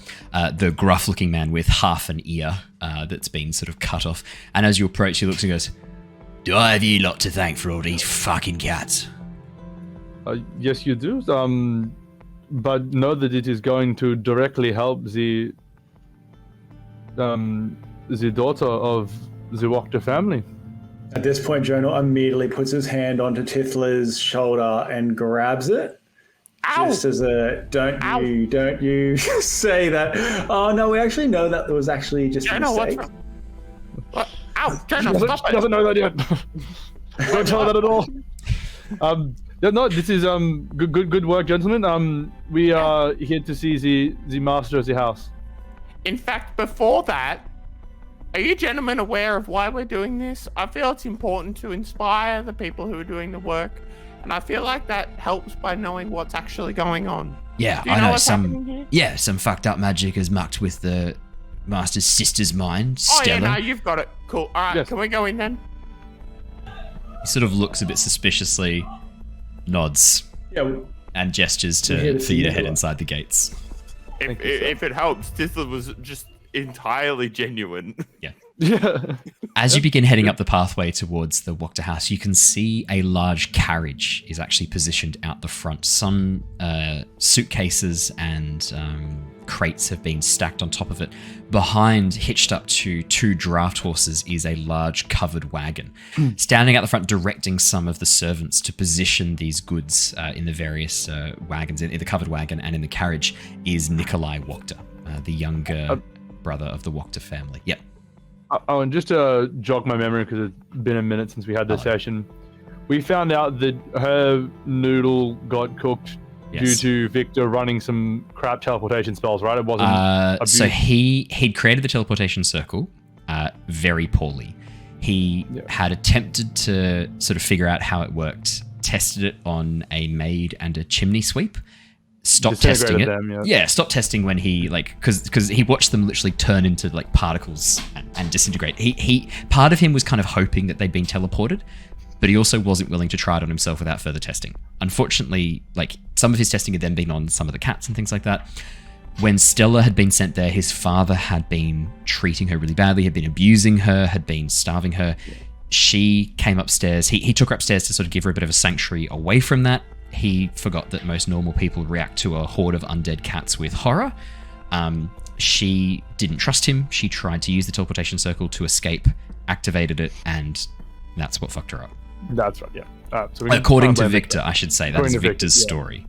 the gruff-looking man with half an ear that's been sort of cut off. And as you approach, he looks and goes, "Do I have you lot to thank for all these fucking cats?" Yes, you do. But know that it is going to directly help the daughter of the Wachter family. At this point, Jonah immediately puts his hand onto Tithla's shoulder and grabs it. Ow! Just as a, don't you say that. Oh, no, we actually know that it was actually just a mistake. What? Ow, Jonah, stop it! She doesn't know that yet. Don't tell her that at all. No, this is good work, gentlemen. We are here to see the master of the house. In fact, before that, are you gentlemen aware of why we're doing this? I feel it's important to inspire the people who are doing the work, and I feel like that helps by knowing what's actually going on. Yeah, I know some fucked up magic is mucked with the master's sister's mind, Stella. Oh yeah, no, you've got it. Cool. All right, yes. Can we go in then? He sort of looks a bit suspiciously, nods, and gestures for you to head inside the gates. If it helps, Tithla was just entirely genuine. Yeah. As you begin heading up the pathway towards the Wachter house, you can see a large carriage is actually positioned out the front. Some suitcases and crates have been stacked on top of it. Behind, hitched up to 2 draft horses, is a large covered wagon. Standing out the front, directing some of the servants to position these goods in the various wagons, in the covered wagon and in the carriage, is Nikolai Wachter, the younger brother of the Wachter family. Yep. Oh, and just to jog my memory, because it's been a minute since we had this session, we found out that her noodle got cooked due to Victor running some crap teleportation spells, right? It wasn't. So he'd created the teleportation circle very poorly. He had attempted to sort of figure out how it worked, tested it on a maid and a chimney sweep. Stopped testing it. Stopped testing when he because he watched them literally turn into like particles and disintegrate. He part of him was kind of hoping that they'd been teleported, but he also wasn't willing to try it on himself without further testing. Unfortunately, like some of his testing had then been on some of the cats and things like that. When Stella had been sent there, his father had been treating her really badly, had been abusing her, had been starving her. She came upstairs. He took her upstairs to sort of give her a bit of a sanctuary away from that. He forgot that most normal people react to a horde of undead cats with horror. She didn't trust him. She tried to use the teleportation circle to escape, activated it, and that's what fucked her up. That's right, yeah. So according to Victor, I should say. That's Victor's story.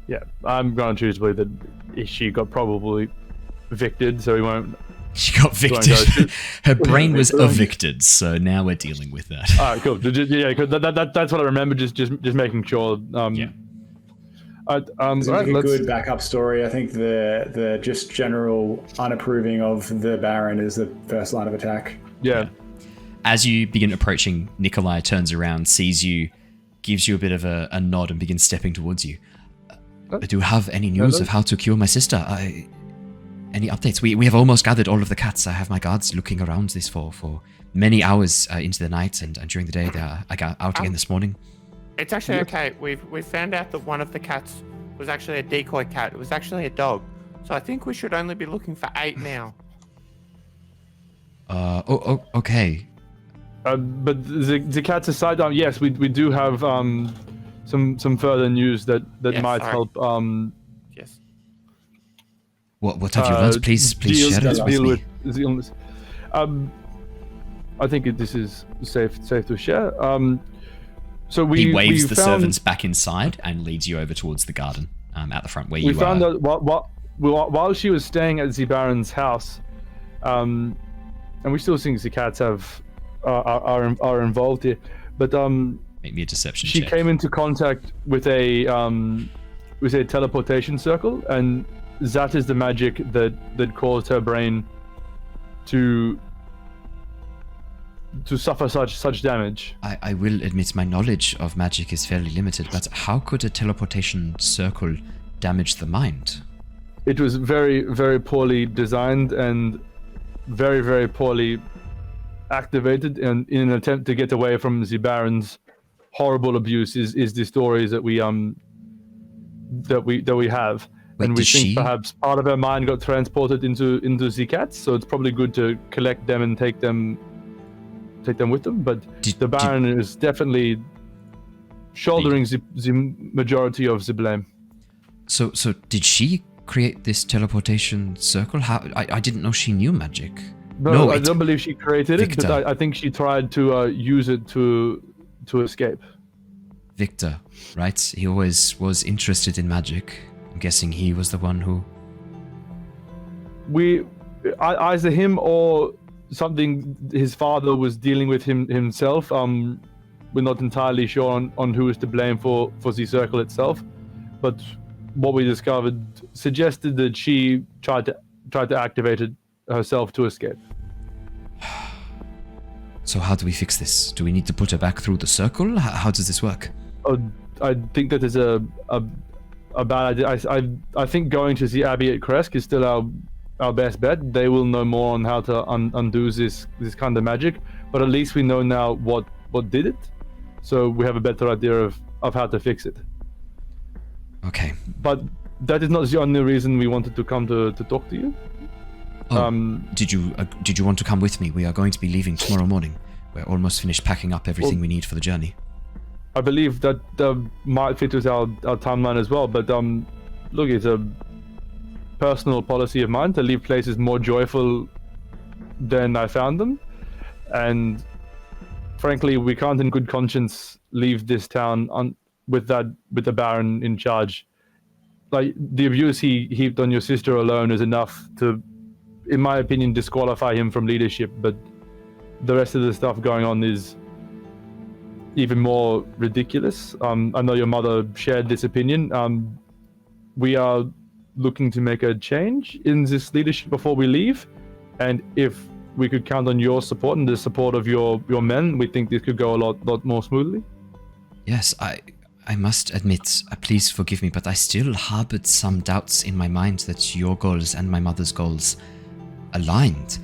Yeah, I'm going to choose to believe that she got probably victed, so we won't... She got victed. Her brain was evicted, so now we're dealing with that. All right, cool. Yeah, that's what I remember. Just making sure. It's a good backup story. I think the just general unapproving of the Baron is the first line of attack. Yeah. As you begin approaching, Nikolai turns around, sees you, gives you a bit of a nod, and begins stepping towards you. Do you have any news of how to cure my sister? any updates? We have almost gathered all of the cats. I have my guards looking around this for many hours into the night, and during the day I got out again this morning. It's actually okay. We've found out that one of the cats was actually a decoy cat. It was actually a dog. So I think we should only be looking for 8 now. Okay. But the cats aside, yes, we do have some further news that might help. Yes. What have you learned? Please share it with me. The illness. I think this is safe to share. So he waves the servants back inside and leads you over towards the garden at the front where you are. We found out while she was staying at the Baron's house, and we still think the cats are involved here, but make me a deception check. She came into contact with a teleportation circle, and that is the magic that caused her brain to suffer such damage. I will admit my knowledge of magic is fairly limited, but how could a teleportation circle damage the mind? It was very, very poorly designed and very, very poorly activated, and in an attempt to get away from the Baron's horrible abuse is the stories that we have. Wait, and we think perhaps part of her mind got transported into the cats, so it's probably good to collect them and take them with them. But the Baron is definitely shouldering the majority of the blame. So did she create this teleportation circle? How I didn't know she knew magic. No, I don't believe she created it, but I think she tried to use it to escape. Victor, right? He always was interested in magic. I'm guessing he was the one who... Either him or something his father was dealing with himself. We're not entirely sure on who is to blame for the circle itself, but what we discovered suggested that she tried to activate it herself to escape. So how do we fix this? Do we need to put her back through the circle? How does this work? I think that is a bad idea. I think going to the Abbey at Kresk is still our best bet. They will know more on how to undo this kind of magic, but at least we know now what did it, so we have a better idea of how to fix it. Okay. But that is not the only reason we wanted to come to talk to you. Did you want to come with me? We are going to be leaving tomorrow morning. We're almost finished packing up everything we need for the journey. I believe that might fit with our timeline as well, but look, it's a personal policy of mine to leave places more joyful than I found them, and frankly, we can't in good conscience leave this town with the Baron in charge. Like, the abuse he heaped on your sister alone is enough to, in my opinion, disqualify him from leadership, but the rest of the stuff going on is even more ridiculous. I know your mother shared this opinion. We are looking to make a change in this leadership before we leave, and if we could count on your support and the support of your men, we think this could go a lot more smoothly. Yes, I must admit, please forgive me, but I still harbored some doubts in my mind that your goals and my mother's goals aligned.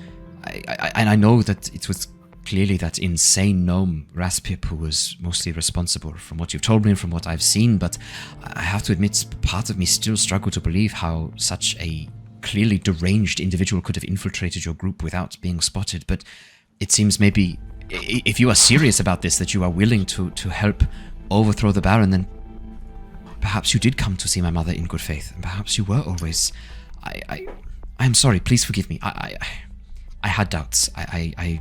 I know that it was clearly that insane gnome, Raspip, who was mostly responsible from what you've told me and from what I've seen, but I have to admit, part of me still struggled to believe how such a clearly deranged individual could have infiltrated your group without being spotted. But it seems maybe, if you are serious about this, that you are willing to help overthrow the Baron, then perhaps you did come to see my mother in good faith, and perhaps you were always... I'm sorry, please forgive me. I had doubts. I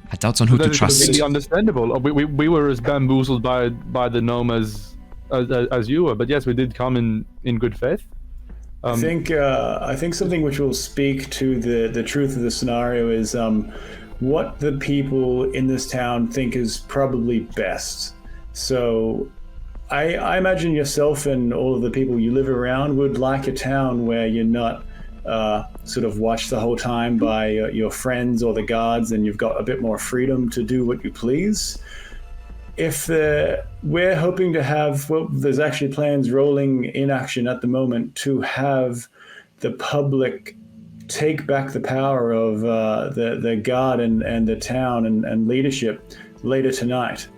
had doubts on who to trust. That is completely understandable. We were as bamboozled by the gnome as you were, but yes, we did come in good faith. I think something which will speak to the truth of the scenario is what the people in this town think is probably best. So I imagine yourself and all of the people you live around would like a town where you're not sort of watched the whole time by your friends or the guards, and you've got a bit more freedom to do what you please. If we're hoping to have, well, there's actually plans rolling in action at the moment to have the public take back the power of the guard and the town and leadership later tonight.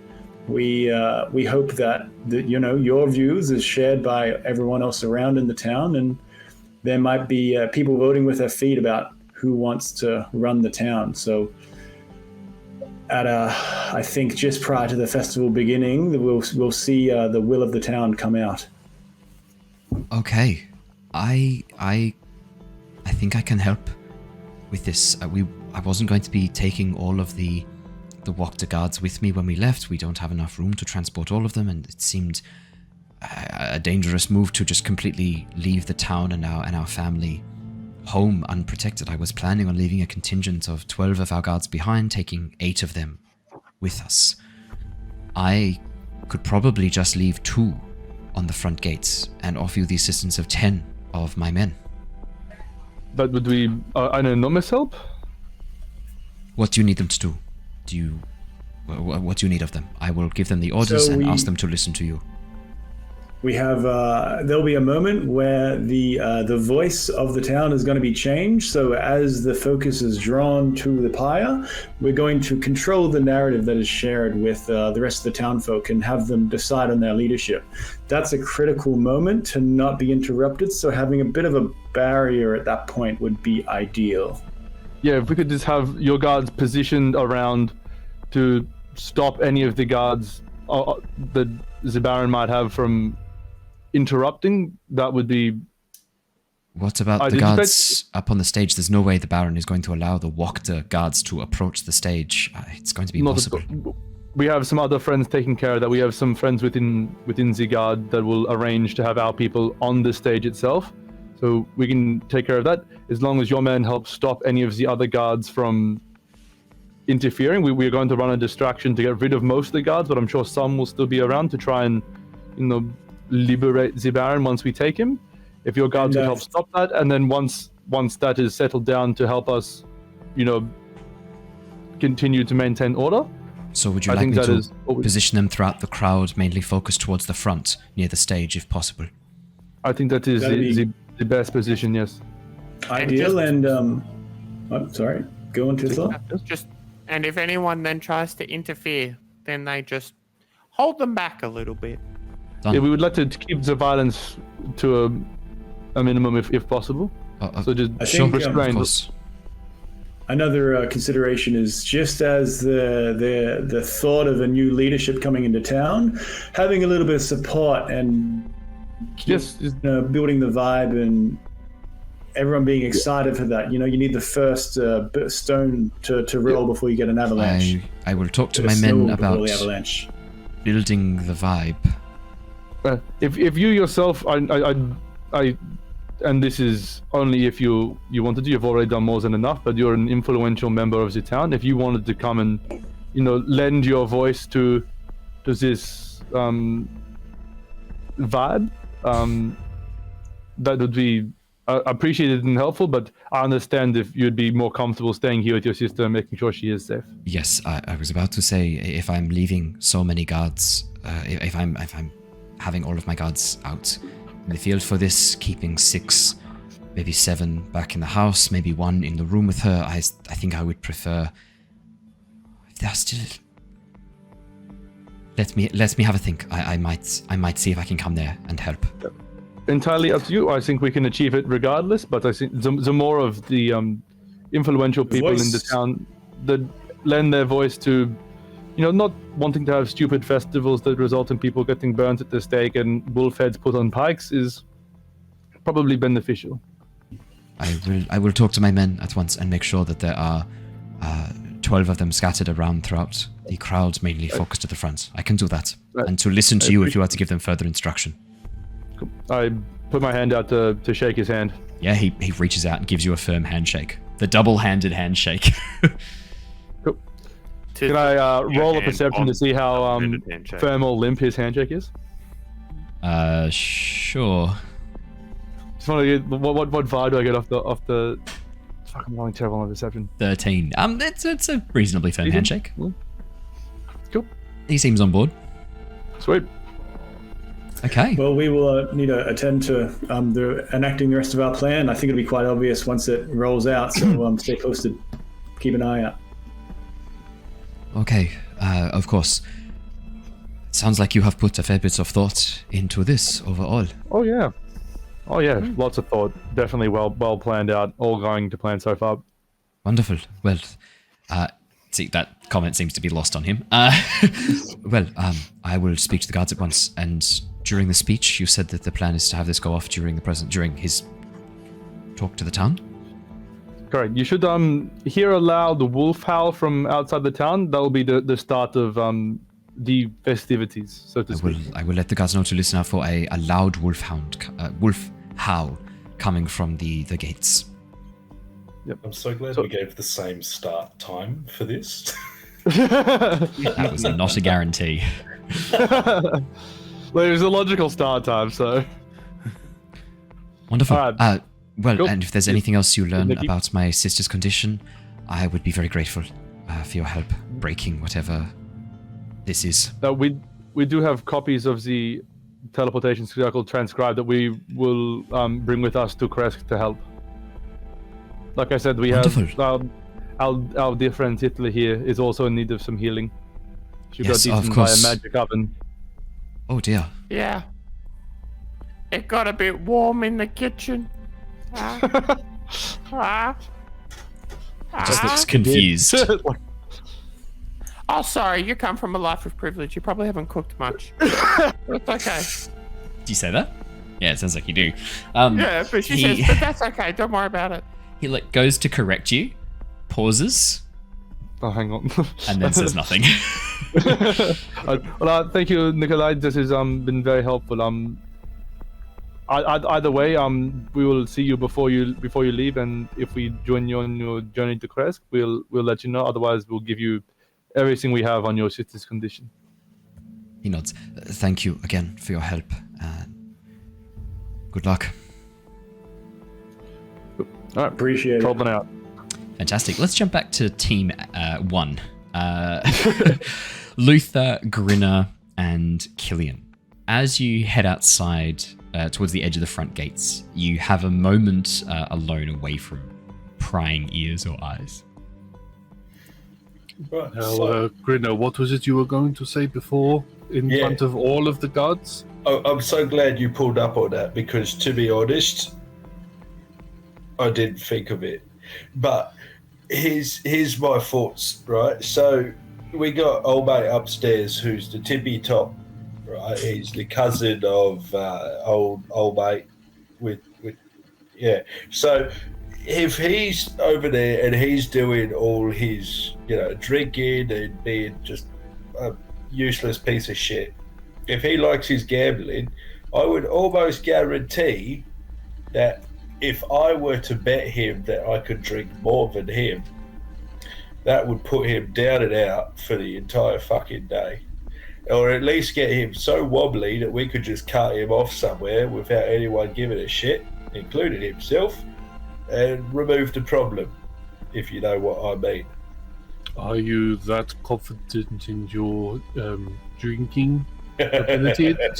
We hope that your views is shared by everyone else around in the town, and there might be people voting with their feet about who wants to run the town. So I think just prior to the festival beginning, we'll see the will of the town come out. Okay, I think I can help with this. I wasn't going to be taking all of the Wakta guards with me when we left. We don't have enough room to transport all of them, and it seemed a dangerous move to just completely leave the town and our family home unprotected. I was planning on leaving a contingent of 12 of our guards behind, taking 8 of them with us. I could probably just leave 2 on the front gates and offer you the assistance of 10 of my men. But would we an enormous help? What do you need them to do? What do you need of them? I will give them the orders and ask them to listen to you. We have there'll be a moment where the voice of the town is going to be changed. So as the focus is drawn to the pyre, we're going to control the narrative that is shared with the rest of the town folk and have them decide on their leadership. That's a critical moment to not be interrupted. So having a bit of a barrier at that point would be ideal. Yeah, if we could just have your guards positioned around to stop any of the guards that Zibaran might have from interrupting, that would be... What about the guards up on the stage? There's no way the Baron is going to allow the Wakta guards to approach the stage. It's going to be impossible. We have some other friends taking care of that. We have some friends within the guard that will arrange to have our people on the stage itself. So we can take care of that as long as your men help stop any of the other guards from interfering. We're going to run a distraction to get rid of most of the guards, but I'm sure some will still be around to try and, liberate Zibaran once we take him. If your guards can help stop that, and then once that is settled down to help us, continue to maintain order. So would you like me to position them throughout the crowd, mainly focused towards the front, near the stage, if possible? I think that is the best position, yes. Ideal, sorry, go into thought. And if anyone then tries to interfere, then they just hold them back a little bit. Yeah, we would like to keep the violence to a minimum if possible. So just restrain. Another consideration is just as the thought of a new leadership coming into town, having a little bit of support and building the vibe and everyone being excited for that. You need the first stone to roll before you get an avalanche. I will talk to my men about building the vibe. If you yourself, I and this is only if you wanted to. You've already done more than enough, but you're an influential member of the town. If you wanted to come and, lend your voice to this vibe, that would be appreciated and helpful. But I understand if you'd be more comfortable staying here with your sister and making sure she is safe. Yes, I was about to say, if I'm leaving so many guards, if I'm having all of my guards out in the field for this, keeping 6, maybe 7 back in the house, maybe 1 in the room with her, I think I would prefer. If they're still, let me have a think. I might see if I can come there and help. Entirely up to you. I think we can achieve it regardless. But I think the more of the influential people in the town that lend their voice to, not wanting to have stupid festivals that result in people getting burnt at the stake and wolf heads put on pikes is probably beneficial. I will talk to my men at once and make sure that there are 12 of them scattered around throughout the crowd, mainly focused at the front. I can do that. And to listen to you if you are to give them further instruction. Cool. I put my hand out to shake his hand. Yeah, he reaches out and gives you a firm handshake. The double-handed handshake. Cool. Can I roll a perception to see how firm or limp his handshake is? Sure. Just want to get what vibe do I get off the? Fuck, I'm rolling terrible on perception. 13. It's a reasonably firm handshake. Cool. He seems on board. Sweet. Okay. Well, we will need to attend to enacting the rest of our plan. I think it'll be quite obvious once it rolls out, so stay posted. Keep an eye out. Okay, of course. Sounds like you have put a fair bit of thought into this overall. Oh yeah, lots of thought. Definitely well planned out. All going to plan so far. Wonderful. Well, see, that comment seems to be lost on him. Well, I will speak to the guards at once. And during the speech, you said that the plan is to have this go off during his talk to the town? Correct. You should hear a loud wolf howl from outside the town. That will be the start of the festivities, so to speak. I will let the guards know to listen out for a loud wolf howl coming from the gates. Yep. I'm so glad we gave the same start time for this. That was not a guarantee. Well, it was a logical start time, so. Wonderful. All right. Well, Cool. and if there's anything else you learn Nikki? about my sister's condition, I would be very grateful for your help breaking whatever this is. We do have copies of the teleportation circle transcribed that we will bring with us to Kresk to help. Like I said, we Wonderful. have our dear friend Hitler here is also in need of some healing. She Yes, got of eaten by a course. magic oven. Oh dear. Yeah. It got a bit warm in the kitchen. Just looks confused. Oh, sorry, you come from a life of privilege. You probably haven't cooked much. It's okay. Do you say that? Yeah, it sounds like you do. Yeah, but she he- says, but that's okay. Don't worry about it. He goes to correct you, pauses, Oh, hang on. and then says nothing. Thank you, Nikolai. This has been very helpful. Either way, we will see you before you leave, and if we join you on your journey to Kresk, we'll let you know. Otherwise, we'll give you everything we have on your sister's condition. He nods. Thank you again for your help. Good luck. All right, Appreciate it. Problem out. Fantastic. Let's jump back to team 1. Luther, Grinner, and Killian. As you head outside towards the edge of the front gates, you have a moment alone away from prying ears or eyes. Right, Now, Grinner, what was it you were going to say before in Yeah. front of all of the gods? I'm so glad you pulled up on that because, to be honest, I didn't think of it. But here's my thoughts, right? So we got old mate upstairs who's the tippy top, right? He's the cousin of old mate with yeah. So if he's over there and he's doing all his, drinking and being just a useless piece of shit, if he likes his gambling, I would almost guarantee that if I were to bet him that I could drink more than him, that would put him down and out for the entire fucking day. Or at least get him so wobbly that we could just cut him off somewhere without anyone giving a shit, including himself, and remove the problem, if you know what I mean. Are you that confident in your drinking ability? It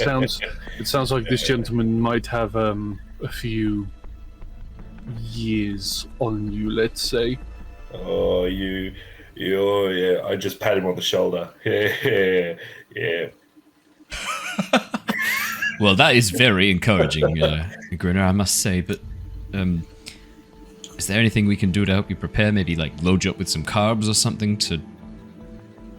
sounds like this gentleman might have a few years on you, let's say. Oh, yeah. I just pat him on the shoulder. Yeah. Well, that is very encouraging, Grinner, I must say. But is there anything we can do to help you prepare? Maybe load you up with some carbs or something to...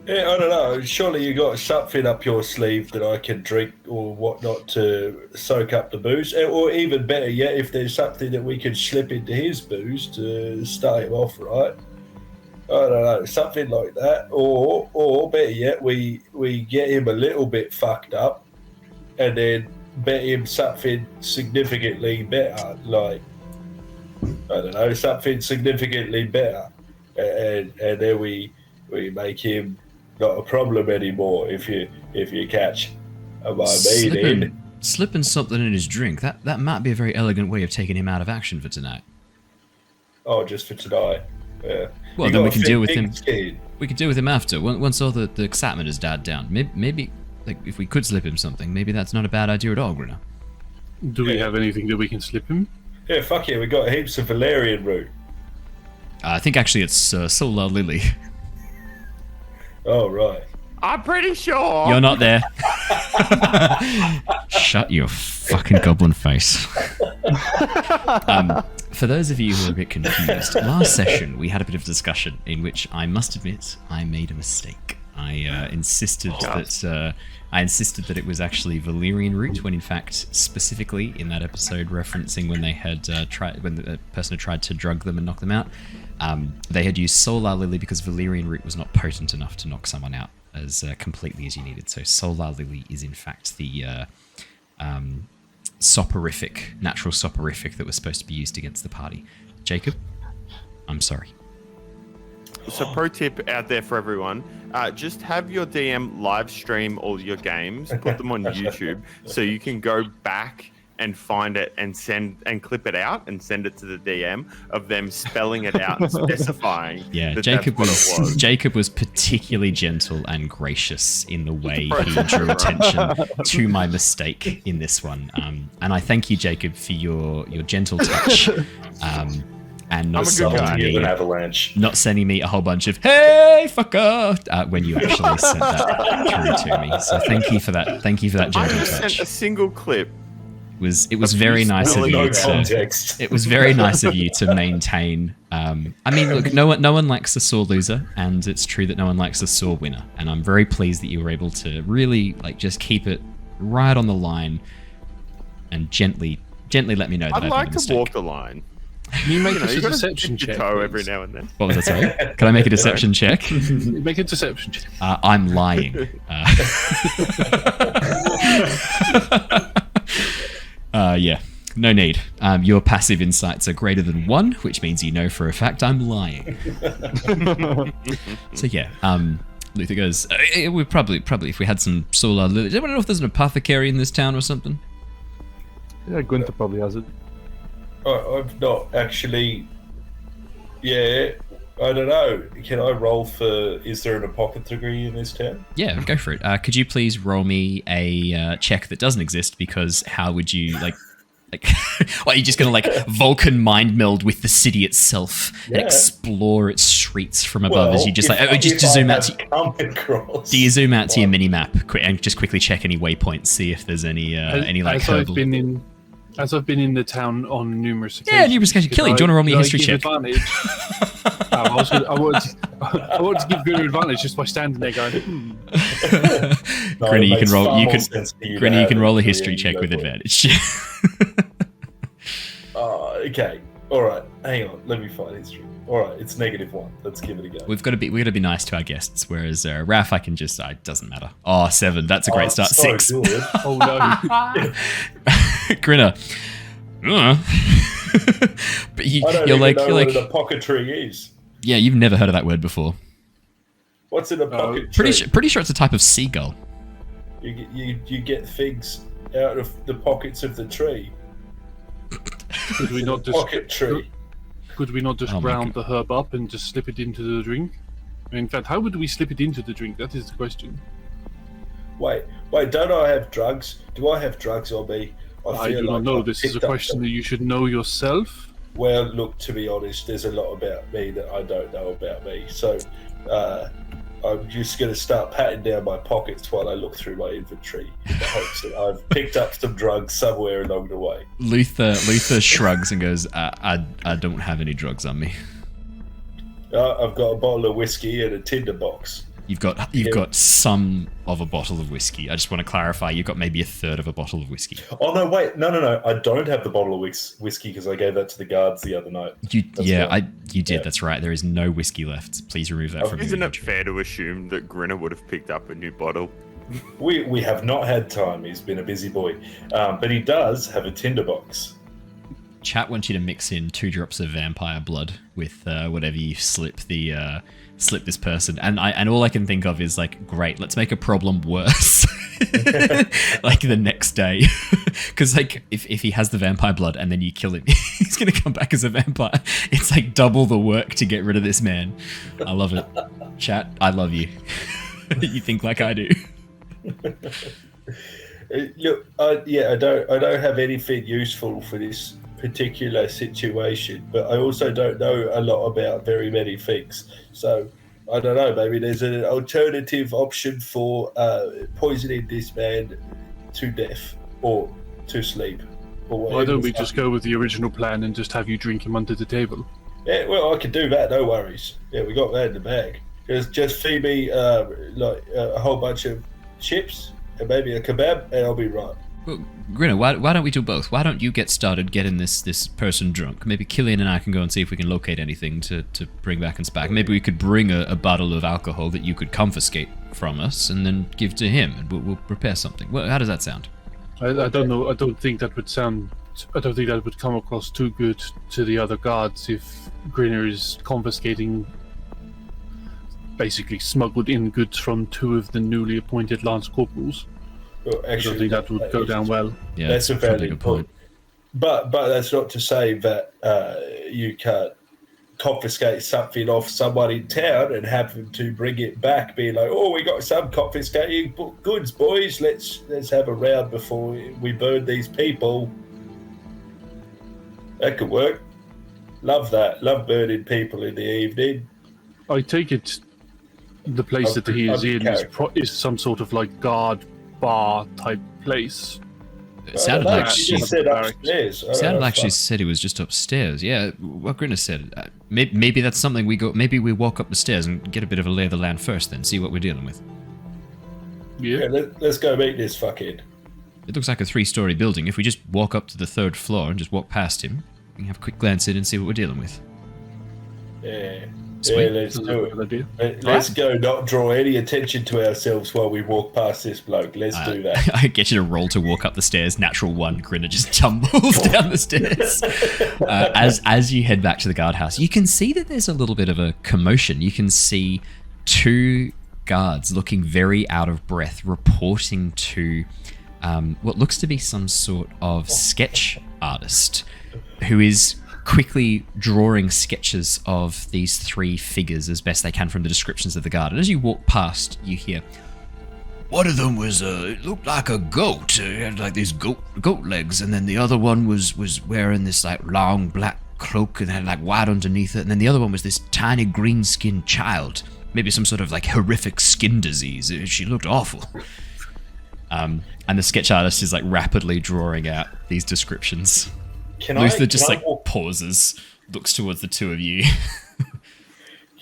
Yeah, I don't know. Surely you got something up your sleeve that I can drink or whatnot to soak up the booze. Or even better yet, if there's something that we can slip into his booze to start him off right. I don't know, something like that. Or better yet, we get him a little bit fucked up and then bet him something significantly better. Like, I don't know, something significantly better. And then we make him not a problem anymore, if you catch my meaning. Slipping something in his drink, that might be a very elegant way of taking him out of action for tonight. Oh, just for tonight. Yeah. Well, You then we got can a deal fit with him. big skin. We can deal with him after, once all the excitement has died down. Maybe like if we could slip him something, maybe that's not a bad idea at all, Grinner. Do we have anything that we can slip him? Yeah, fuck yeah, we got heaps of valerian root. I think actually it's Solar Lily. Oh, right. I'm pretty sure. You're not there. Shut your fucking goblin face. For those of you who are a bit confused, last session we had a bit of discussion in which I must admit I made a mistake. I insisted that it was actually valerian root, when in fact, specifically in that episode referencing when they had when the person had tried to drug them and knock them out, they had used Solar Lily because valerian root was not potent enough to knock someone out as completely as you needed. So Solar Lily is in fact the soporific, natural soporific that was supposed to be used against the party. Jacob, I'm sorry. So pro tip out there for everyone, just have your DM live stream all your games, put them on YouTube so you can go back and find it and clip it out and send it to the DM of them spelling it out and specifying. Yeah, that Jacob that's what it was. Jacob was particularly gentle and gracious in the way he drew attention to my mistake in this one. And I thank you, Jacob, for your gentle touch. And not sending me a whole bunch of "Hey, fucker" when you actually sent that through to me. So thank you for that. Thank you for that gentle touch. I sent a single clip. It was very nice of you to. It was very nice of you to maintain. I mean, look, no one likes a sore loser, and it's true that no one likes a sore winner. And I'm very pleased that you were able to really just keep it right on the line, and gently let me know that I'd I've like made a to mistake. walk the line. Can you make You a gotta deception dip your check? toe please? every now and then. What was that? Sorry. Can I make a deception check? Make a deception check. I'm lying. Yeah, no need. Your passive insights are greater than 1, which means you know for a fact I'm lying. So yeah, Luther goes, we probably if we had some solar. Does anyone know if there's an apothecary in this town or something? Yeah, Gunther probably has it. I've not actually. Yeah, I don't know. Can I roll for? Is there an apothecary in this town? Yeah, go for it. Could you please roll me a check that doesn't exist? Because how would you like? Are you just gonna Vulcan mind meld with the city itself and explore its streets from above as you just zoom out? Do you zoom out to your mini map and just quickly check any waypoints, see if there's any herbal? As I've been in the town on numerous occasions. Yeah, numerous occasions. Killy, do you want to roll me a history check? I want to give good advantage just by standing there going. Grinny, you can roll. You can roll a history check with advantage. Okay. All right. Hang on. Let me find history. All right. It's -1. Let's give it a go. We've got to be nice to our guests. Whereas Raph, I can just. It doesn't matter. Oh, 7. That's a great start. So 6. Good. Oh no. Grinner. But you're like what an apothecary is. Yeah, you've never heard of that word before. What's in a pocket tree? Pretty sure it's a type of seagull. You get figs out of the pockets of the tree. Could we not just pocket tree? Could we not just ground the herb up and just slip it into the drink? In fact, how would we slip it into the drink? That is the question. Wait, don't I have drugs? Do I have drugs on me? I do not know. This is a question that you should know yourself. Well, look, to be honest, there's a lot about me that I don't know about me. So I'm just going to start patting down my pockets while I look through my inventory in the hopes that I've picked up some drugs somewhere along the way. Luther shrugs and goes, I don't have any drugs on me. I've got a bottle of whiskey and a tinder box. You've got some of a bottle of whiskey. I just want to clarify. You've got maybe a third of a bottle of whiskey. Oh no! Wait, no! I don't have the bottle of whiskey because I gave that to the guards the other night. You did. Yeah. That's right. There is no whiskey left. Please remove that from. Isn't it fair to assume that Grinner would have picked up a new bottle? We have not had time. He's been a busy boy, but he does have a tinderbox. Chat wants you to mix in 2 drops of vampire blood with whatever you slip this person, and all I can think of is great, let's make a problem worse. The next day, because if he has the vampire blood and then you kill him, he's gonna come back as a vampire. It's double the work to get rid of this man. I love it. Chat, I love you. You think like I do. Look, I don't have anything useful for this particular situation, but I also don't know a lot about very many things. So I don't know. Maybe there's an alternative option for poisoning this man to death or to sleep. Or Why don't we just go with the original plan and just have you drink him under the table? Yeah, well, I can do that. No worries. Yeah, we got that in the bag. Just feed me like a whole bunch of chips and maybe a kebab, and I'll be right. Well, Grinner, why don't we do both? Why don't you get started getting this person drunk? Maybe Killian and I can go and see if we can locate anything to bring back and spec. Maybe we could bring a bottle of alcohol that you could confiscate from us and then give to him, and we'll prepare something. Well, how does that sound? I don't know. I don't think that would come across too good to the other guards if Grinner is confiscating basically smuggled in goods from 2 of the newly appointed Lance Corporals. Well, actually, I don't think that would go down well. Yeah, that's a probably valid good point. But that's not to say that you can't confiscate something off someone in town and have them to bring it back, being like, "Oh, we got some confiscating goods, boys. Let's have a round before we burn these people." That could work. Love that. Love burning people in the evening. I take it the place that he is in is some sort of like guard bar type place. It sounded like she said upstairs. sounded like she said he was just upstairs. Yeah, what Grinner said. Maybe that's something we go. Maybe we walk up the stairs and get a bit of a lay of the land first, then see what we're dealing with. Yeah, let's go meet this fuckhead. It looks like a 3-story building. If we just walk up to the 3rd floor and just walk past him, we can have a quick glance in and see what we're dealing with. Yeah. Sweet. Yeah, let's do it. Let's go not draw any attention to ourselves while we walk past this bloke. Let's do that. I get you to roll to walk up the stairs. Natural 1, Grinner just tumbles down the stairs. As you head back to the guardhouse, you can see that there's a little bit of a commotion. You can see 2 guards looking very out of breath, reporting to what looks to be some sort of sketch artist who is quickly drawing sketches of these 3 figures as best they can from the descriptions of the guard. And as you walk past, you hear, one of them was, it looked like a goat. It had like these goat legs. And then the other one was wearing this like long black cloak and had like white underneath it. And then the other one was this tiny green-skinned child. Maybe some sort of like horrific skin disease. She looked awful. And the sketch artist is like rapidly drawing out these descriptions. Luther just pauses, looks towards the 2 of you.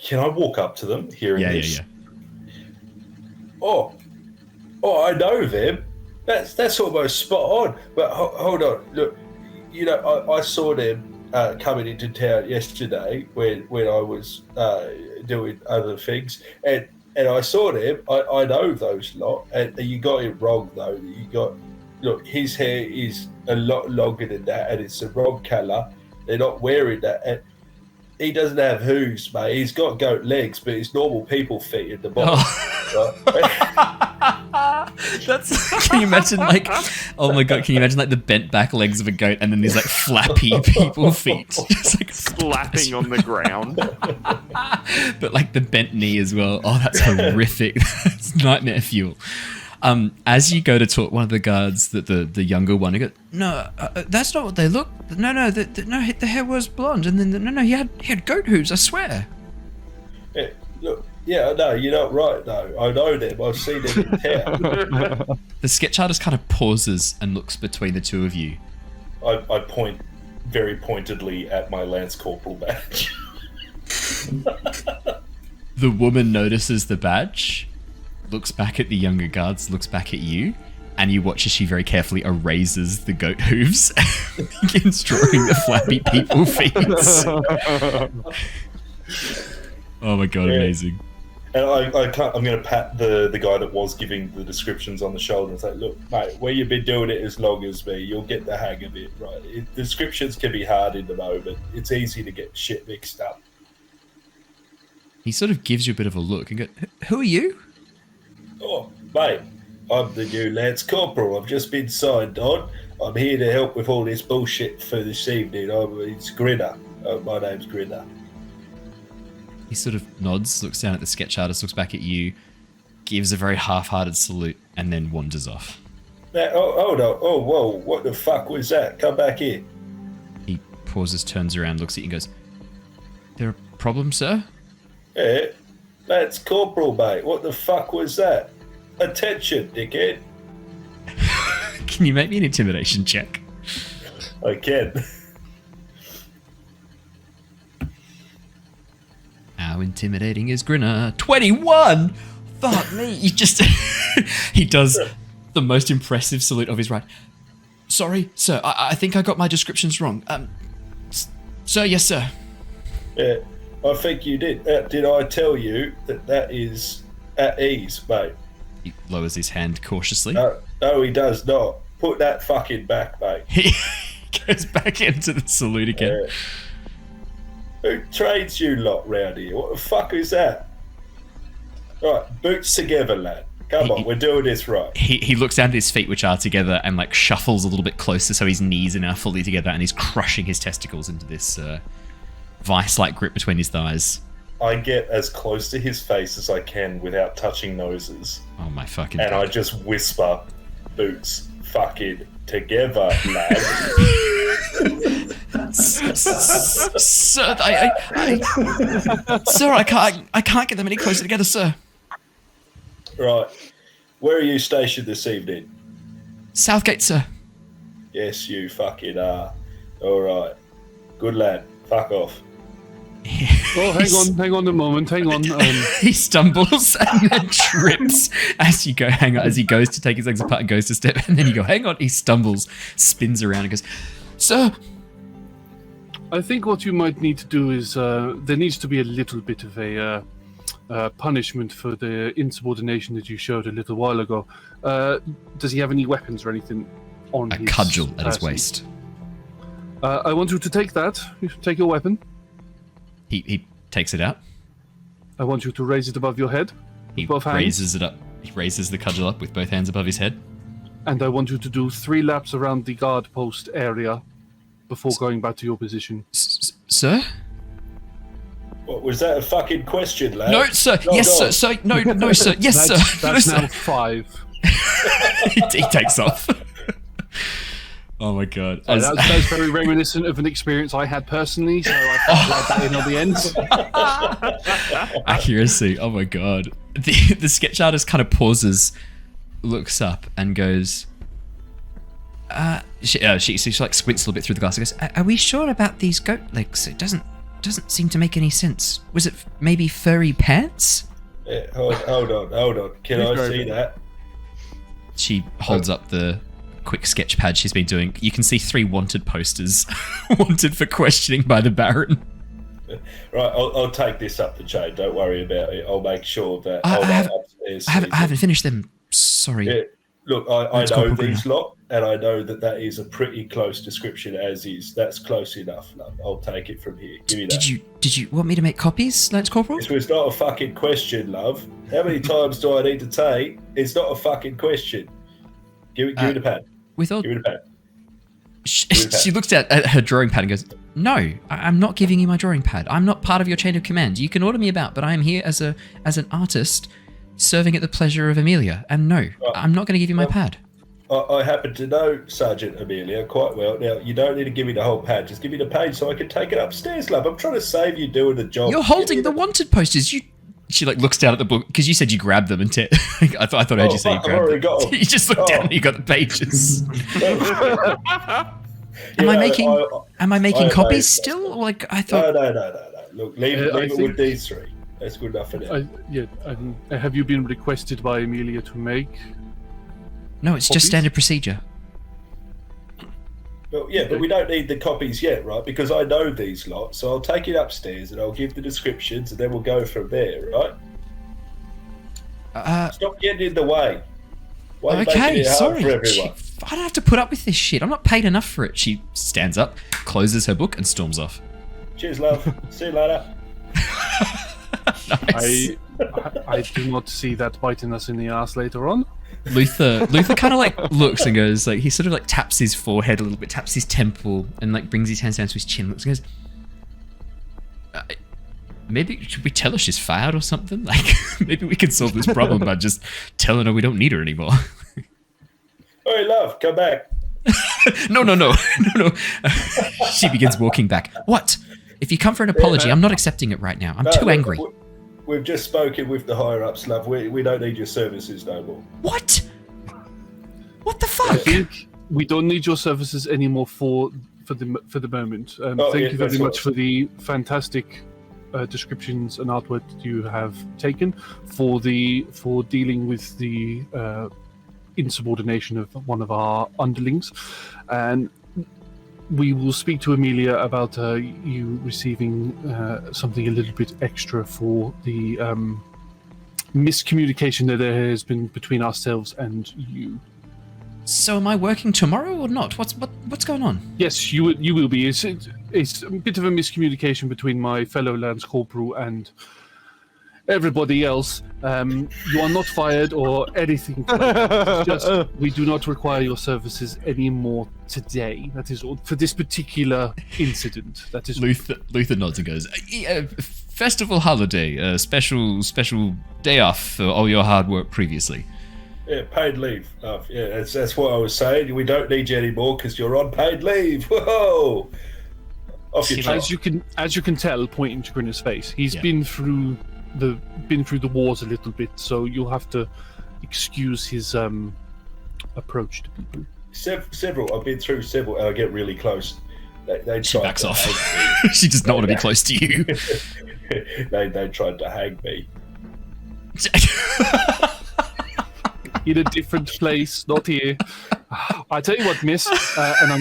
Can I walk up to them, hearing this? Yeah. Oh, I know them. That's almost spot on. But hold on, look. You know, I saw them coming into town yesterday when I was doing other things, and I saw them. I know those lot, and you got it wrong though. Look, his hair is a lot longer than that, and it's the wrong colour. They're not wearing that. And he doesn't have hooves, mate. He's got goat legs, but it's normal people feet at the bottom. That's. Can you imagine, like, oh my god, can you imagine like the bent back legs of a goat and then these like flappy people feet, just like slapping on the ground, but like the bent knee as well. Oh, that's horrific. That's nightmare fuel. As you go to talk, one of the guards, the younger one, he goes, "No, that's not what they look. No, the hair was blonde, and then he had goat hooves. I swear." Yeah, look, no, you're not right though. I know them. I've seen them in town. The sketch artist kind of pauses and looks between the 2 of you. I point very pointedly at my Lance Corporal badge. The woman notices the badge, looks back at the younger guards, looks back at you, and you watch as she very carefully erases the goat hooves and begins drawing the flappy people feet. Oh my god, amazing. And I'm going to pat the guy that was giving the descriptions on the shoulder and say, "Look, mate, where you've been doing it as long as me, you'll get the hang of it, right? Descriptions can be hard in the moment. It's easy to get shit mixed up." He sort of gives you a bit of a look and goes, "Who are you?" "Oh, mate, I'm the new Lance Corporal. I've just been signed on. I'm here to help with all this bullshit for this evening. It's Grinner. My name's Grinner." He sort of nods, looks down at the sketch artist, looks back at you, gives a very half-hearted salute, and then wanders off. Hold on. Oh, whoa. What the fuck was that? Come back here. He pauses, turns around, looks at you and goes, "There a problem, sir?" Yeah, that's Corporal, mate. What the fuck was that? Attention, dickhead. Can you make me an intimidation check? I can. How intimidating is Grinner? 21! Fuck me. You just... He does the most impressive salute of his right. Sorry, sir. I think I got my descriptions wrong. Sir, yes, sir. Yeah, I think you did. Did I tell you that is at ease, mate? He lowers his hand cautiously. No, he does not. Put that fucking back, mate. He goes back into the salute again. Who trades you lot round here? What the fuck is that? Right, boots together, lad. Come on, we're doing this right. He looks down at his feet, which are together, and like shuffles a little bit closer so his knees are now fully together, and he's crushing his testicles into this vice-like grip between his thighs. I get as close to his face as I can without touching noses. Oh my fucking And God. I just whisper, boots fucking together, lad. Sir, sir, I can't get them any closer together, sir. Right. Where are you stationed this evening? Southgate, sir. Yes, you fucking are. All right. Good lad. Fuck off. Oh, hang on a moment. Hang on. He stumbles and then trips as you go. Hang on, as he goes to take his legs apart and goes to step, and then you go, hang on. He stumbles, spins around, and goes, "Sir." I think what you might need to do is there needs to be a little bit of a punishment for the insubordination that you showed a little while ago. Does he have any weapons or anything on A his cudgel at his person? waist. I want you to take that. You take your weapon. He takes it out. I want you to raise it above your head. He both hands. raises it up. He raises the cudgel up with both hands above his head. And I want you to do 3 laps around the guard post area before going back to your position. Sir? What, was that a fucking question, lad? No, sir. Not Yes, sir. on. Sir. No, sir. Yes, sir. That's No, now sir. 5. He takes off. Oh my God. That's very reminiscent of an experience I had personally, so I thought that in on the end. Accuracy. Oh my God. The sketch artist kind of pauses, looks up, and goes. She like squints a little bit through the glass and goes, "Are we sure about these goat legs? It doesn't seem to make any sense. Was it maybe furry pants?" Yeah, hold on. Can I see that? She holds up the quick sketch pad she's been doing. You can see 3 wanted posters, wanted for questioning by the Baron. Right, I'll take this up the chain. Don't worry about it. I'll make sure that upstairs. I haven't finished them. Sorry. Yeah, look, I It's know Corporal these lot, and I know that is a pretty close description as is. That's close enough. Love. I'll take it from here. Give me that. Did you want me to make copies, Lance Corporal? This was not a fucking question, love. How many times do I need to take? It's not a fucking question. Give me the pad. With all, Give me the pad. she looks at her drawing pad and goes, "No, I'm not giving you my drawing pad. I'm not part of your chain of command. You can order me about, but I am here as an artist, serving at the pleasure of Amelia. And no, I'm not going to give you my pad." I happen to know Sergeant Amelia quite well. Now, you don't need to give me the whole pad. Just give me the page so I can take it upstairs, love. I'm trying to save you doing the job. You're holding the wanted posters. She like looks down at the book because you said you grabbed them and I thought I heard you say you I've grabbed already them. got 'em. You just looked down and you got the pages. Am I making copies still? Like I thought. No. Look, leave it with these 3. That's good enough for now. Have you been requested by Amelia to make? No, it's just standard procedure. Well, yeah, but we don't need the copies yet, right? Because I know these lots, so I'll take it upstairs and I'll give the descriptions, and then we'll go from there, right? Stop getting in the way. Why are you making it hard for everyone? I don't have to put up with this shit. I'm not paid enough for it. She stands up, closes her book, and storms off. Cheers, love. See you later. Nice. I do not see that biting us in the ass later on. Luther kind of like looks and goes like, he sort of like taps his forehead a little bit, taps his temple, and like brings his hands down to his chin, looks and goes, Maybe should we tell her she's fired or something? Like, maybe we can solve this problem by just telling her we don't need her anymore. Hey, love, come back. No. She begins walking back. What? If you come for an apology, I'm not accepting it right now. I'm too angry. We've just spoken with the higher-ups, love. We don't need your services no more. What? What the I fuck? think we don't need your services anymore for the moment. Thank you very much for the fantastic descriptions and artwork that you have taken for dealing with the insubordination of one of our underlings, and we will speak to Amelia about you receiving something a little bit extra for the miscommunication that there has been between ourselves and you. So am I working tomorrow or not? What's going on? Yes, you will be. It's a bit of a miscommunication between my fellow Lance Corporal and everybody else. You are not fired or anything like that. It's just we do not require your services anymore today. That is all for this particular incident. That is Luther nods and goes, festival holiday, special day off for all your hard work previously. Yeah, paid leave. Yeah, that's what I was saying. We don't need you anymore because you're on paid leave. Whoa! Off your As you can tell, pointing to Grinner's face, he's been through the wars a little bit, so you'll have to excuse his approach to people. Several. I've been through several, and I get really close. She backs off. She does not want to be close to you. They tried to hang me. In a different place, not here. I tell you what, miss, and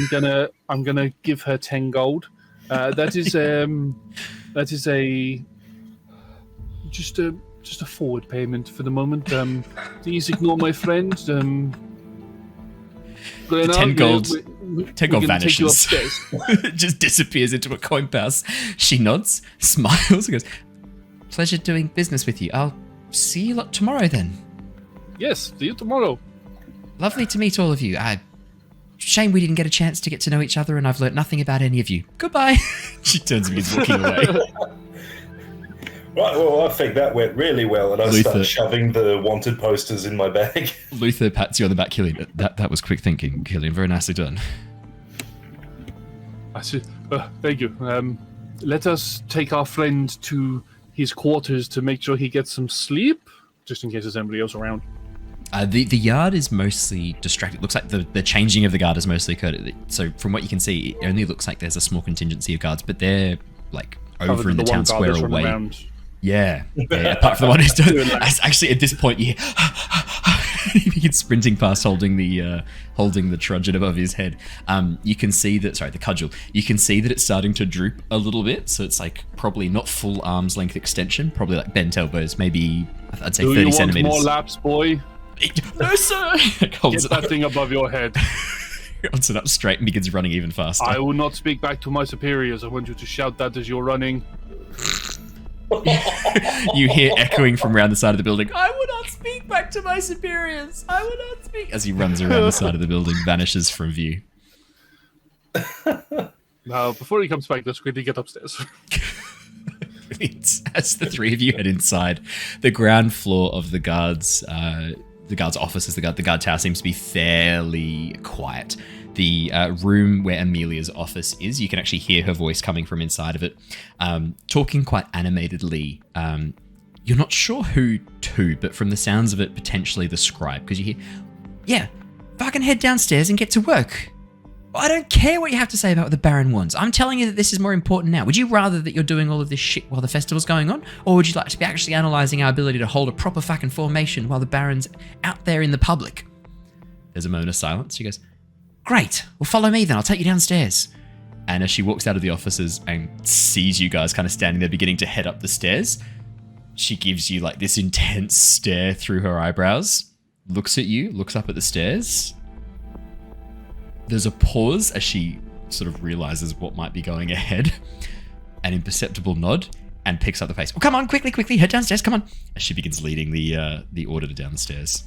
I'm gonna give her 10 gold. That is just a forward payment for the moment. Please ignore my friend. 10 gold. 10 gold vanishes. It just disappears into a coin purse. She nods, smiles, and goes, "Pleasure doing business with you. I'll see you lot tomorrow then." Yes, see you tomorrow. Lovely to meet all of you. Shame we didn't get a chance to get to know each other, and I've learnt nothing about any of you. Goodbye. She turns and begins walking away. Right, well, I think that went really well, and I start shoving the wanted posters in my bag. Luther pats you on the back, Killian. That was quick thinking, Killian. Very nicely done. I said, thank you. Let us take our friend to his quarters to make sure he gets some sleep, just in case there's anybody else around. The yard is mostly distracted. It looks like the changing of the guard has mostly occurred. So from what you can see, it only looks like there's a small contingency of guards, but they're like over in the town square away. Yeah, apart from the one who's done. Actually, at this point, he begins sprinting past, holding the truncheon above his head. You can see that. Sorry, the cudgel. You can see that it's starting to droop a little bit. So it's like probably not full arm's length extension. Probably like bent elbows. Maybe I'd say 30 centimeters. Do you want more laps, boy? No, sir. Get that thing above your head. Holds it up straight and begins running even faster. I will not speak back to my superiors. I want you to shout that as you're running. You hear echoing from around the side of the building, "I will not speak back to my superiors. I will not speak." As he runs around the side of the building, vanishes from view. Now, before he comes back, let's quickly get upstairs. As the three of you head inside, the ground floor of the guards' offices, the guard tower seems to be fairly quiet. The room where Amelia's office is, you can actually hear her voice coming from inside of it, talking quite animatedly. You're not sure who to, but from the sounds of it, potentially the scribe, because you hear, "Yeah, fucking head downstairs and get to work. I don't care what you have to say about what the Baron wants. I'm telling you that this is more important now. Would you rather that you're doing all of this shit while the festival's going on? Or would you like to be actually analysing our ability to hold a proper fucking formation while the Baron's out there in the public?" There's a moment of silence. She goes, "Great. Well, follow me then. I'll take you downstairs." And as she walks out of the offices and sees you guys kind of standing there beginning to head up the stairs, she gives you like this intense stare through her eyebrows, looks at you, looks up at the stairs. There's a pause as she sort of realizes what might be going ahead, an imperceptible nod, and picks up the pace. "Well, come on, quickly, head downstairs, come on," as she begins leading the auditor down the stairs.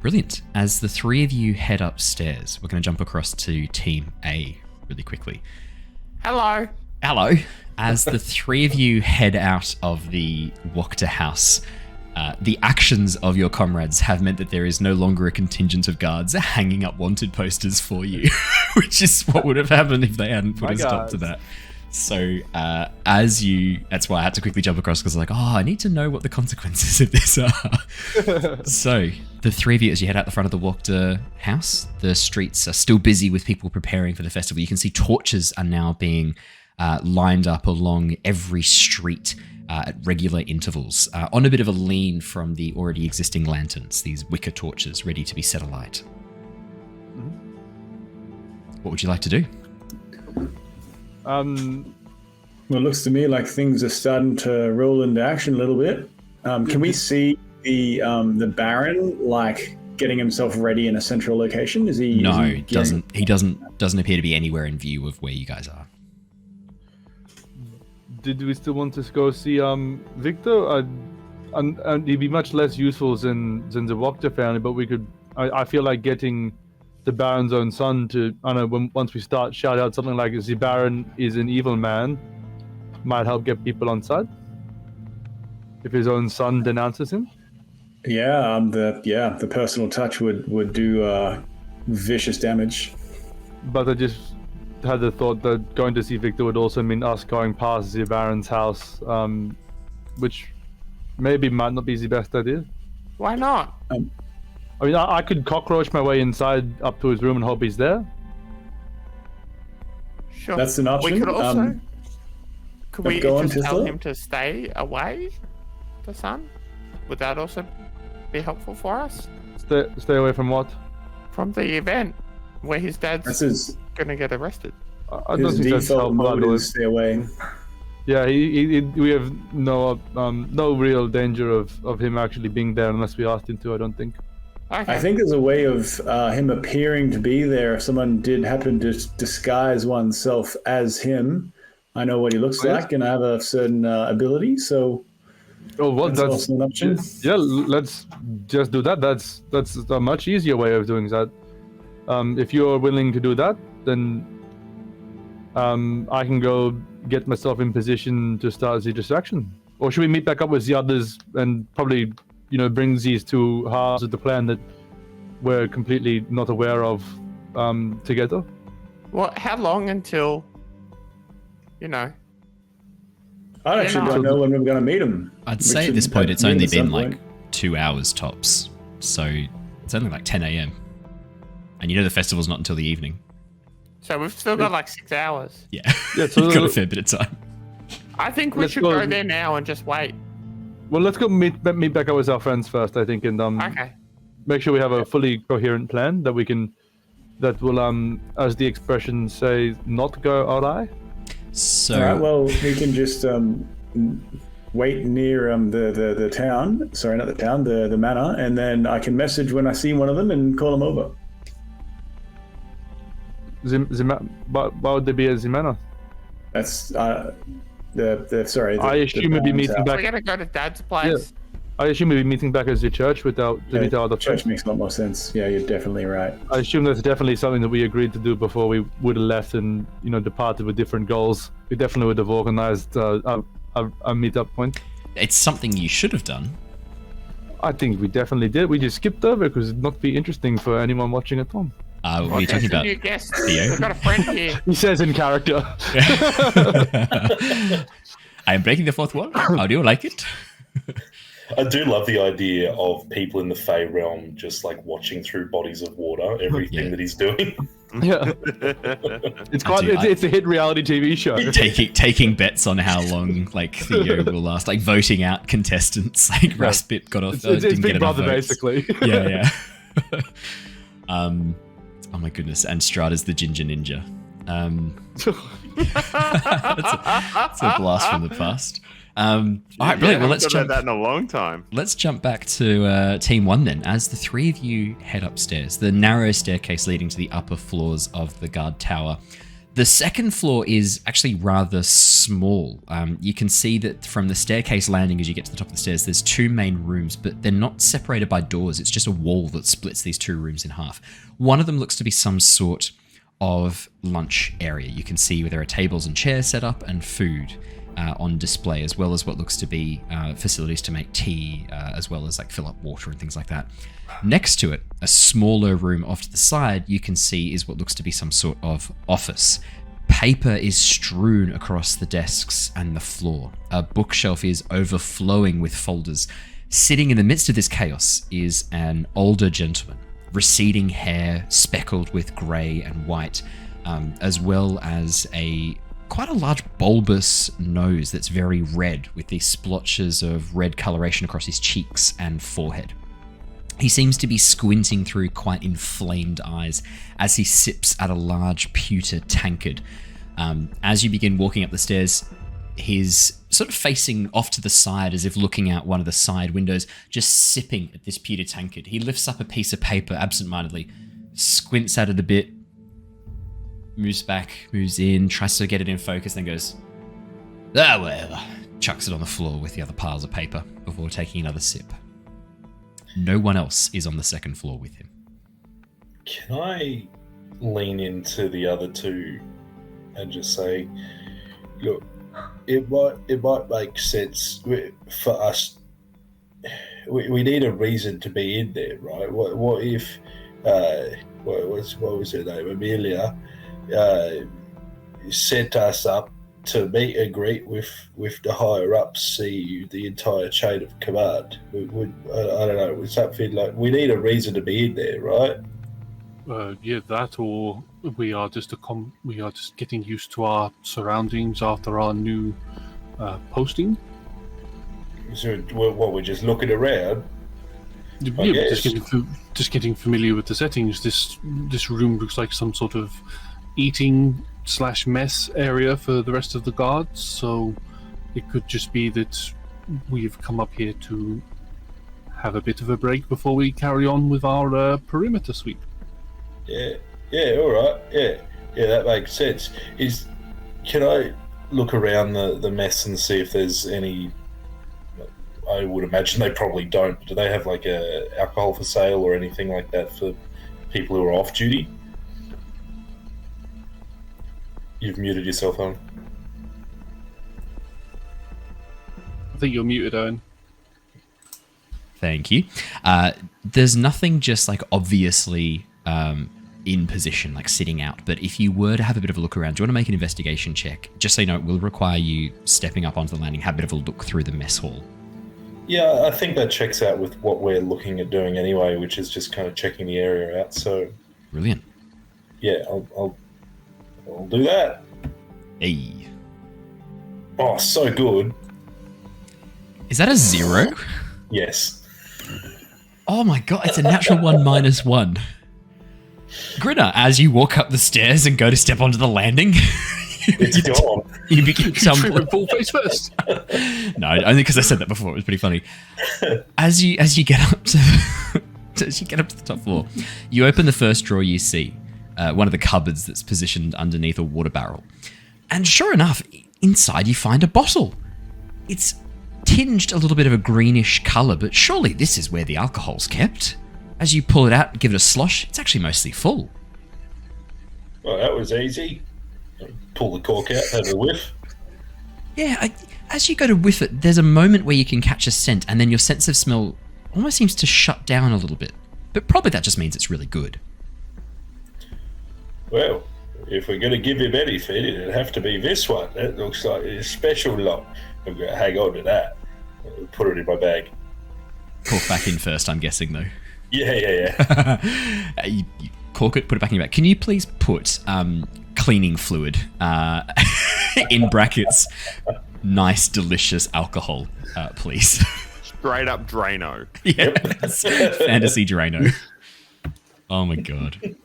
Brilliant. As the three of you head upstairs, we're going to jump across to Team A really quickly. Hello. Hello. As the three of you head out of the Wachter house, the actions of your comrades have meant that there is no longer a contingent of guards hanging up wanted posters for you, which is what would have happened if they hadn't put a stop to that. So that's why I had to quickly jump across, because I need to know what the consequences of this are. So the three of you, as you head out the front of the Wachter house, the streets are still busy with people preparing for the festival. You can see torches are now being lined up along every street at regular intervals, on a bit of a lean from the already existing lanterns, these wicker torches ready to be set alight. What would you like to do? Well, it looks to me like things are starting to roll into action a little bit. Can we see the Baron getting himself ready in a central location? Is he? No, he doesn't appear to be anywhere in view of where you guys are. Did we still want to go see Victor? And he'd be much less useful than the Wachter family, but we could. I feel like getting the Baron's own son to, I don't know, once we start, shout out something like the Baron is an evil man, might help get people on side. If his own son denounces him. Yeah, the personal touch would do vicious damage. But I just had the thought that going to see Victor would also mean us going past the Baron's house, which maybe might not be the best idea. Why not? I mean, I could cockroach my way inside up to his room and hope he's there. Sure. That's an option. We could also... could we just tell Tisla? him to stay away, the son? Would that also be helpful for us? Stay away from what? From the event where his dad's going to get arrested. I don't think that's helpful. Mode is stay away. Yeah, we have no real danger of him actually being there unless we asked him to, I don't think. Okay. I think there's a way of him appearing to be there if someone did happen to disguise oneself as him. I know what he looks like, and I have a certain ability, so that's also an option. Yeah, let's just do that. That's a much easier way of doing that. If you're willing to do that, then I can go get myself in position to start the distraction. Or should we meet back up with the others and probably, bring these two halves of the plan that we're completely not aware of together? Well, how long until, I actually don't know when we're going to meet him. I'd say at this point it's only been 2 hours tops. So it's only 10 a.m. And the festival's not until the evening. So we've still got 6 hours. Yeah, so you've got a fair bit of time. I think we should go there now and just wait. Well, let's go meet back up with our friends first, I think, and okay. Make sure we have a fully coherent plan that will, as the expressions say, not go awry. So, all right, well, we can just wait near the town. Sorry, not the town, the manor, and then I can message when I see one of them and call them over. Why would they be at the manor? That's sorry. I assume we'd be meeting back. We're gonna go to Dad's place. Yeah. I assume we'd be meeting back as the church without the church makes a lot more sense. Yeah, you're definitely right. I assume that's definitely something that we agreed to do before we would have left and departed with different goals. We definitely would have organized a meet-up point. It's something you should have done. I think we definitely did. We just skipped over because it'd not be interesting for anyone watching at home. What are you talking about? New guest. Theo? We've got a friend here. He says in character. I am breaking the fourth wall. How do you like it? I do love the idea of people in the Fey realm just watching through bodies of water everything that he's doing. Yeah, it's a hit reality TV show. Taking bets on how long Theo will last, voting out contestants. Raspit got off. It's didn't Big get enough Brother, votes. basically. Yeah. Oh my goodness, and Strahd the Ginger Ninja. It's a blast from the past. All right, brilliant. Well, let's jump. That in a long time. Let's jump back to Team 1 then. As the three of you head upstairs, the narrow staircase leading to the upper floors of the guard tower. The second floor is actually rather small. You can see that from the staircase landing as you get to the top of the stairs, there's two main rooms, but they're not separated by doors. It's just a wall that splits these two rooms in half. One of them looks to be some sort of lunch area. You can see where there are tables and chairs set up and food on display, as well as what looks to be facilities to make tea, as well as like fill up water and things like that. Next to it, a smaller room off to the side, you can see is what looks to be some sort of office. Paper is strewn across the desks and the floor. A bookshelf is overflowing with folders. Sitting in the midst of this chaos is an older gentleman, receding hair speckled with grey and white, as well as quite a large bulbous nose that's very red, with these splotches of red coloration across his cheeks and forehead. He seems to be squinting through quite inflamed eyes as he sips at a large pewter tankard. As you begin walking up the stairs, he's sort of facing off to the side as if looking out one of the side windows, just sipping at this pewter tankard. He lifts up a piece of paper absentmindedly, squints at it a bit, moves back, moves in, tries to get it in focus, then goes, whatever, chucks it on the floor with the other piles of paper before taking another sip. No one else is on the second floor with him. Can I lean into the other two and just say, look, it might make sense for us. We need a reason to be in there, right? What if what was her name? Amelia sent us up to meet and greet with the higher ups, see the entire chain of command. I don't know, something like, we need a reason to be in there, right? Yeah, that, or we are just getting used to our surroundings after our new posting. So we're just looking around. Yeah, just getting familiar with the settings. This room looks like some sort of eating/mess area for the rest of the guards, so it could just be that we've come up here to have a bit of a break before we carry on with our perimeter sweep. Yeah, all right. Yeah, that makes sense. Can I look around the mess and see if there's any? I would imagine they probably don't. Do they have like alcohol for sale or anything like that for people who are off duty? You've muted yourself, Owen. I think you're muted, Owen. Thank you. There's nothing just like obviously in position, like sitting out. But if you were to have a bit of a look around, do you want to make an investigation check? Just so you know, it will require you stepping up onto the landing, have a bit of a look through the mess hall. Yeah, I think that checks out with what we're looking at doing anyway, which is just kind of checking the area out. So, brilliant. Yeah, I'll do that. Hey. Oh, so good. Is that a 0? Yes. Oh my god, it's a natural 1 minus 1. Grinner, as you walk up the stairs and go to step onto the landing, it's gone. You begin tumbling. Full face first. No, only because I said that before. It was pretty funny. As you get up to the top floor, you open the first drawer you see, one of the cupboards that's positioned underneath a water barrel, and sure enough, inside you find a bottle. It's tinged a little bit of a greenish colour, but surely this is where the alcohol's kept. As you pull it out and give it a slosh, it's actually mostly full. Well, that was easy. Pull the cork out, have a whiff. Yeah, as you go to whiff it, there's a moment where you can catch a scent, and then your sense of smell almost seems to shut down a little bit. But probably that just means it's really good. Well, if we're going to give him anything, it'd have to be this one. That looks like a special lot. I'm going to hang on to that. I'll put it in my bag. Cork back in first, I'm guessing, though. Yeah. You cork it, put it back in your bag. Can you please put cleaning fluid in brackets, nice, delicious alcohol, please? Straight up Drano. Yes. Fantasy Drano. Oh my god.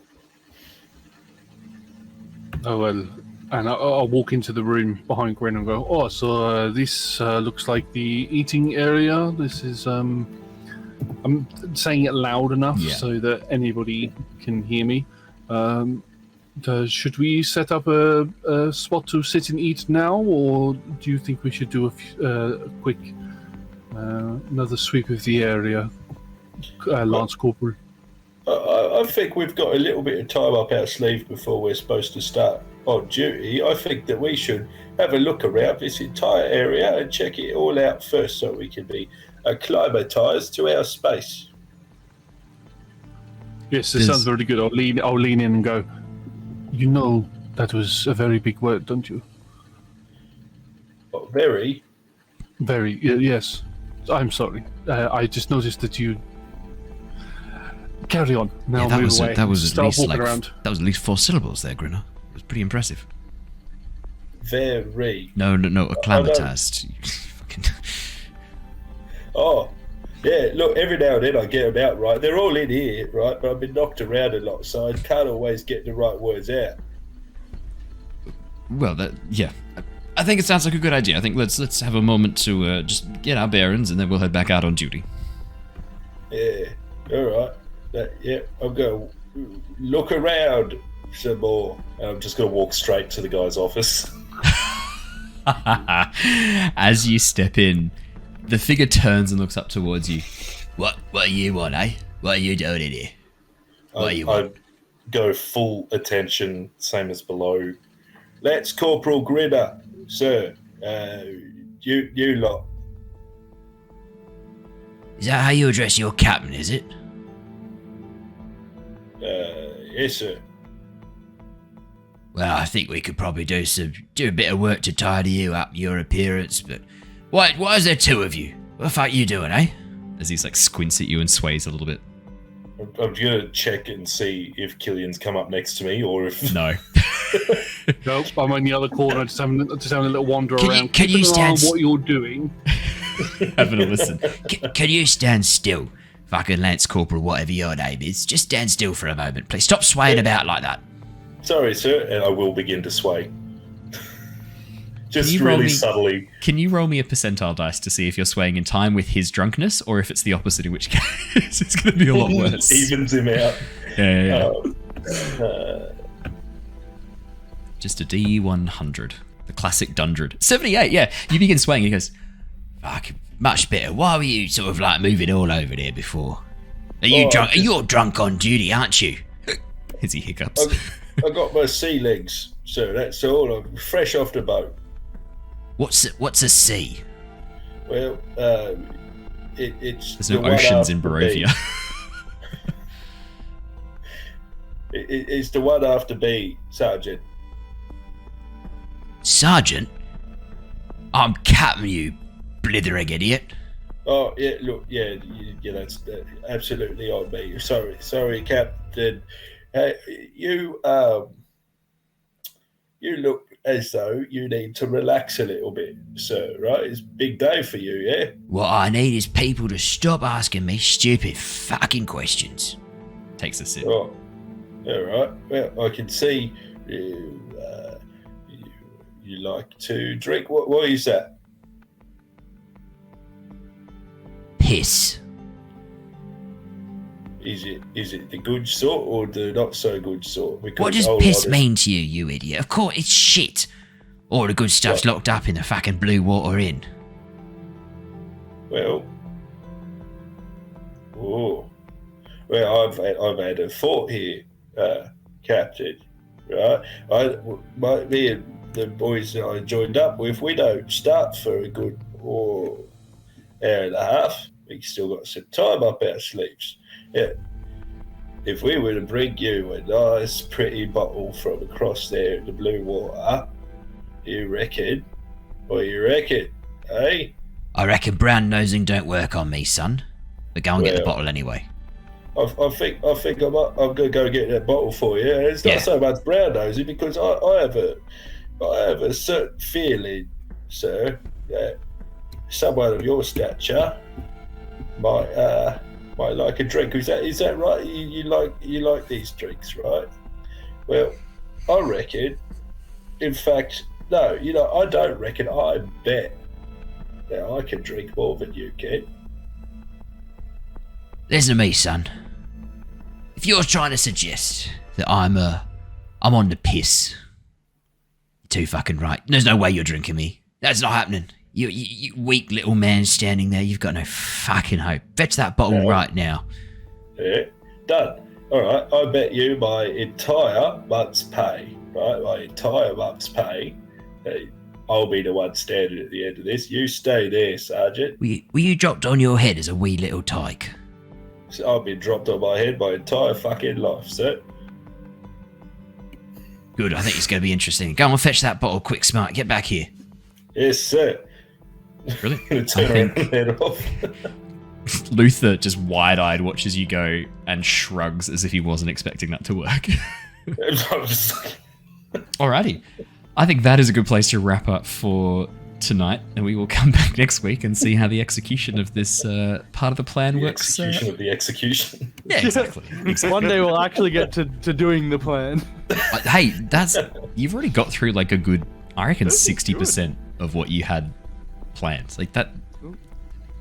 Oh, well, and I'll walk into the room behind Gwen and go, oh, so this looks like the eating area. This is, I'm saying it loud enough so that anybody can hear me. Should we set up a spot to sit and eat now, or do you think we should do a quick another sweep of the area, Lance Corporal? I think we've got a little bit of time up our sleeve before we're supposed to start on duty. I think that we should have a look around this entire area and check it all out first so we can be acclimatized to our space. Yes, this sounds very good. I'll lean in and go, you know that was a very big word, don't you? Oh, very? Very, yes. I'm sorry. I just noticed that you... Carry on. Now that move was away. that was at Start least walking like around. that was at least 4 syllables there, Grinner. It was pretty impressive. Very. No, acclimatized. Fucking... Oh, yeah, look, every now and then I get them out right. They're all in here, right? But I've been knocked around a lot, so I can't always get the right words out. Well, yeah. I think it sounds like a good idea. I think let's have a moment to just get our bearings, and then we'll head back out on duty. Yeah, all right. Yeah, I'm going to look around some more. And I'm just going to walk straight to the guy's office. As you step in, the figure turns and looks up towards you. What do you want, eh? What are you doing in here? What do you want? I go full attention, same as below. That's Corporal Grinner, sir. You lot. Is that how you address your captain, is it? Yes, sir. Well, I think we could probably do a bit of work to tidy you up, your appearance, but why is there 2 of you? What the fuck are you doing, eh? As he's like squints at you and sways a little bit. I'm going to check and see if Killian's come up next to me or if... No. Nope, I'm in the other corner, just having a little wander around. Can you stand... what you're doing. Having a listen. Can you stand still? Fucking Lance Corporal, whatever your name is. Just stand still for a moment, please. Stop swaying about like that. Sorry, sir, and I will begin to sway. Just really subtly. Can you roll me a percentile dice to see if you're swaying in time with his drunkenness, or if it's the opposite, in which case it's going to be a lot worse. Evens him out. Yeah. Just a D100. The classic Dundred. 78, yeah. You begin swaying, he goes, fuck, much better. Why were you sort of like moving all over there before? Are you drunk? You're drunk on duty, aren't you? As he hiccups. I got my sea legs, so that's all. I'm fresh off the boat. What's a sea? Well, it's there's no oceans in Barovia. It's the one after B, Sergeant. Sergeant? I'm Captain, you blithering idiot. Oh yeah, look, yeah, that's absolutely on me. Sorry, Captain. Hey, you look as though you need to relax a little bit, sir, right? It's a big day for you, yeah? What I need is people to stop asking me stupid fucking questions. Takes a sip. Oh, all right. Well, I can see you like to drink. What is that? Piss. Is it the good sort or the not so good sort? Because what does piss mean to you, you idiot? Of course, it's shit. All the good stuff's locked up in the fucking Blue Water Inn. Well, I've had a thought here, Captain. Right, me and the boys that I joined up with, we don't start for a good hour and a half. We still got some time up our sleeves. Yeah. If we were to bring you a nice, pretty bottle from across there in the blue water, you reckon? What you reckon, eh? I reckon brown nosing don't work on me, son. But go and get the bottle anyway. I think I'm going to go get that bottle for you. It's not so much brown nosing because I have a certain feeling, sir, that someone of your stature might like a drink. Is that right? You like these drinks, right? Well, I reckon. In fact, no. I don't reckon. I bet that I can drink more than you can. Listen to me, son. If you're trying to suggest that I'm on the piss, you're too fucking right. There's no way you're drinking me. That's not happening. You weak little man standing there. You've got no fucking hope. Fetch that bottle right now. Yeah, done. All right, I bet you my entire month's pay, right? My entire month's pay. I'll be the one standing at the end of this. You stay there, Sergeant. Were you dropped on your head as a wee little tyke? So I've been dropped on my head my entire fucking life, sir. Good, I think it's going to be interesting. Go and fetch that bottle quick, smart. Get back here. Yes, sir. Really? I'm gonna turn around and head off. Luther just wide-eyed watches you go and shrugs as if he wasn't expecting that to work. I'm just like, Alrighty. I think that is a good place to wrap up for tonight, and we will come back next week and see how the execution of this part of the plan the works. execution of the execution. Yeah, exactly. One day we'll actually get to doing the plan. Hey, you've already got through like a good, I reckon, 60% of what you had planned. Like that.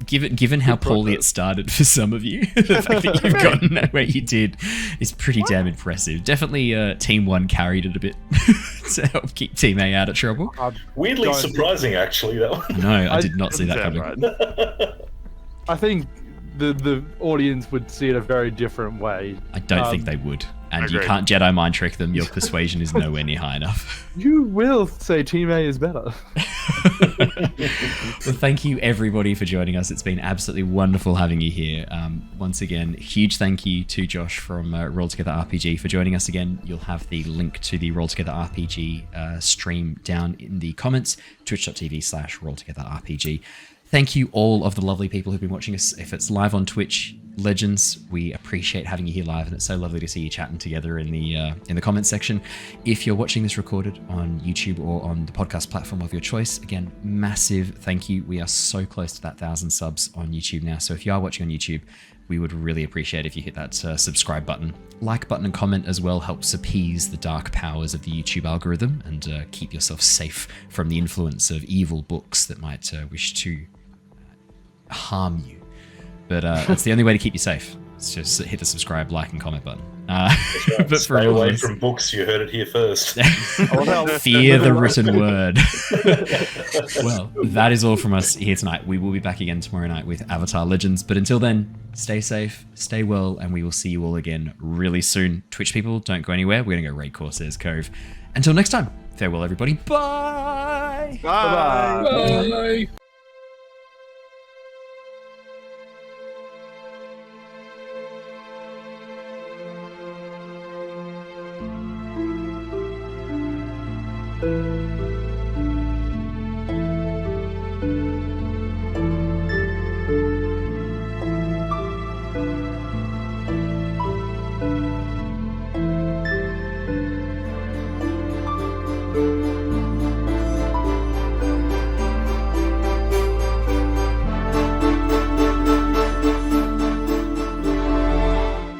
Given how poorly it started for some of you, the fact that you've gotten where you did is pretty damn impressive. Definitely, Team 1 carried it a bit to help keep Team A out of trouble. Weirdly surprising, actually, that one. No, I did not see that coming. Right. I think the audience would see it a very different way. I don't think they would. And you can't Jedi mind trick them. Your persuasion is nowhere near high enough. You will say Team A is better. Well, thank you everybody for joining us. It's been absolutely wonderful having you here. Once again, huge thank you to Josh from Roll Together RPG for joining us again. You'll have the link to the Roll Together RPG stream down in the comments, twitch.tv/rolltogetherrpg. Thank you all of the lovely people who've been watching us. If it's live on Twitch, legends, we appreciate having you here live, and it's so lovely to see you chatting together in the comments section. If you're watching this recorded on YouTube or on the podcast platform of your choice, again, massive thank you. We are so close to that 1,000 subs on YouTube now, so if you are watching on YouTube, we would really appreciate if you hit that subscribe button. Like button and comment as well helps appease the dark powers of the YouTube algorithm and keep yourself safe from the influence of evil books that might wish to harm you. But that's the only way to keep you safe. It's just hit the subscribe, like, and comment button. But for stay all away of us, from books. You heard it here first. fear the written word. Well, that is all from us here tonight. We will be back again tomorrow night with Avatar Legends. But until then, stay safe, stay well, and we will see you all again really soon. Twitch people, don't go anywhere. We're going to go raid Corsair's Cove. Until next time, farewell, everybody. Bye. Bye. Bye. Bye.